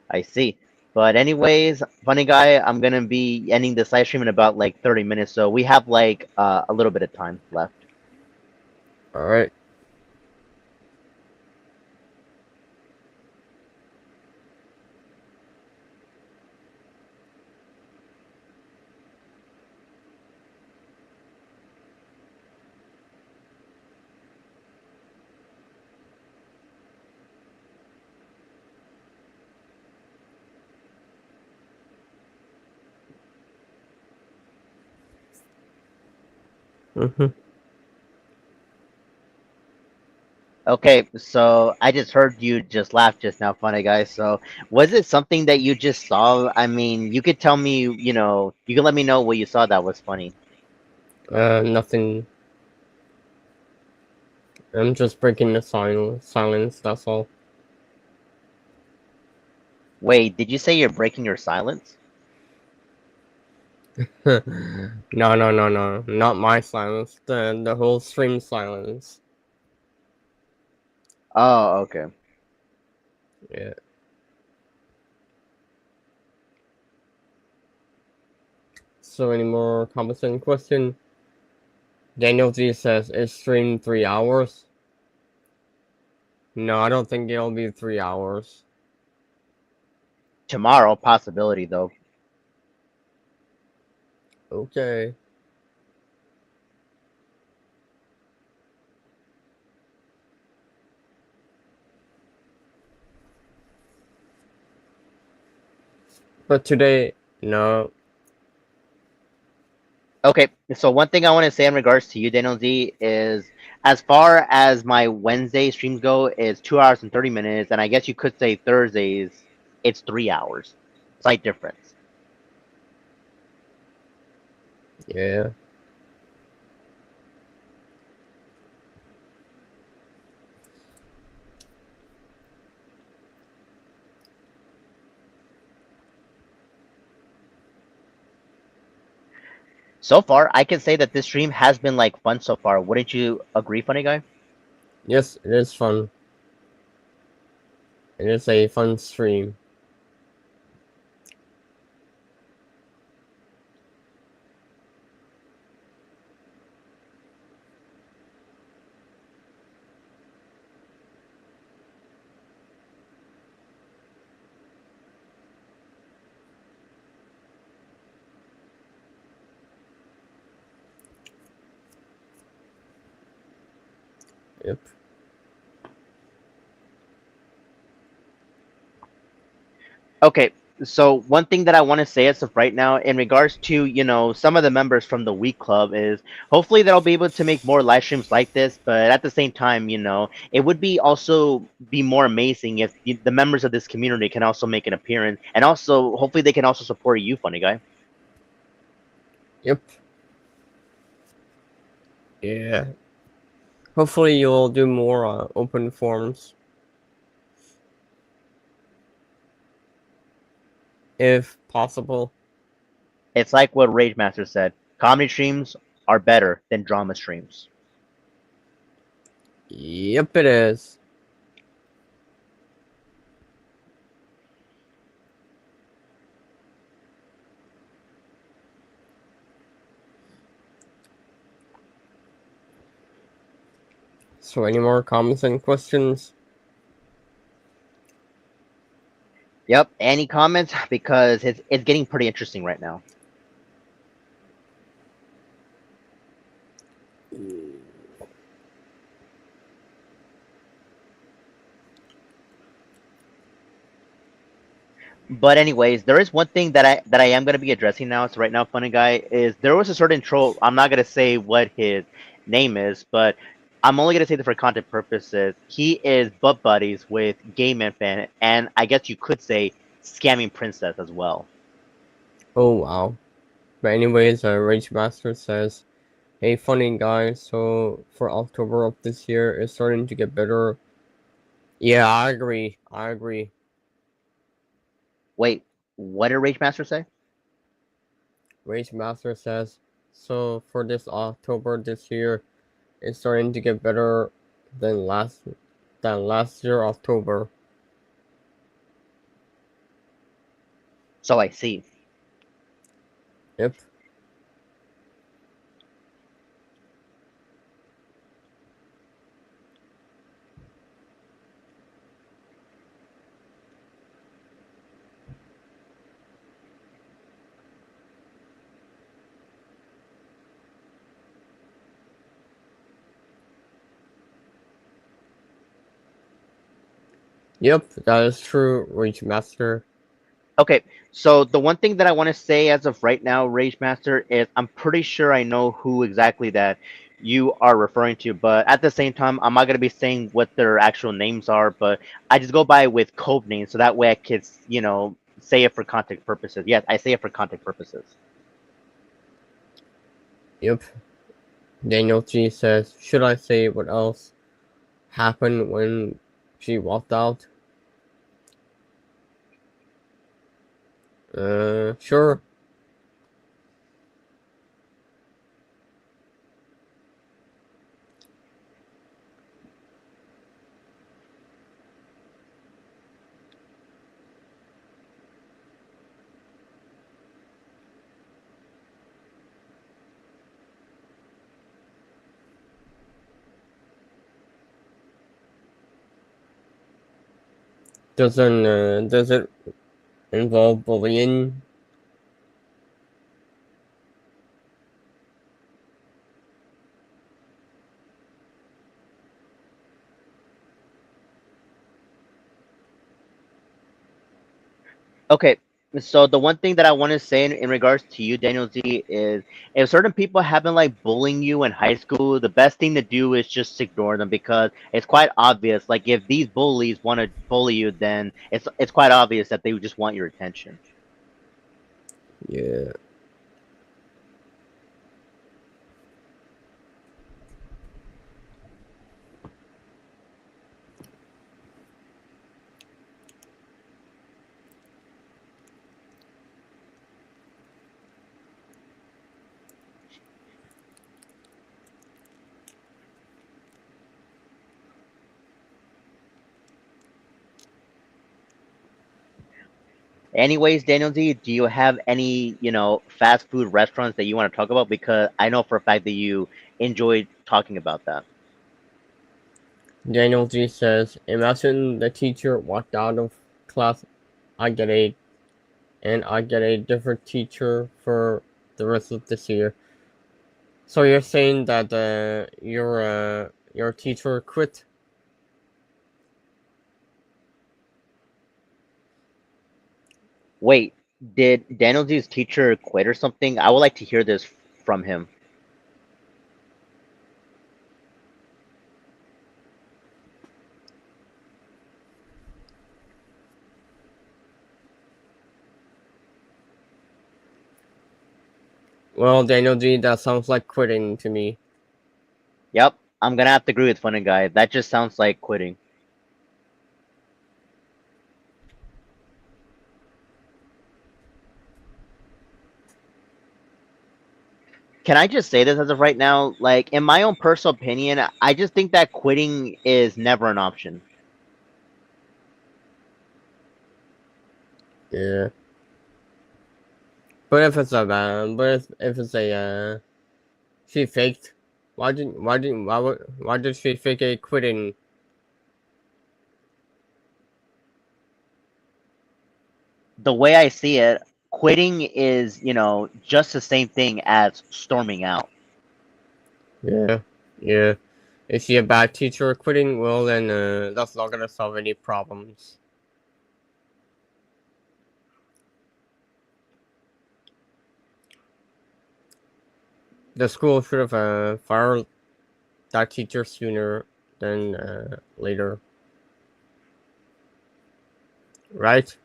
I see. But anyways, funny guy, I'm gonna be ending this live stream in about like 30 minutes, so we have like a little bit of time left. Alright. Mm-hmm. Okay, so I just heard you just laugh just now, funny guy. So was it something that you just saw? I mean, you could tell me, you can let me know what you saw that was funny. Nothing. I'm just breaking the silence, that's all. Wait, did you say you're breaking your silence? No. Not my silence. The whole stream silence. Oh, okay. Yeah. So any more comments and question? Daniel G says, it streamed 3 hours. No, I don't think it'll be 3 hours. Tomorrow, possibility though. Okay. But today, no. Okay, so one thing I want to say in regards to you, Daniel Z, is as far as my Wednesday streams go, is 2 hours and 30 minutes, and I guess you could say Thursdays, it's 3 hours. Slight difference. Yeah. So far, I can say that this stream has been like fun so far. Wouldn't you agree, funny guy? Yes, it is fun. It is a fun stream. Yep. Okay, so one thing that I want to say as of right now, in regards to some of the members from the Week Club, is hopefully they'll be able to make more live streams like this. But at the same time, it would be also be more amazing if the members of this community can also make an appearance, and also hopefully they can also support you, funny guy. Yep. Yeah. Hopefully you'll do more open forums. If possible. It's like what Rage Master said: comedy streams are better than drama streams. Yep, it is. So, any more comments and questions? Yep. Any comments? Because it's getting pretty interesting right now. But anyways, there is one thing that I am gonna be addressing now. So right now, funny guy, is there was a certain troll. I'm not gonna say what his name is, but I'm only gonna say that for content purposes. He is butt buddies with Gay Man Fan, and I guess you could say scamming Princess as well. Oh, wow. But anyways, Rage Master says, hey, funny guy, so for October of this year, it's starting to get better. Yeah, I agree. I agree. Wait, what did Rage Master say? Rage Master says, so for this October this year, it's starting to get better than last year October. So I see. Yep. Yep, that is true, Rage Master. Okay, so the one thing that I want to say as of right now, Rage Master, is I'm pretty sure I know who exactly that you are referring to, but at the same time, I'm not gonna be saying what their actual names are, but I just go by with code names, so that way I could, say it for context purposes. Yes, I say it for context purposes. Yep. Daniel G says, should I say what else happened when she walked out? Sure. does it involve bullying? Okay, so the one thing that I want to say in regards to you, Daniel Z, is if certain people have been like bullying you in high school, the best thing to do is just ignore them because it's quite obvious. Like if these bullies want to bully you, then it's quite obvious that they just want your attention. Yeah. Anyways, Daniel Z, do you have any, fast food restaurants that you want to talk about? Because I know for a fact that you enjoyed talking about that. Daniel G says, imagine the teacher walked out of class. I get a different teacher for the rest of this year. So you're saying that your teacher quit? Wait, did Daniel Z's teacher quit or something? I would like to hear this from him. Well, Daniel G, that sounds like quitting to me. Yep, I'm gonna have to agree with Funny Guy. That just sounds like quitting. Can I just say this as of right now? Like, in my own personal opinion, I just think that quitting is never an option. Yeah. But if it's a if it's a she faked. Why did she fake a quitting? The way I see it, quitting is, just the same thing as storming out. Yeah, yeah. Is she a bad teacher quitting? Well, then that's not gonna solve any problems. The school should have fired that teacher sooner than later, right?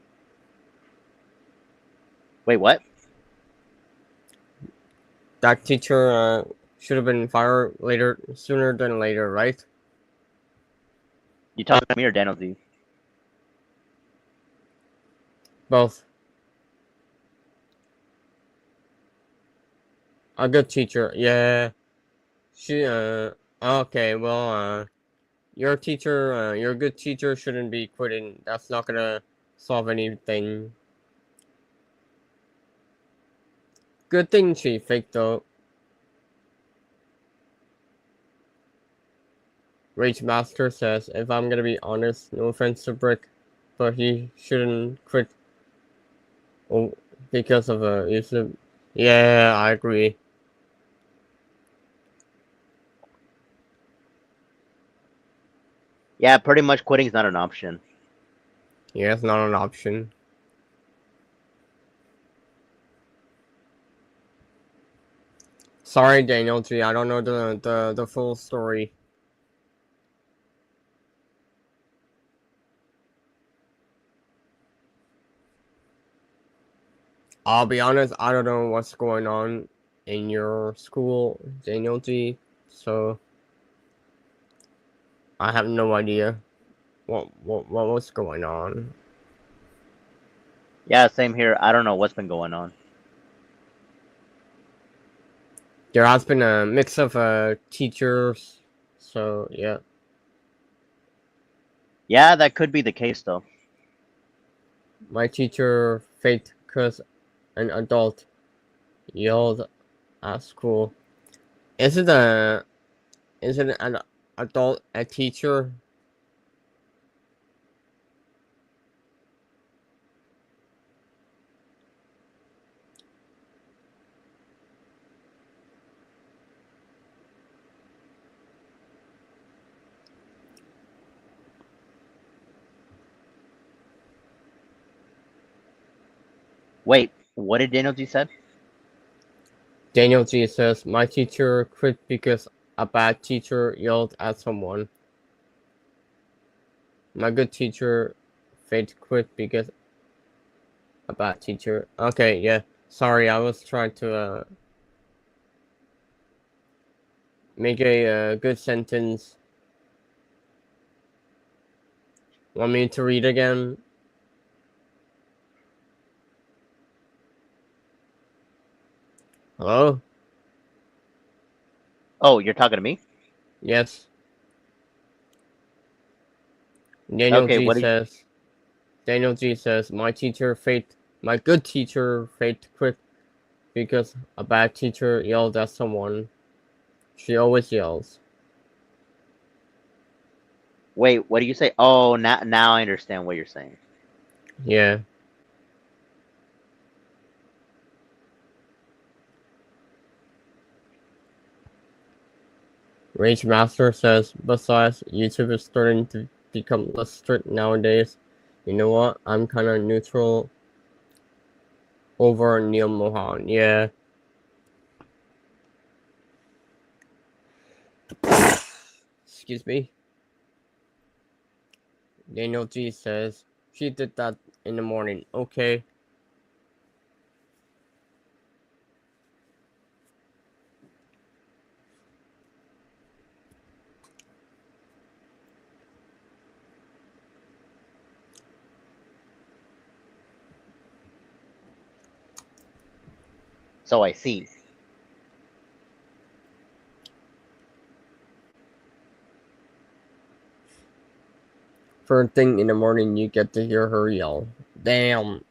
Wait, what? That teacher should have been fired sooner than later, right? You talking to me or Daniel Z? Both. A good teacher, yeah. She okay, well your teacher, your good teacher shouldn't be quitting. That's not gonna solve anything. Good thing she faked though. Rage Master says, if I'm gonna be honest, no offense to Brick, but he shouldn't quit because of YouTube. Yeah, I agree. Yeah, pretty much quitting is not an option. Yeah, it's not an option. Sorry, Daniel G. I don't know the full story. I'll be honest, I don't know what's going on in your school, Daniel G. So I have no idea what was going on. Yeah, same here. I don't know what's been going on. There has been a mix of teachers, so yeah. Yeah, that could be the case though. My teacher faked because an adult yelled at school. Is it an adult a teacher? Wait, what did Daniel G said? Daniel G says, my teacher quit because a bad teacher yelled at someone. My good teacher Fate quit because a bad teacher. Okay, yeah. Sorry, I was trying to make a good sentence. Want me to read again? Hello? Oh, you're talking to me? Yes. Daniel Okay, G what did says, Daniel G says, my good teacher Fate quit because a bad teacher yelled at someone. She always yells. wait, what do you say? Oh, now I understand what you're saying. Yeah. Rage Master says, besides, YouTube is starting to become less strict nowadays. You know what? I'm kind of neutral over Neil Mohan. Yeah. Excuse me. Daniel G says, she did that in the morning. Okay. So I see. First thing in the morning, you get to hear her yell. Damn.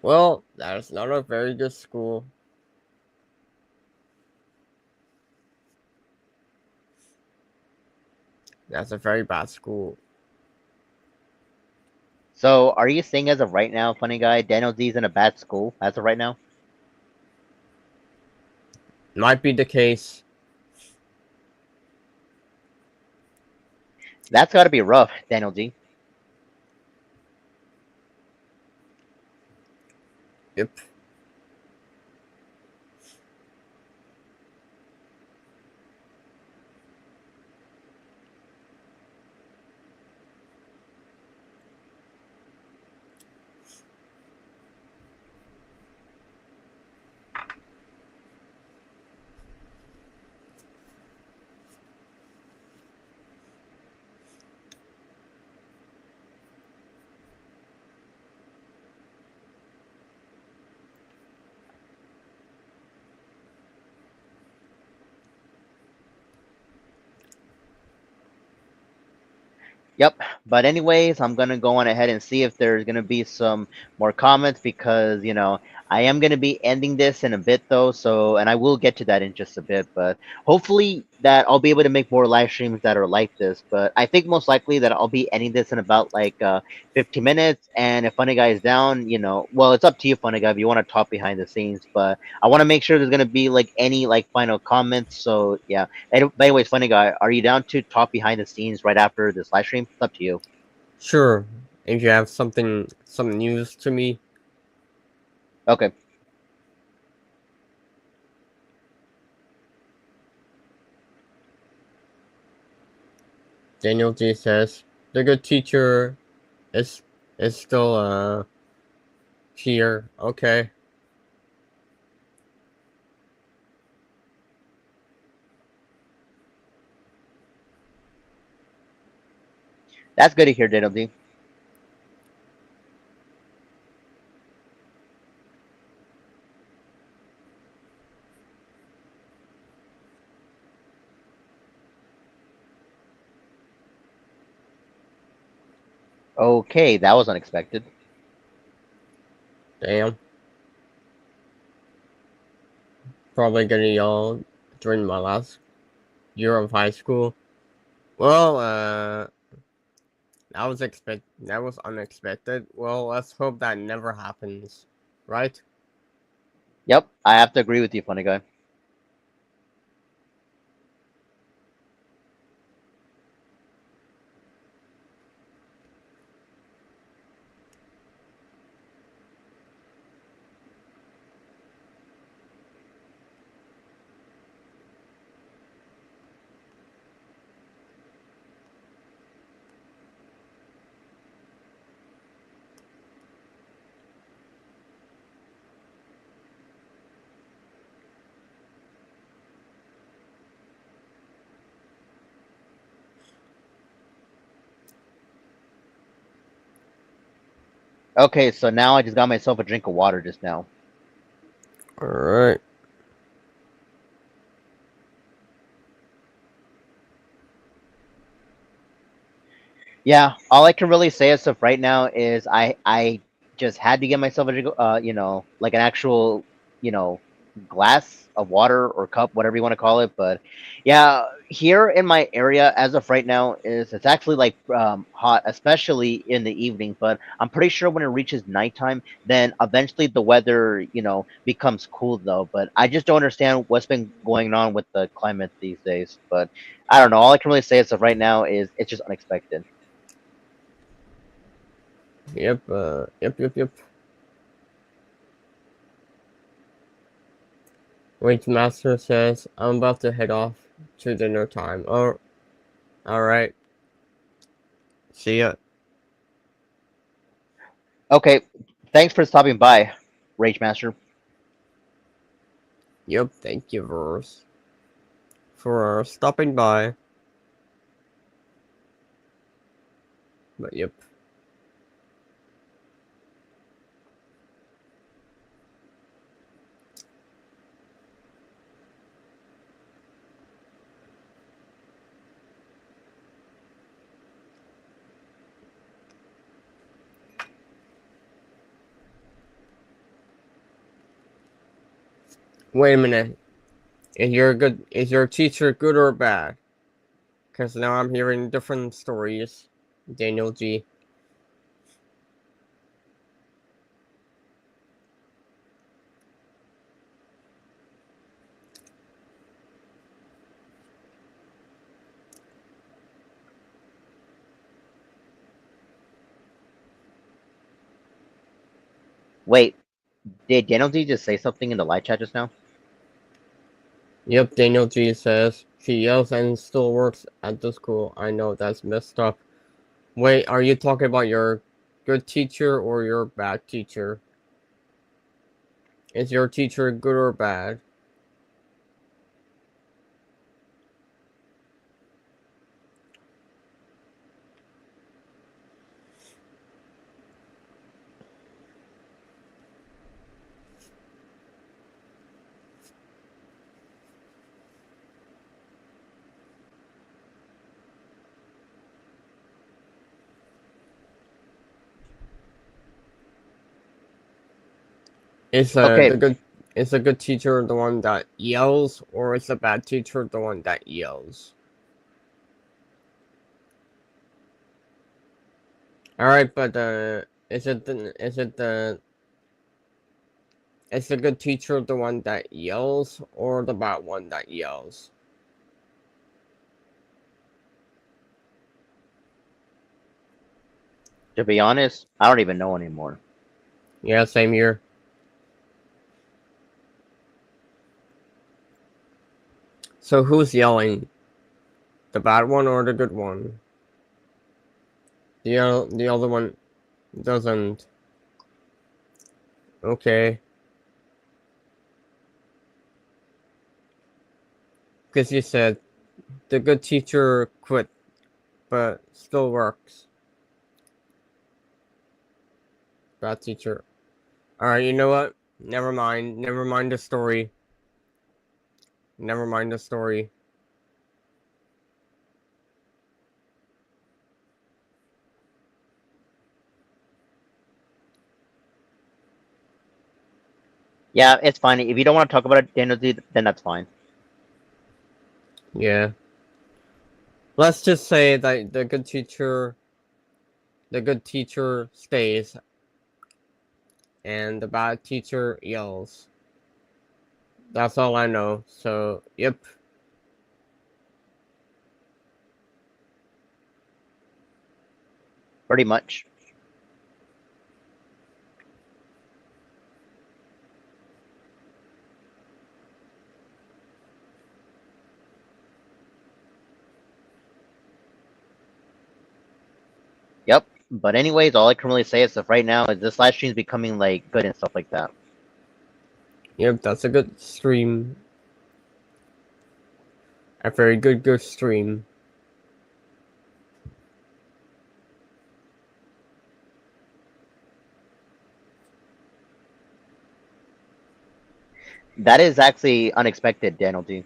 Well, that is not a very good school. That's a very bad school. So are you saying as of right now, funny guy, Daniel D's in a bad school as of right now? Might be the case. That's got to be rough, Daniel D. Yep. Yep. But anyways, I'm gonna go on ahead and see if there's gonna be some more comments because I am gonna be ending this in a bit though. So and I will get to that in just a bit. But hopefully that I'll be able to make more live streams that are like this. But I think most likely that I'll be ending this in about like 15 minutes. And if Funny Guy is down, well, it's up to you, Funny Guy, if you want to talk behind the scenes. But I want to make sure there's gonna be like any like final comments. So yeah. But anyways, Funny Guy, are you down to talk behind the scenes right after this live stream? It's up to you. Sure. If you have some news to me. Okay. Daniel G says, the good teacher is still here. Okay. That's good to hear, Daniel D. Okay, that was unexpected. Damn. Probably gonna yell during my last year of high school. Well, that was unexpected. Well, let's hope that never happens. Right? Yep, I have to agree with you, Funny Guy. Okay, so now I just got myself a drink of water just now. Alright. Yeah, all I can really say as of right now is I just had to get myself a drink, like an actual, you know, glass of water or cup, whatever you want to call it. But yeah, here in my area as of right now is it's actually like hot, especially in the evening. But I'm pretty sure when it reaches nighttime, then eventually the weather, becomes cool though. But I just don't understand what's been going on with the climate these days. But I don't know. All I can really say as of right now is it's just unexpected. Yep. Wait, Master says, I'm about to head off to dinner time. Oh, alright. See ya. Okay, thanks for stopping by, Rage Master. Yep, thank you, Verse, for stopping by. But yep. Wait a minute. Is your teacher good or bad? Because now I'm hearing different stories. Daniel G. Wait, did Daniel D just say something in the live chat just now? Yep, Daniel G says she yells and still works at the school. I know that's messed up. Wait, are you talking about your good teacher or your bad teacher? Is your teacher good or bad? Is Okay, the good teacher the one that yells, or is the bad teacher the one that yells? All right, but is the good teacher the one that yells or the bad one that yells? to be honest, I don't even know anymore. Yeah, same here. So who's yelling? The bad one or the good one? The other one doesn't. Okay. Because you said the good teacher quit, but still works. Bad teacher. Alright, you know what? Never mind. Never mind the story. Never mind the story. Yeah, it's fine. If you don't want to talk about it, Daniel D, then that's fine. Yeah. Let's just say that the good teacher stays, and the bad teacher yells. That's all I know. So, yep. Pretty much. Yep. But anyways, all I can really say is that right now is this live stream is becoming like good and stuff like that. Yep, that's a good stream. A very good stream. That is actually unexpected, Daniel D.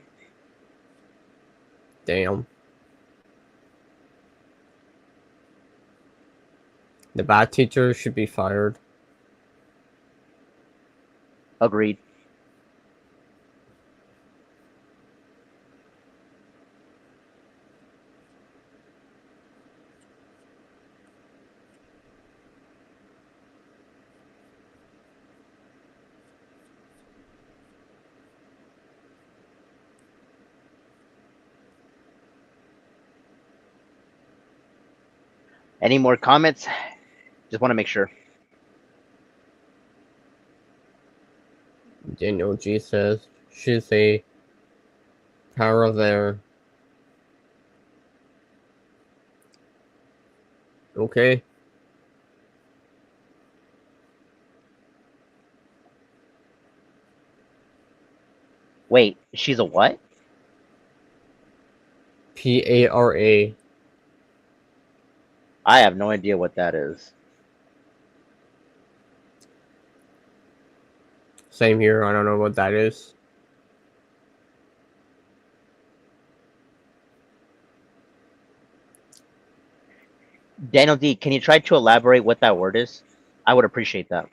Damn. The bad teacher should be fired. Agreed. Any more comments? Just want to make sure. Daniel G says she's a power there. Okay. Wait, she's a what? PARA. I have no idea what that is. Same here. I don't know what that is. Daniel D, can you try to elaborate what that word is? I would appreciate that.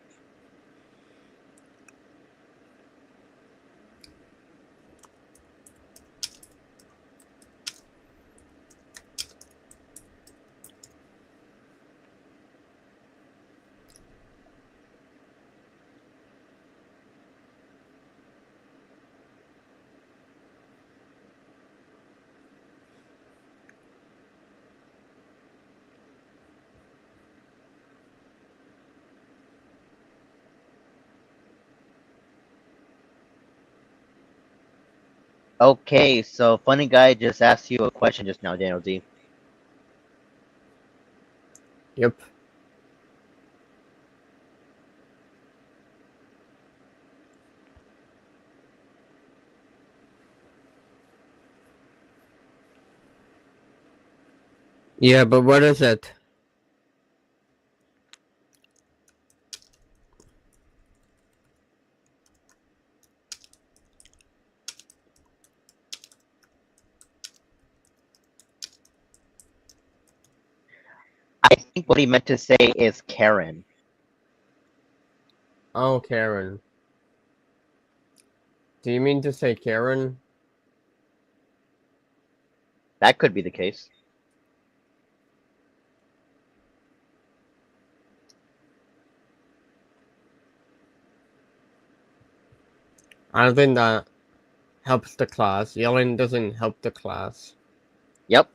Okay, so funny guy just asked you a question just now, Daniel D. Yep. Yeah, but what is it? I think what he meant to say is Karen. Oh, Karen. Do you mean to say Karen? That could be the case. I don't think that helps the class. Yelling doesn't help the class. Yep.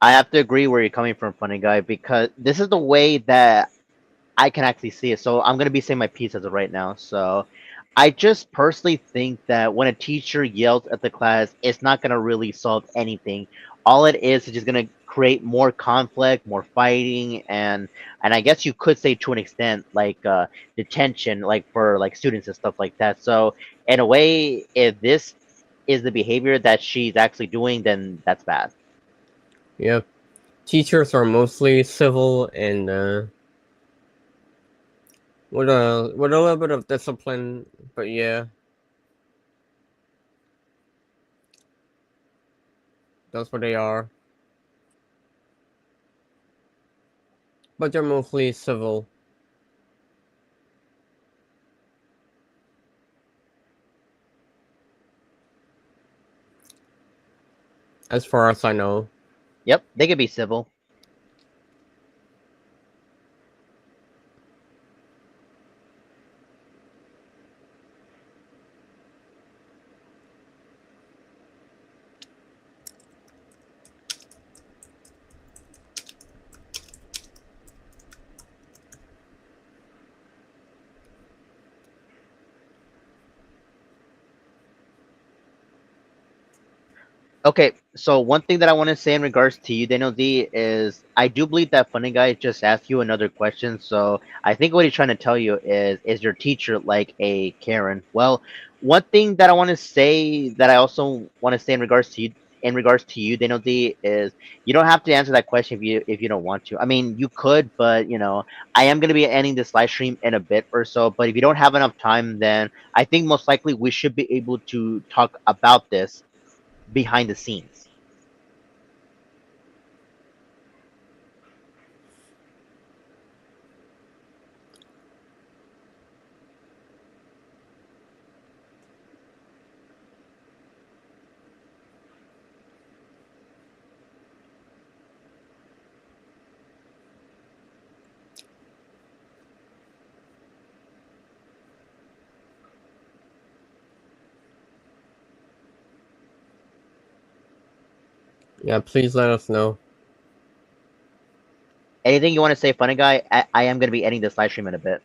I have to agree where you're coming from, funny guy, because this is the way that I can actually see it. So I'm gonna be saying my piece as of right now. So I just personally think that when a teacher yells at the class, it's not gonna really solve anything. All it is just gonna create more conflict, more fighting, and I guess you could say to an extent like detention, like for like students and stuff like that. So in a way, if this is the behavior that she's actually doing, then that's bad. Yep. Teachers are mostly civil and with a little bit of discipline, but yeah. That's what they are. But they're mostly civil. As far as I know. Yep, they could be civil. Okay, so one thing that I want to say in regards to you, Daniel D, is I do believe that funny guy just asked you another question. So I think what he's trying to tell you is your teacher like a Karen? Well, one thing that I want to say that I also want to say in regards to you in regards to you, Daniel D, is you don't have to answer that question if you don't want to. I mean, you could, but I am gonna be ending this live stream in a bit or so. But if you don't have enough time, then I think most likely we should be able to talk about this behind the scenes. Yeah, please let us know. Anything you want to say, funny guy? I am gonna be ending this live stream in a bit.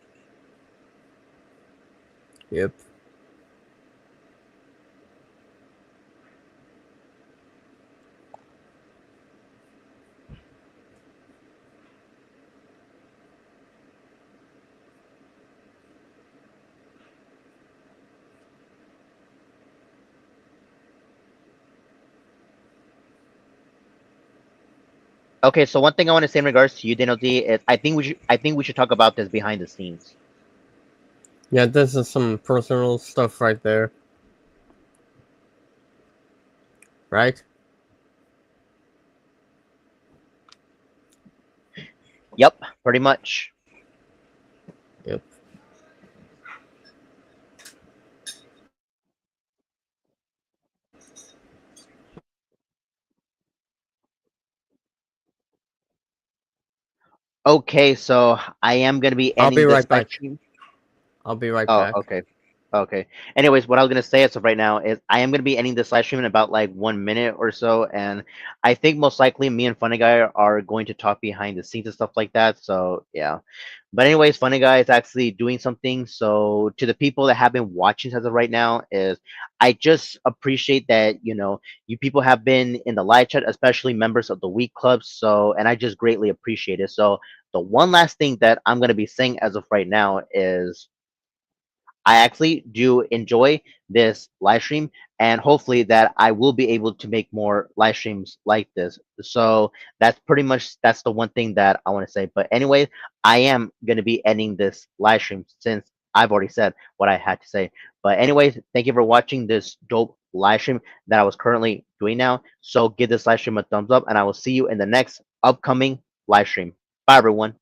Yep. Okay, so one thing I want to say in regards to you, Daniel D, is I think we should talk about this behind the scenes. Yeah, this is some personal stuff right there. Right? Yep, pretty much. Yep. Okay, so I am gonna be I'll be ending this right live back. stream. I'll be right Oh, back. okay. Okay. Anyways, what I was gonna say as of right now is I am gonna be ending this live stream in about like 1 minute or so, and I think most likely me and Funny Guy are going to talk behind the scenes and stuff like that. So yeah. But anyways, Funny Guy is actually doing something. So to the people that have been watching as of right now, is I just appreciate that you people have been in the live chat, especially members of the Week Club. So and I just greatly appreciate it. So the one last thing that I'm gonna be saying as of right now is I actually do enjoy this live stream, and hopefully that I will be able to make more live streams like this. So that's the one thing that I want to say. But anyway, I am gonna be ending this live stream since I've already said what I had to say. But anyways, thank you for watching this dope live stream that I was currently doing now. So give this live stream a thumbs up, and I will see you in the next upcoming live stream. Bye everyone.